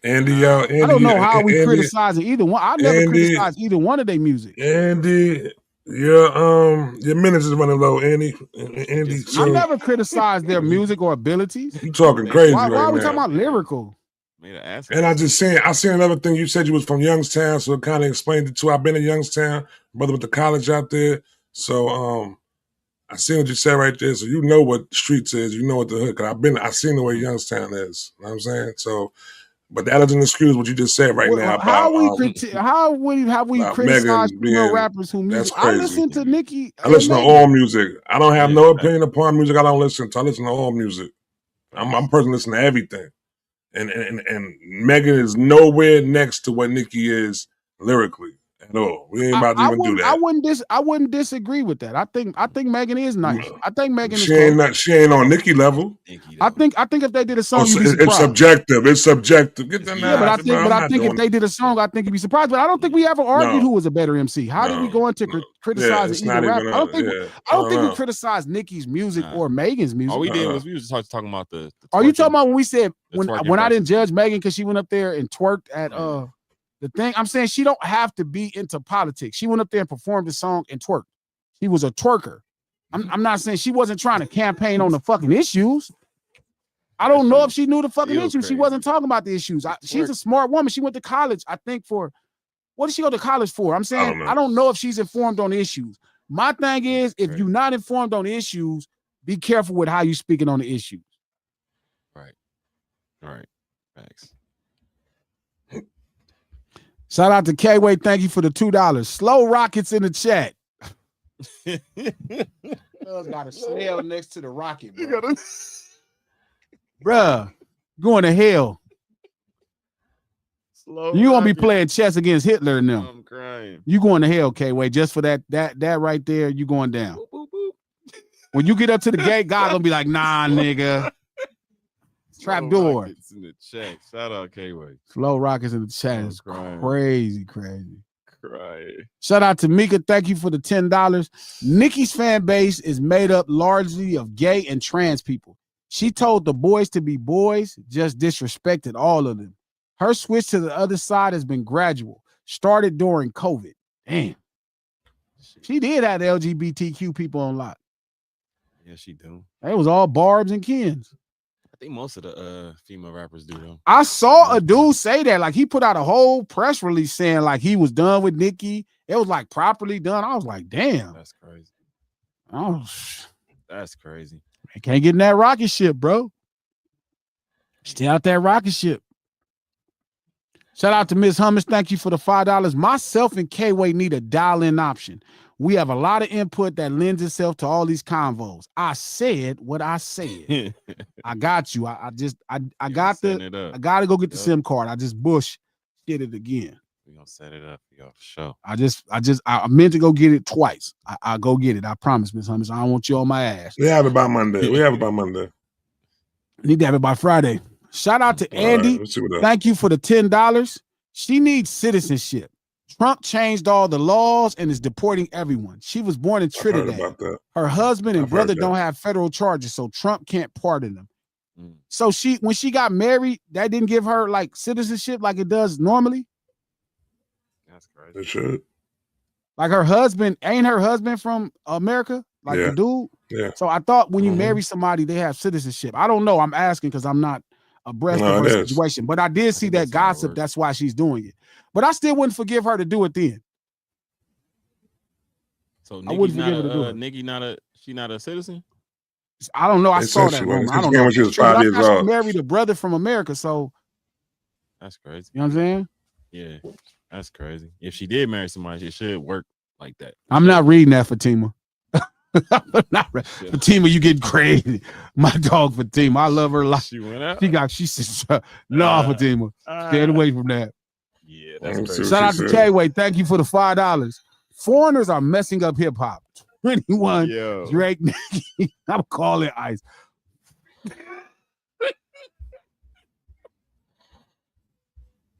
Andy, I don't know how we Andy, criticizing either one. I never Andy, criticized either one of their music. Andy, your minutes is running low, Andy. Andy, I so never criticized their music or abilities. you talking crazy Why right are we now. talking about lyrical? made an ass. And I seen another thing. You said you was from Youngstown, so it kind of explained it too. I've been in Youngstown, brother with the college out there. So I seen what you said right there. So you know what streets is, you know what the hood. Cause I seen the way Youngstown is. You know what I'm saying? So, but that doesn't excuse what you just said right now about How have we about criticized Megan female being- rappers who music? that's I crazy. listen to Nicki. I listen to and all music. I don't have Yeah, no fact. opinion upon music. I don't listen to. I listen to all music. I'm a person listen to everything. And Megan is nowhere next to what Nicki is lyrically at all. We ain't about to even do that. I wouldn't disagree with that. I think Megan is nice. I think Megan is She close. she ain't on Nicki level. I think if they did a song, Oh, you'd be it's surprised. subjective. It's subjective. Get them Yeah, but I out. think, if they did a song, I think you'd be surprised. But I don't think we ever argued who was a better MC. How did we go into criticizing it's either not rapper? even I don't think we know. criticized Nicki's music or Megan's music. All we did was we was just talking about the Are you talking about when we said the when twerking I didn't verses. judge Megan because she went up there and twerked at the thing? I'm saying she don't have to be into politics. She went up there and performed the song and twerked. She was a twerker. I'm not saying she wasn't trying to campaign on the fucking issues. I don't know if she knew the fucking Still issues. She crazy. wasn't talking about the issues. She's a smart woman. She went to college, I think, for what did she go to college for? I'm saying I don't know if she's informed on the issues. My thing is, if you're not informed on the issues, be careful with how you speaking on the issues. Right. All right. Thanks. Shout out to K-Way. Thank you for the $2. Slow rockets in the chat. Got a snail next to the rocket, bro. Bruh, going to hell. You gonna be playing chess against Hitler and them. I'm crying. You going to hell, K-Way. Just for that right there, you going down. Boop, boop, boop. When you get up to the gate, God gonna be like, nah, nigga. Trap door. Rockets in the chat. Shout out K-Way. Slow rockets in the chat. I'm It's crying. crazy. Crying. Shout out to Mika. Thank you for the $10. Nicki's fan base is made up largely of gay and trans people. She told the boys to be boys, just disrespected all of them. Her switch to the other side has been gradual. Started during COVID. Damn. She did have the LGBTQ people on lock. Yeah, she do. It was all Barbs and Kens. I think most of the female rappers do though. I saw a dude say that. Like he put out a whole press release saying like he was done with Nicki. It was like properly done. I was like, damn. That's crazy. Oh, That's crazy. I can't get in that rocket ship, bro. Stay out that rocket ship. Shout out to Miss Hummus. Thank you for the $5. Myself and K-Way need a dial-in option. We have a lot of input that lends itself to all these convos. I said what I said. I got you. I got I gotta go get the SIM card. I just did it again. We gonna set it up for sure. I meant to go get it twice. I'll go get it. I promise, Miss Hummus. I don't want you on my ass. We have it by Monday. Need to have it by Friday. Shout out to Andy. Right, thank you for the $10. She needs citizenship. Trump changed all the laws and is deporting everyone. She was born in Trinidad. Her husband and brother don't have federal charges, so Trump can't pardon them. So when she got married, that didn't give her like citizenship like it does normally. That's crazy. It should. Like her husband from America, like the dude. Yeah. So I thought when you marry somebody, they have citizenship. I don't know. I'm asking because I'm not abreast of her situation. But I did see that gossip. That's why she's doing it. But I still wouldn't forgive her to do it then. So I wouldn't forgive her to do it. Nicki she not a citizen? I don't know. I saw that rumor. I don't know. She was 5 years old. She married a brother from America, so that's crazy. You know what I'm saying? Yeah, that's crazy. If she did marry somebody, it should work like that. I'm not reading that, Fatima. Fatima, you getting crazy. My dog Fatima. I love her a lot. She went out. She said, no, Fatima. Stay away from that. Yeah, that's crazy. Shout out to K-Way. Thank you for the $5. Foreigners are messing up hip hop. 21. Yo. Drake, Nicki. I'm calling Ice.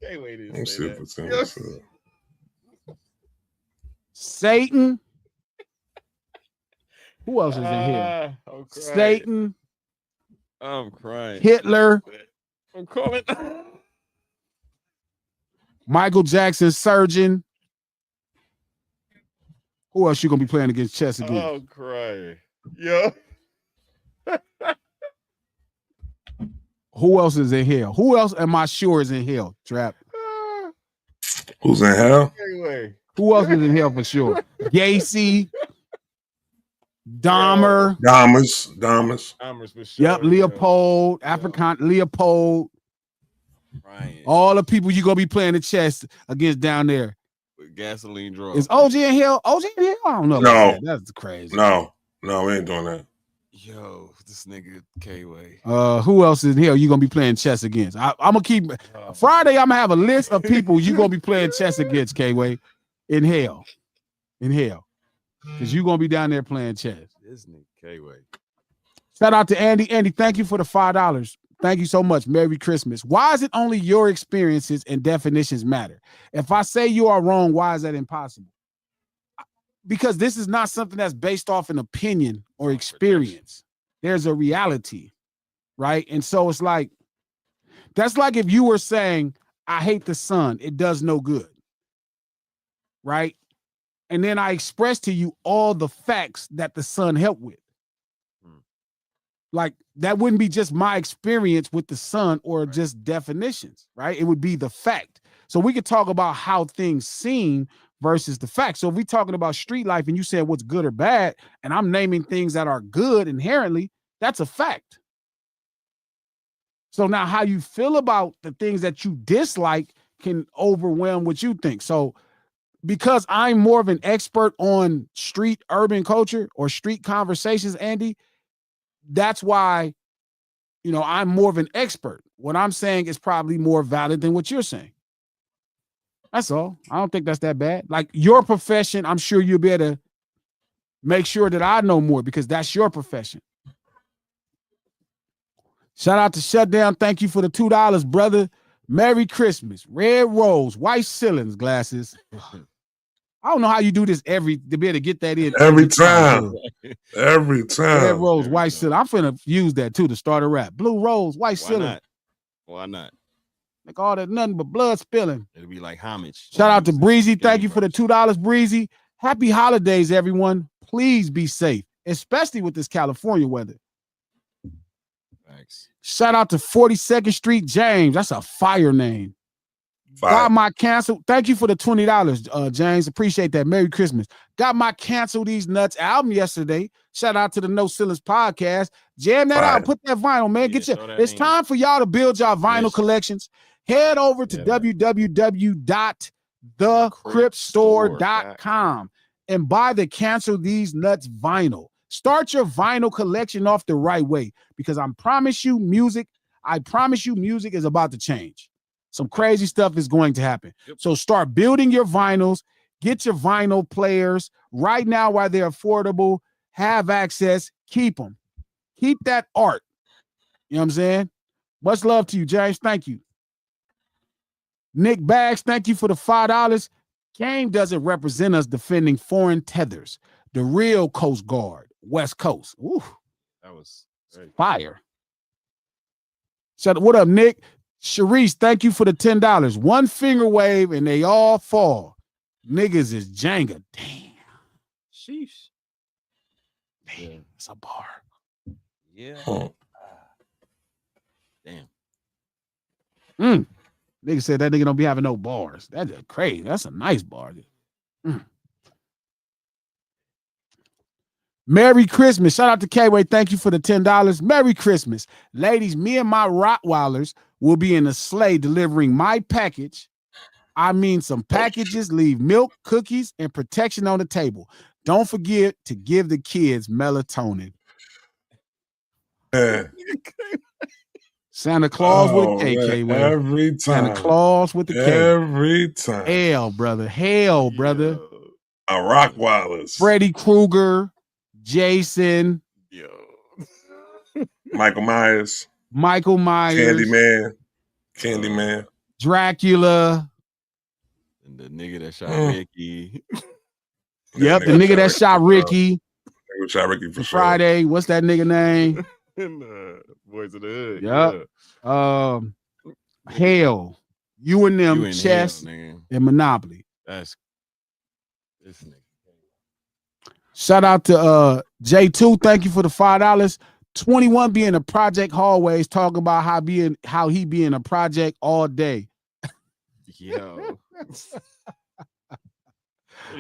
K-Way didn't say that. Yes. Satan. Who else is in here? Satan. I'm crying. Hitler. I'm calling. Michael Jackson, surgeon. Who else you gonna be playing against chess again? I'm crying. Yo. Who else is in here? Who else am I sure is in hell? Trap. Who's in hell? Anyway. Who else is in hell for sure? Gacy. Dahmer. Dahmers for sure. Yep, Leopold, African Leopold. Ryan. All the people you gonna be playing the chess against down there. With gasoline drugs. Is OG in hell? OG in hell? I don't know. No. That's crazy. No, we ain't doing that. Yo, this nigga K-Way. Who else is in hell you gonna be playing chess against? I'm gonna keep Friday, I'm gonna have a list of people you gonna be playing chess against, K-Way. In hell. Because you're gonna be down there playing chess. This nigga K-Way. Shout out to Andy. Andy, thank you for the $5. Thank you so much. Merry Christmas. Why is it only your experiences and definitions matter? If I say you are wrong, why is that impossible? Because this is not something that's based off an opinion or experience. There's a reality, right? And so it's like, that's like if you were saying, I hate the sun, it does no good, right? And then I express to you all the facts that the sun helped with. Like, that wouldn't be just my experience with the sun or just definitions, right? It would be the fact. So we could talk about how things seem versus the fact. So if we're talking about street life and you said what's good or bad, and I'm naming things that are good inherently, that's a fact. So now how you feel about the things that you dislike can overwhelm what you think. So because I'm more of an expert on street urban culture or street conversations, Andy, that's why, I'm more of an expert. What I'm saying is probably more valid than what you're saying. That's all. I don't think that's that bad. Like your profession, I'm sure you'll be able to make sure that I know more because that's your profession. Shout out to Shutdown. Thank you for the $2, brother. Merry Christmas. Red rose, white ceilings, glasses. I don't know how you do this to be able to get that in every time. Every time. Red rose, white ceiling. I'm finna use that too to start a rap. Blue rose, white ceiling. Why not? Like all that nothing but blood spilling. It'll be like homage. Shout out to Breezy. Thank you for the $2, Breezy. Happy holidays, everyone. Please be safe, especially with this California weather. Thanks. Shout out to 42nd Street James. That's a fire name. Got my cancel. Thank you for the $20, James. Appreciate that. Merry Christmas. Got my Cancel These Nuts album yesterday. Shout out to the No Ceilings podcast. Jam that out. Put that vinyl, man. It's time for y'all to build y'all vinyl collections. Head over to www.thecripstore.com and buy the Cancel These Nuts vinyl. Start your vinyl collection off the right way, because I promise you music is about to change. Some crazy stuff is going to happen. So start building your vinyls, get your vinyl players right now while they're affordable, have access, keep them. Keep that art. You know what I'm saying? Much love to you, James. Thank you. Nick Bags, thank you for the $5. Game doesn't represent us defending foreign tethers. The real Coast Guard, West Coast. Ooh, That was great. fire. So what up, Nick? Sharice, thank you for the $10. One finger wave and they all fall. Niggas is Jenga. Damn. Sheesh. Damn, it's a bar. Yeah. Huh. Damn. Nigga said that nigga don't be having no bars. That's crazy. That's a nice bar. Merry Christmas. Shout out to K-Way. Thank you for the $10. Merry Christmas. Ladies, me and my Rottweilers will be in a sleigh delivering my package. I mean, some packages leave milk, cookies, and protection on the table. Don't forget to give the kids melatonin. Yeah. Santa Claus with a K, man, K-Way. every time. Santa Claus with the K. Every time. Hell, brother. Hell, brother. A Rottweilers. Freddy Krueger, Jason, Yo. Michael Myers. Michael Myers, Candyman. Dracula. And the nigga that shot Ricky. Yep, the nigga that shot Ricky. Nigga shot Ricky for sure. Friday. What's that nigga name? And Boys of the Hood. Yep. Yeah. Hell. You and them, You in chess hell, nigga. and Monopoly. That's this nigga. Shout out to J2. Thank you for the $5. 21 being a project hallways, talking about how he be in a project all day. Yo.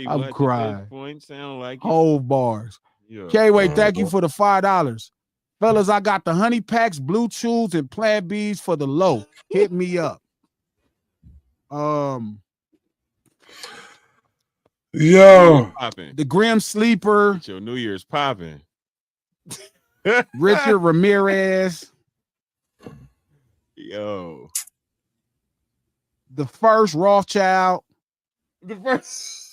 I'm crying. Point sound like Whole bars. Yeah. K-Way, thank you for the $5. Fellas, I got the honey packs, blue chews, and Plan Bs for the low. Hit me up. Yo. Popping. The Grim Sleeper, Your New Year's popping. Richard Ramirez, Yo. the first Rothschild, The first.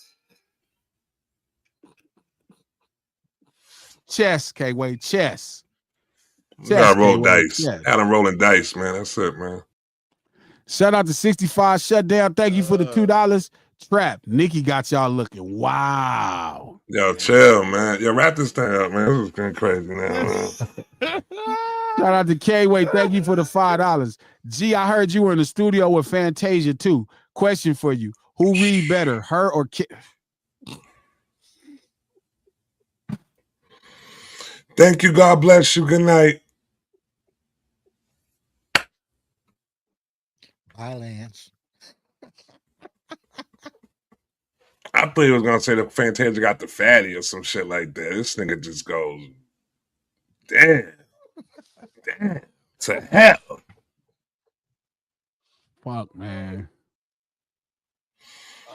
chess, K-Way, chess. You gotta roll K-Way, dice. chess. Adam rolling dice, man. That's it, man. Shout out to 65 Shutdown. Thank you for the $2. Trap. Nicki got y'all looking. Wow. Yo, chill, man. Yo, wrap this thing up, man. This is getting crazy now, man. Shout out to K-Way. Thank you for the $5. G, I heard you were in the studio with Fantasia too. Question for you. Who read better, her or Kid? Thank you. God bless you. Good night. Bye, Lance. I thought he was gonna say the Fantasia got the fatty or some shit like that. This nigga just goes, damn, to hell. Fuck, man.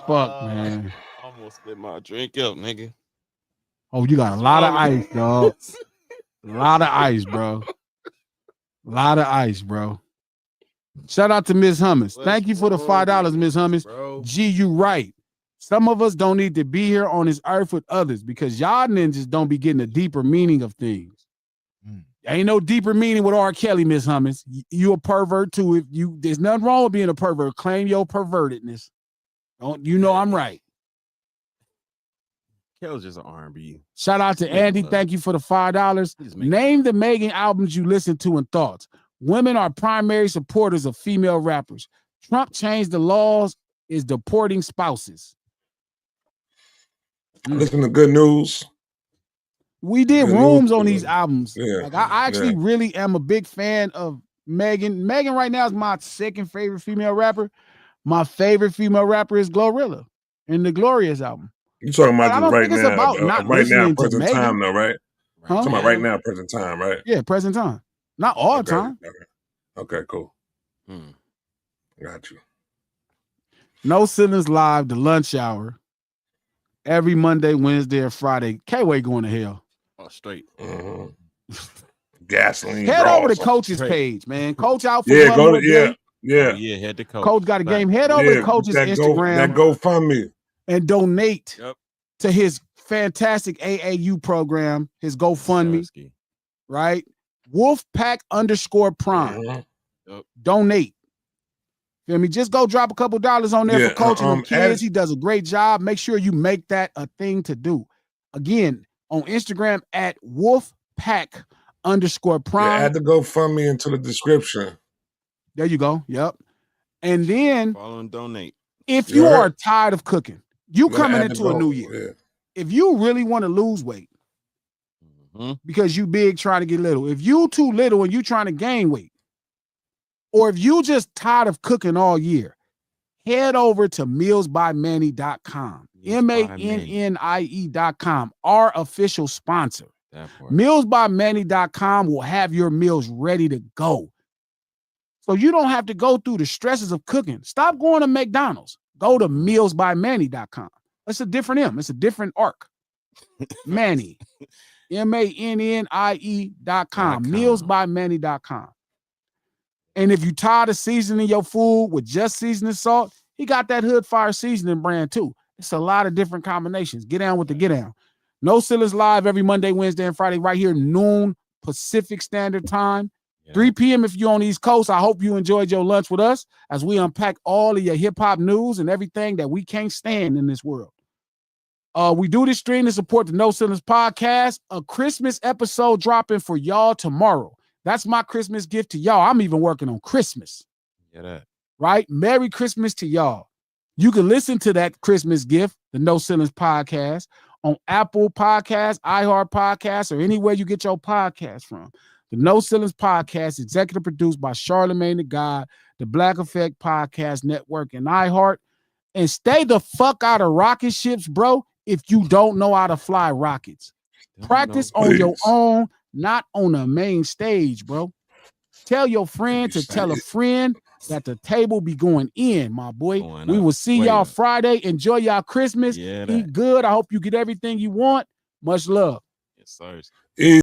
Fuck, man. Almost spit my drink up, nigga. Oh, you got a lot of ice, dog. A lot of ice, bro. A lot of ice, bro. Shout out to Ms. Hummus. Thank you for the $5, Ms. Hummus. Bro. G, you right. Some of us don't need to be here on this earth with others because y'all ninjas don't be getting a deeper meaning of things. Ain't no deeper meaning with R. Kelly, Ms. Hummus. You a pervert too. If you, there's nothing wrong with being a pervert. Claim your pervertedness. Don't you know I'm right? Kel's just an R&B. Shout out to Andy. Thank you for the $5. Name the Megan albums you listen to and thoughts. Women are primary supporters of female rappers. Trump changed the laws, is deporting spouses. Listen to Good News. We did Good rooms news. on these albums. Yeah, Like I actually really am a big fan of Megan. Megan right now is my second favorite female rapper. My favorite female rapper is Glorilla in the Glorious album. You talking But I about don't right think it's now? about not Right now, listening to present Megan. time, though, right? Huh? Talking about right now, present time, right? Yeah, present time. Not all the time. Okay, cool. Got you. No Sinners Live, The Lunch Hour. Every Monday, Wednesday, and Friday. K-Way going to hell. Oh, straight. Gasoline Head over to draws. Coach's Straight. page, man. Coach out for Yeah, one more day. yeah. Oh, yeah, head to coach. Coach got a game. Head Yeah, over to Coach's that Instagram GoFundMe. and donate Yep. to his fantastic AAU program, his GoFundMe, Sasky. right? Wolfpack_prime. Yep. Donate. Feel me? Just go drop a couple dollars on there Yeah, for coaching them kids. add- He does a great job. Make sure you make that a thing to do. Again, on Instagram at Wolfpack_prime. Yeah, add the GoFundMe into the description. There you go. Yep. And then Follow and donate. if you Yeah. are tired of cooking, you gotta coming add the into a Go- new year. Yeah. If you really want to lose weight because you big trying to get little, if you too little and you trying to gain weight, or if you just tired of cooking all year, head over to mealsbymanny.com. MANNIE.com, our official sponsor. Mealsbymanny.com will have your meals ready to go. So you don't have to go through the stresses of cooking. Stop going to McDonald's. Go to mealsbymanny.com. It's a different M. It's a different arc. Manny. MANNIE.com. Mealsbymanny.com. And if you tired of seasoning your food with just seasoning salt, he got that Hood Fire seasoning brand too. It's a lot of different combinations. Get down with the get down. No Sillas live every Monday, Wednesday, and Friday right here, noon Pacific Standard Time. 3 p.m. if you're on the East Coast. I hope you enjoyed your lunch with us as we unpack all of your hip-hop news and everything that we can't stand in this world. We do this stream to support the No Ceilings podcast. A Christmas episode dropping for y'all tomorrow. That's my Christmas gift to y'all. I'm even working on Christmas. Yeah, that. Right? Merry Christmas to y'all. You can listen to that Christmas gift, the No Ceilings podcast, on Apple Podcasts, iHeart Podcasts, or anywhere you get your podcast from. The No Ceilings podcast, executive produced by Charlemagne the God, the Black Effect Podcast Network, and iHeart. And stay the fuck out of rocket ships, bro, if you don't know how to fly rockets. Practice on your own, not on the main stage, bro. Tell your friend to tell a friend that the table be going in, my boy. We will see y'all Friday. Enjoy y'all Christmas. Eat good. I hope you get everything you want. Much love. Yes, sir.